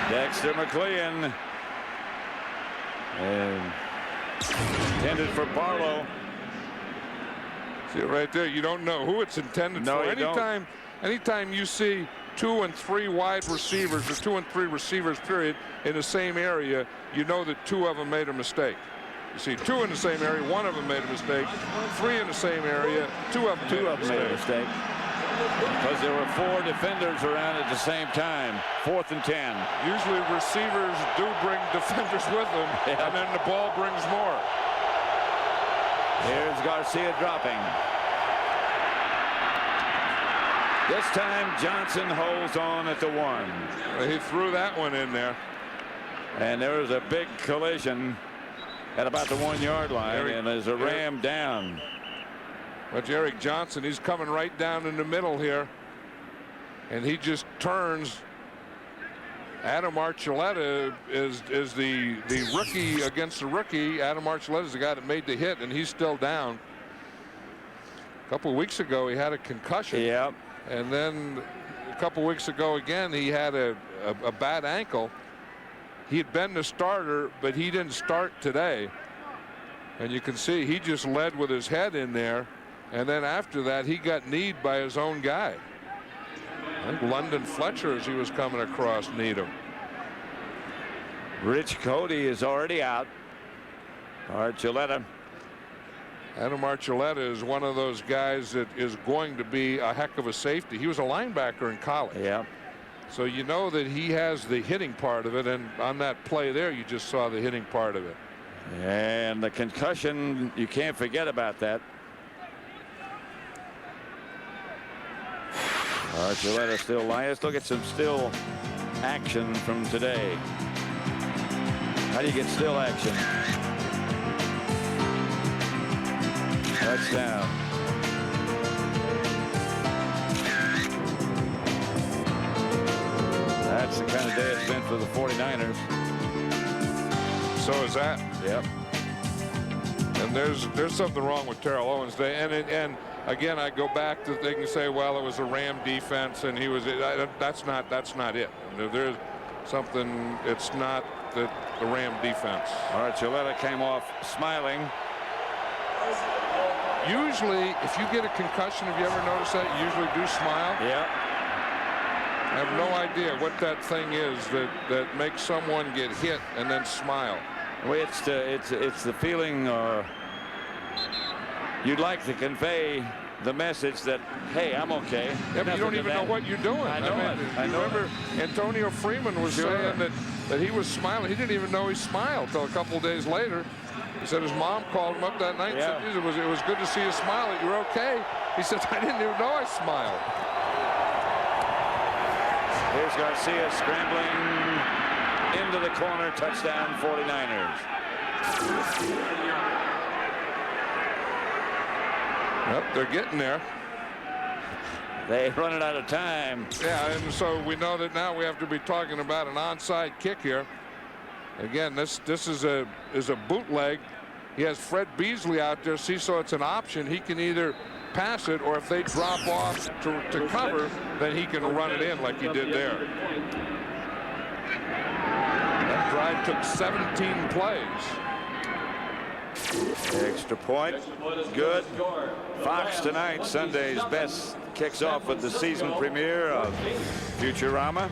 Dexter McLean. And intended for Barlow. See it right there. You don't know who it's intended for. You don't. Anytime you see 2 and 3 wide receivers, or 2 and 3 receivers, period, in the same area, you know that 2 of them made a mistake. You see 2 in the same area, 1 of them made a mistake. 3 in the same area, 2 of them made a mistake. Because there were 4 defenders around at the same time. 4th and 10. Usually receivers do bring defenders with them, and then the ball brings more. Here's Garcia dropping. This time Johnson holds on at the 1. He threw that one in there. And there was a big collision at about the 1-yard line, and there's a Ram down. But Eric Johnson, he's coming right down in the middle here, and he just turns. Adam Archuleta is the rookie against the rookie. Adam Archuleta is the guy that made the hit, and he's still down. A couple of weeks ago, he had a concussion. Yep. And then a couple of weeks ago again, he had a bad ankle. He had been the starter, but he didn't start today. And you can see he just led with his head in there. And then after that, he got kneed by his own guy. I think London Fletcher, as he was coming across, kneed him. Rich Cody is already out. Archuleta. Adam Archuleta is one of those guys that is going to be a heck of a safety. He was a linebacker in college. Yeah. So you know that he has the hitting part of it, and on that play there, you just saw the hitting part of it. And the concussion, you can't forget about that. Archuleta still lying. Let's look at some still action from today. How do you get still action? Touchdown. That's the kind of day it's been for the 49ers. So is that. Yep. And there's something wrong with Terrell Owens Day. And again, I go back to they can say, well, it was a Ram defense, and he was. That's not it. There's something. It's not the Ram defense. Archuleta came off smiling. Usually, if you get a concussion, have you ever noticed that? You usually do smile. Yeah. I have no idea what that thing is that makes someone get hit and then smile. Well, it's the feeling you'd like to convey the message that, hey, I'm okay. Yeah, but you don't even know what you're doing. I know. I remember Antonio Freeman was saying that he was smiling. He didn't even know he smiled till a couple of days later. He said his mom called him up that night and said, it was good to see you smile, that you're okay. He said, I didn't even know I smiled. Here's Garcia scrambling into the corner. Touchdown 49ers. Yep, they're getting there. They running out of time. Yeah, and so we know that now we have to be talking about an onside kick here. Again, this is a bootleg. He has Fred Beasley out there. See, so it's an option. He can either pass it, or if they drop off to cover, then he can run it in like he did there. That drive took 17 plays. Extra point. Good. Fox tonight, Sunday's best, kicks off with the season premiere of Futurama.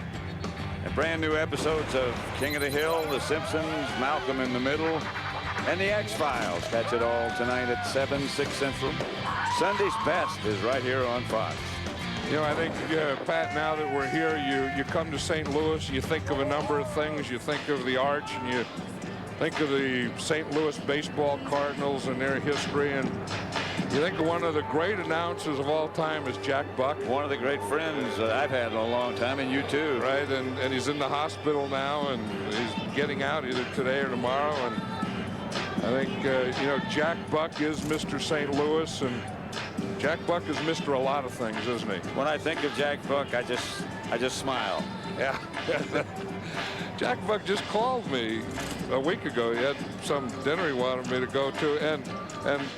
And brand new episodes of King of the Hill, The Simpsons, Malcolm in the Middle, and The X-Files. Catch it all tonight at 7, 6 Central. Sunday's best is right here on Fox. You know, I think, Pat, now that we're here, you come to St. Louis, you think of a number of things. You think of the Arch, and you think of the St. Louis baseball Cardinals and their history, and you think of one of the great announcers of all time is Jack Buck. One of the great friends I've had in a long time, and you too. Right, and he's in the hospital now, and he's getting out either today or tomorrow. And I think, Jack Buck is Mr. St. Louis, and Jack Buck is Mr. a lot of things, isn't he? When I think of Jack Buck, I just smile. Yeah. Jack Buck just called me a week ago. He had some dinner he wanted me to go to, and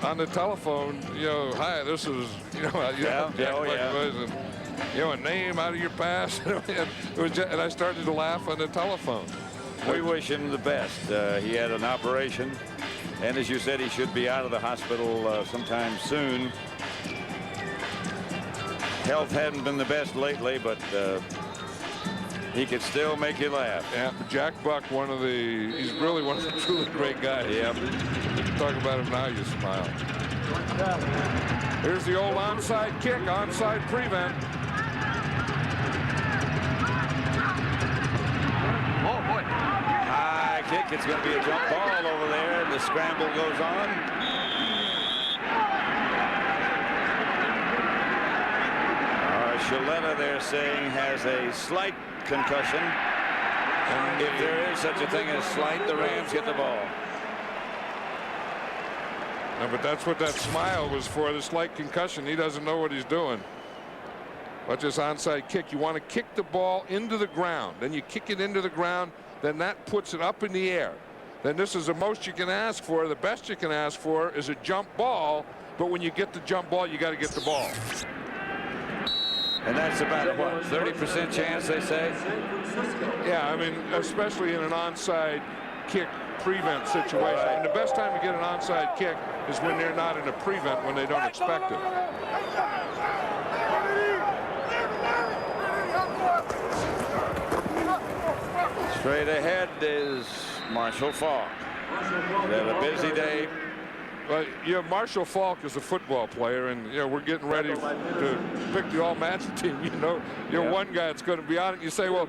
on the telephone, hi, this is, Jack Buck was, and, a name out of your past. And I started to laugh on the telephone. We wish him the best. He had an operation, and as you said, he should be out of the hospital sometime soon. Health hadn't been the best lately, but He could still make you laugh. Yeah, Jack Buck, he's really one of the truly great guys. Yep. Talk about him now, you smile. Here's the old onside kick, onside prevent. Oh, boy. High kick. It's going to be a jump ball over there. The scramble goes on. Shaletta, they're saying, has a slight concussion. And if there is such a thing as slight, the Rams get the ball. No, but that's what that smile was for, the slight concussion. He doesn't know what he's doing. Watch this onside kick. You want to kick the ball into the ground. Then you kick it into the ground. Then that puts it up in the air. Then this is the most you can ask for. The best you can ask for is a jump ball. But when you get the jump ball, you got to get the ball. And that's about a, what, 30% chance, they say? Yeah, I mean, especially in an onside kick prevent situation. Right. And the best time to get an onside kick is when they're not in a prevent, when they don't expect it. Straight ahead is Marshall Faulk. They have a busy day. Well, Marshall Faulk is a football player, and we're getting ready to pick the All-Madden team. You're one guy that's going to be on it. You say, well,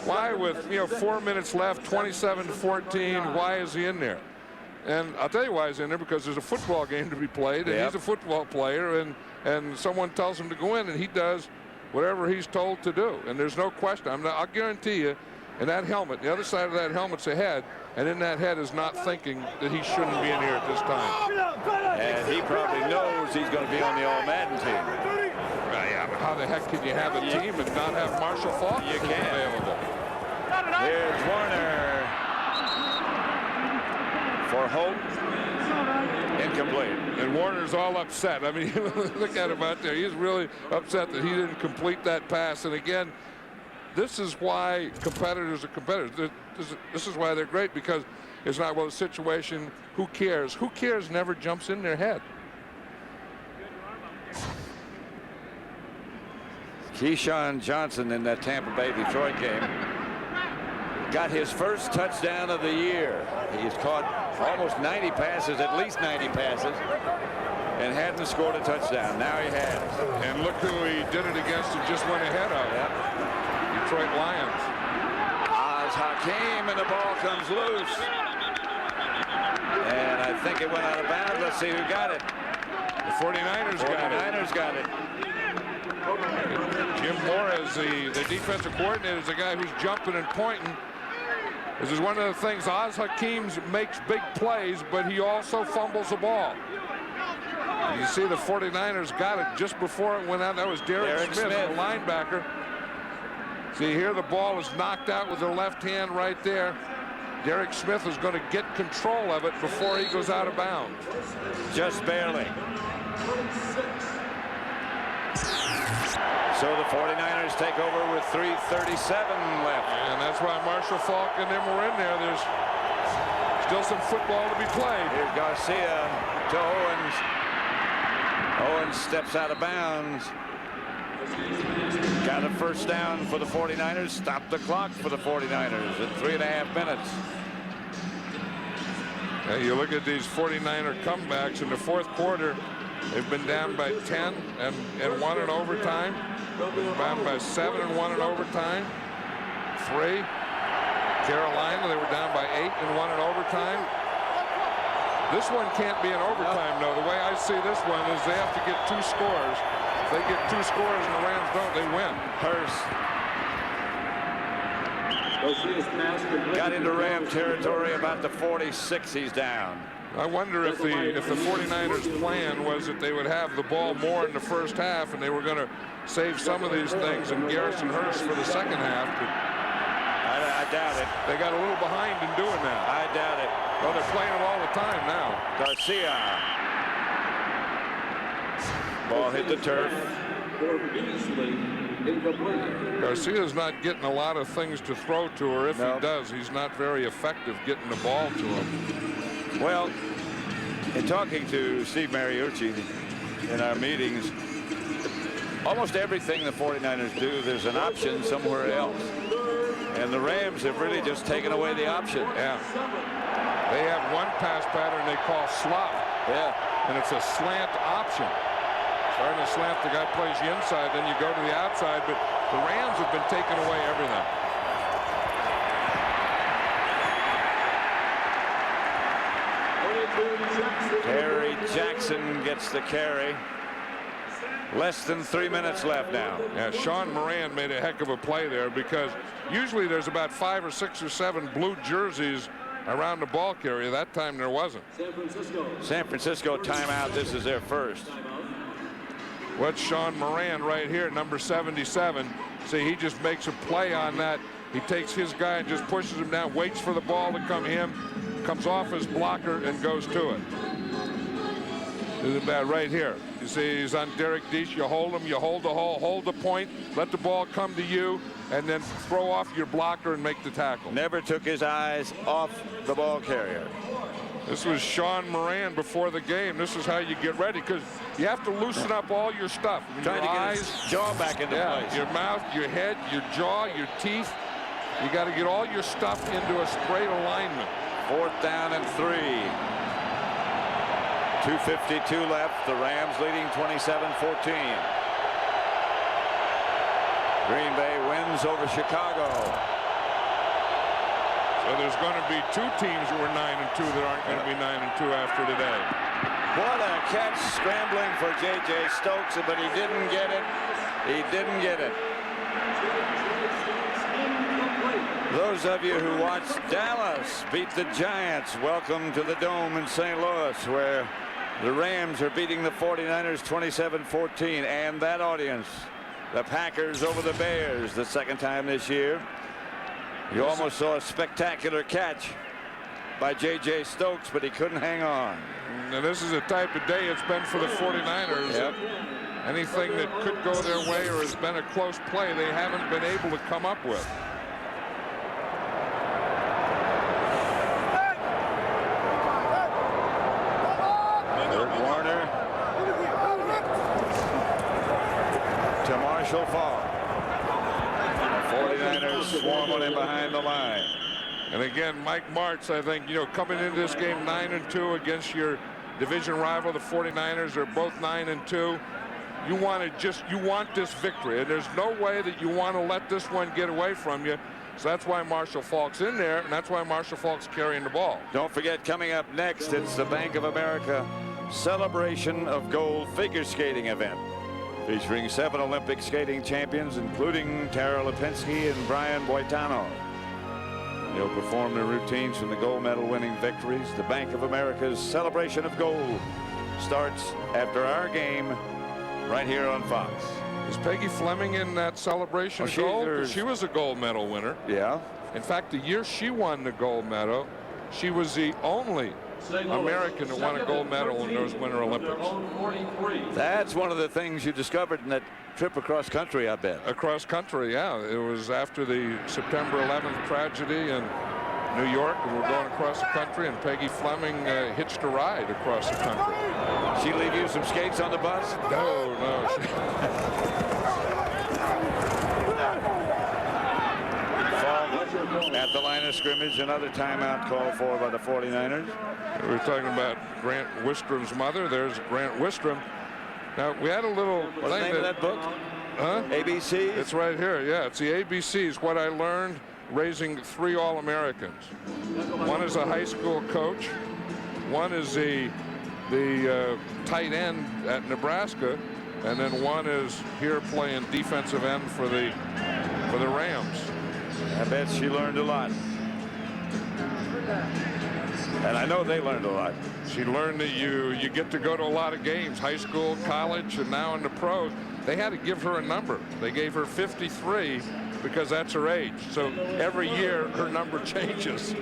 why with 4 minutes left, 27-14, why is he in there? And I'll tell you why he's in there, because there's a football game to be played, and he's a football player, and someone tells him to go in, and he does whatever he's told to do. And there's no question. I'll guarantee you, in that helmet, the other side of that helmet's a head, and in that head is not thinking that he shouldn't be in here at this time. And he probably knows he's going to be on the All-Madden team. Yeah, but how the heck can you have a team and not have Marshall Faulk available? Here's Warner for Hope. Incomplete. And Warner's all upset. I mean, look at him out there. He's really upset that he didn't complete that pass. And again, this is why competitors are competitors. This is why they're great, because it's not, well, the situation, who cares? Who cares never jumps in their head. Keyshawn Johnson in that Tampa Bay-Detroit game got his first touchdown of the year. He's caught almost 90 passes, at least 90 passes, and hadn't scored a touchdown. Now he has. And look who he did it against and just went ahead of. Detroit Lions. Hakeem, and the ball comes loose. And I think it went out of bounds. Let's see who got it. The 49ers got it. Jim Morris, the defensive coordinator, is the guy who's jumping and pointing. This is one of the things. Hakeem makes big plays, but he also fumbles the ball. You see the 49ers got it just before it went out. That was Derek Smith, the linebacker. See here, the ball is knocked out with the left hand right there. Derek Smith is going to get control of it before he goes out of bounds. Just barely. So the 49ers take over with 3:37 left. And that's why Marshall Faulk and them were in there. There's still some football to be played. Here's Garcia to Owens. Owens steps out of bounds. Got a first down for the 49ers. Stop the clock for the 49ers at 3.5 minutes. You look at these 49er comebacks in the fourth quarter. They've been down by 10 and 1 in overtime. Been down by 7 and 1 in overtime. 3. Carolina, they were down by 8 and 1 in overtime. This one can't be in overtime, though. The way I see this one is they have to get 2 scores. They get 2 scores and the Rams don't, they win. Hearst got into Ram territory about the 46. He's down. I wonder if the 49ers plan was that they would have the ball more in the first half and they were going to save some of these things and Garrison Hearst for the second half. But I doubt it. They got a little behind in doing that. I doubt it. Well, they're playing it all the time now. Garcia. Ball hit the turf. Garcia's not getting a lot of things to throw to, or if he does, he's not very effective getting the ball to him. Well, in talking to Steve Mariucci in our meetings, almost everything the 49ers do, there's an option somewhere else. And the Rams have really just taken away the option. Yeah. They have one pass pattern they call slot. Yeah. And it's a slant option. Starting to slant, the guy plays the inside, then you go to the outside, but the Rams have been taking away everything. Terry Jackson gets the carry. Less than 3 minutes left now. Yeah, Sean Moran made a heck of a play there, because usually there's about 5 or 6 or 7 blue jerseys around the ball carrier. That time there wasn't. San Francisco timeout. This is their first. What's Sean Moran right here, number 77. See, he just makes a play on that. He takes his guy and just pushes him down, waits for the ball to come him, comes off his blocker and goes to it. This is about right here. You see, he's on Derek Deese. You hold him, you hold the hole, hold the point, let the ball come to you, and then throw off your blocker and make the tackle. Never took his eyes off the ball carrier. This was Sean Moran before the game. This is how you get ready, because you have to loosen up all your stuff. Trying your to eyes, get his jaw back into place. Your mouth, your head, your jaw, your teeth. You got to get all your stuff into a straight alignment. 4th down and 3. 2:52 left. The Rams leading 27-14. Green Bay wins over Chicago. So there's going to be 2 teams who are 9-2 that aren't going to be 9-2 after today. What a catch, scrambling for J.J. Stokes, but he didn't get it. He didn't get it. Those of you who watched Dallas beat the Giants, welcome to the Dome in St. Louis, where the Rams are beating the 49ers 27-14. And that audience, the Packers over the Bears, the 2nd time this year. You almost saw a spectacular catch by J.J. Stokes, but he couldn't hang on. And this is the type of day it's been for the 49ers. Yep. Anything that could go their way or has been a close play, they haven't been able to come up with. Warner to Marshall Faulk. The 49ers swarm on him behind the line. And again, Mike Martz, I think, you know, coming into this game 9-2 against your division rival, the 49ers are both 9-2. You want this victory, and there's no way that you want to let this one get away from you. So that's why Marshall Faulk's in there, and that's why Marshall Faulk's carrying the ball. Don't forget, coming up next, it's the Bank of America Celebration of Gold figure skating event, featuring 7 Olympic skating champions, including Tara Lipinski and Brian Boitano. They'll perform their routines from the gold medal winning victories. The Bank of America's Celebration of Gold starts after our game right here on Fox. Is Peggy Fleming in that celebration of gold? She was a gold medal winner. Yeah. In fact, the year she won the gold medal, she was the only American to win a gold medal in those Winter Olympics. That's one of the things you discovered in that trip across country, I bet. Across country, yeah. It was after the September 11th tragedy in New York, and we're going across the country, and Peggy Fleming hitched a ride across the country. She leave you some skates on the bus? No, no. At the line of scrimmage, another timeout called for by the 49ers. We were talking about Grant Wistrom's mother. There's Grant Wistrom. Now, we had a little What's the name of that book? Huh? ABC? It's right here. Yeah, it's the ABCs, what I learned raising 3 All-Americans. One is a high school coach. One is the tight end at Nebraska. And then one is here playing defensive end for the Rams. I bet she learned a lot. And I know they learned a lot. She learned that you get to go to a lot of games, high school, college, and now in the pros. They had to give her a number. They gave her 53 because that's her age. So every year her number changes.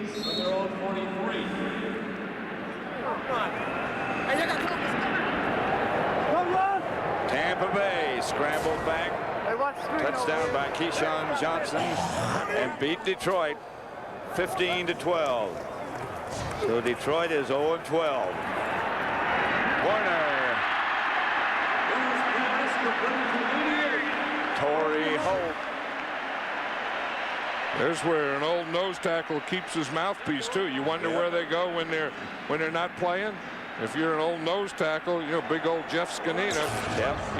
Tampa Bay scrambled back. Touchdown by Keyshawn Johnson and beat Detroit 15-12. So Detroit is 0-12. Warner. Torrey Holt There's where an old nose tackle keeps his mouthpiece too. You wonder where they go when they're not playing. If you're an old nose tackle, you know, big old Jeff Scanina,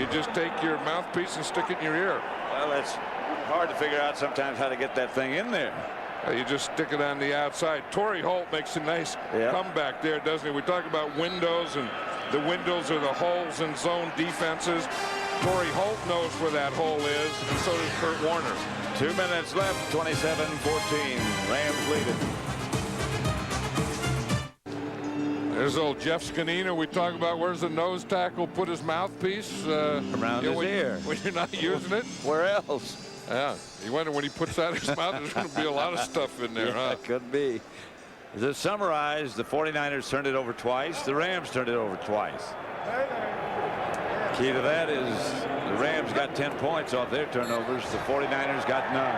you just take your mouthpiece and stick it in your ear. Well, that's hard to figure out sometimes how to get that thing in there. You just stick it on the outside. Torrey Holt makes a nice comeback there, doesn't he? We talk about windows, and the windows are the holes in zone defenses. Torrey Holt knows where that hole is, and so does Kurt Warner. 2 minutes left, 27-14. Rams lead it. There's old Jeff Scanina. We talk about where's the nose tackle put his mouthpiece? Around his ear. When you're not using it. Where else? Yeah, you wonder when he puts that in his mouth, there's going to be a lot of stuff in there, huh? It could be. To summarize, the 49ers turned it over twice. The Rams turned it over twice. Key to that is the Rams got 10 points off their turnovers. The 49ers got none.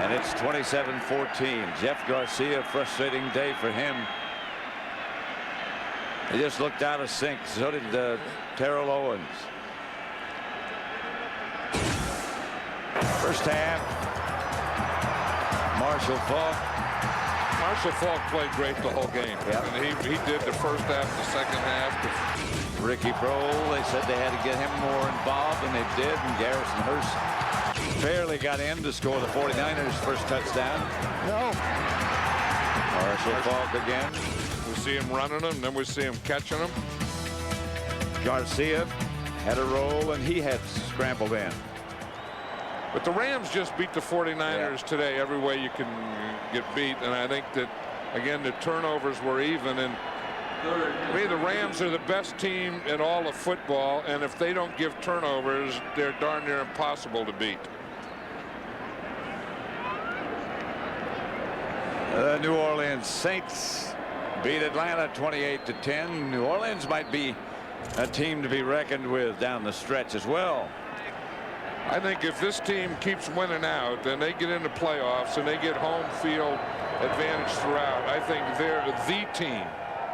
And it's 27-14. Jeff Garcia, frustrating day for him. He just looked out of sync. So did Terrell Owens. First half, Marshall Faulk. Marshall Faulk played great the whole game. And he did the first half, the second half. Ricky Prohl, they said they had to get him more involved, and they did. And Garrison Hearst barely got in to score the 49ers' first touchdown. No. Marshall Faulk again. We see him running them, then we see him catching them. Garcia had a roll, and he had scrambled in. But the Rams just beat the 49ers today every way you can get beat. And I think that, again, the turnovers were even. And to me, the Rams are the best team in all of football. And if they don't give turnovers, they're darn near impossible to beat. The New Orleans Saints beat Atlanta 28-10. New Orleans might be a team to be reckoned with down the stretch as well. I think if this team keeps winning out, then they get into playoffs and they get home field advantage throughout. I think they're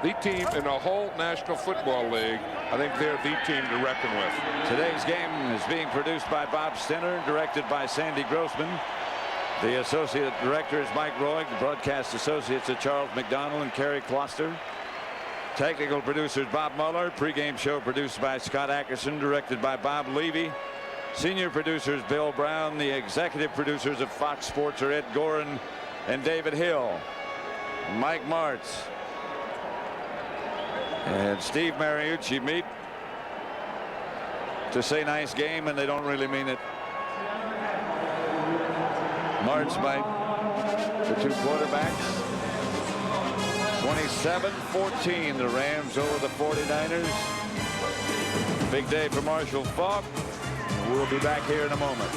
the team in the whole National Football League. I think they're the team to reckon with. Today's game is being produced by Bob Stinner, directed by Sandy Grossman. The associate director is Mike Roy. The broadcast associates are Charles McDonald and Kerry Closter. Technical producers Bob Muller. Pregame show produced by Scott Ackerson, directed by Bob Levy. Senior producers Bill Brown. The executive producers of Fox Sports are Ed Gorin and David Hill. Mike Martz and Steve Mariucci meet to say nice game, and they don't really mean it. Martz by the two quarterbacks. 27-14, the Rams over the 49ers. Big day for Marshall Faulk. We'll be back here in a moment.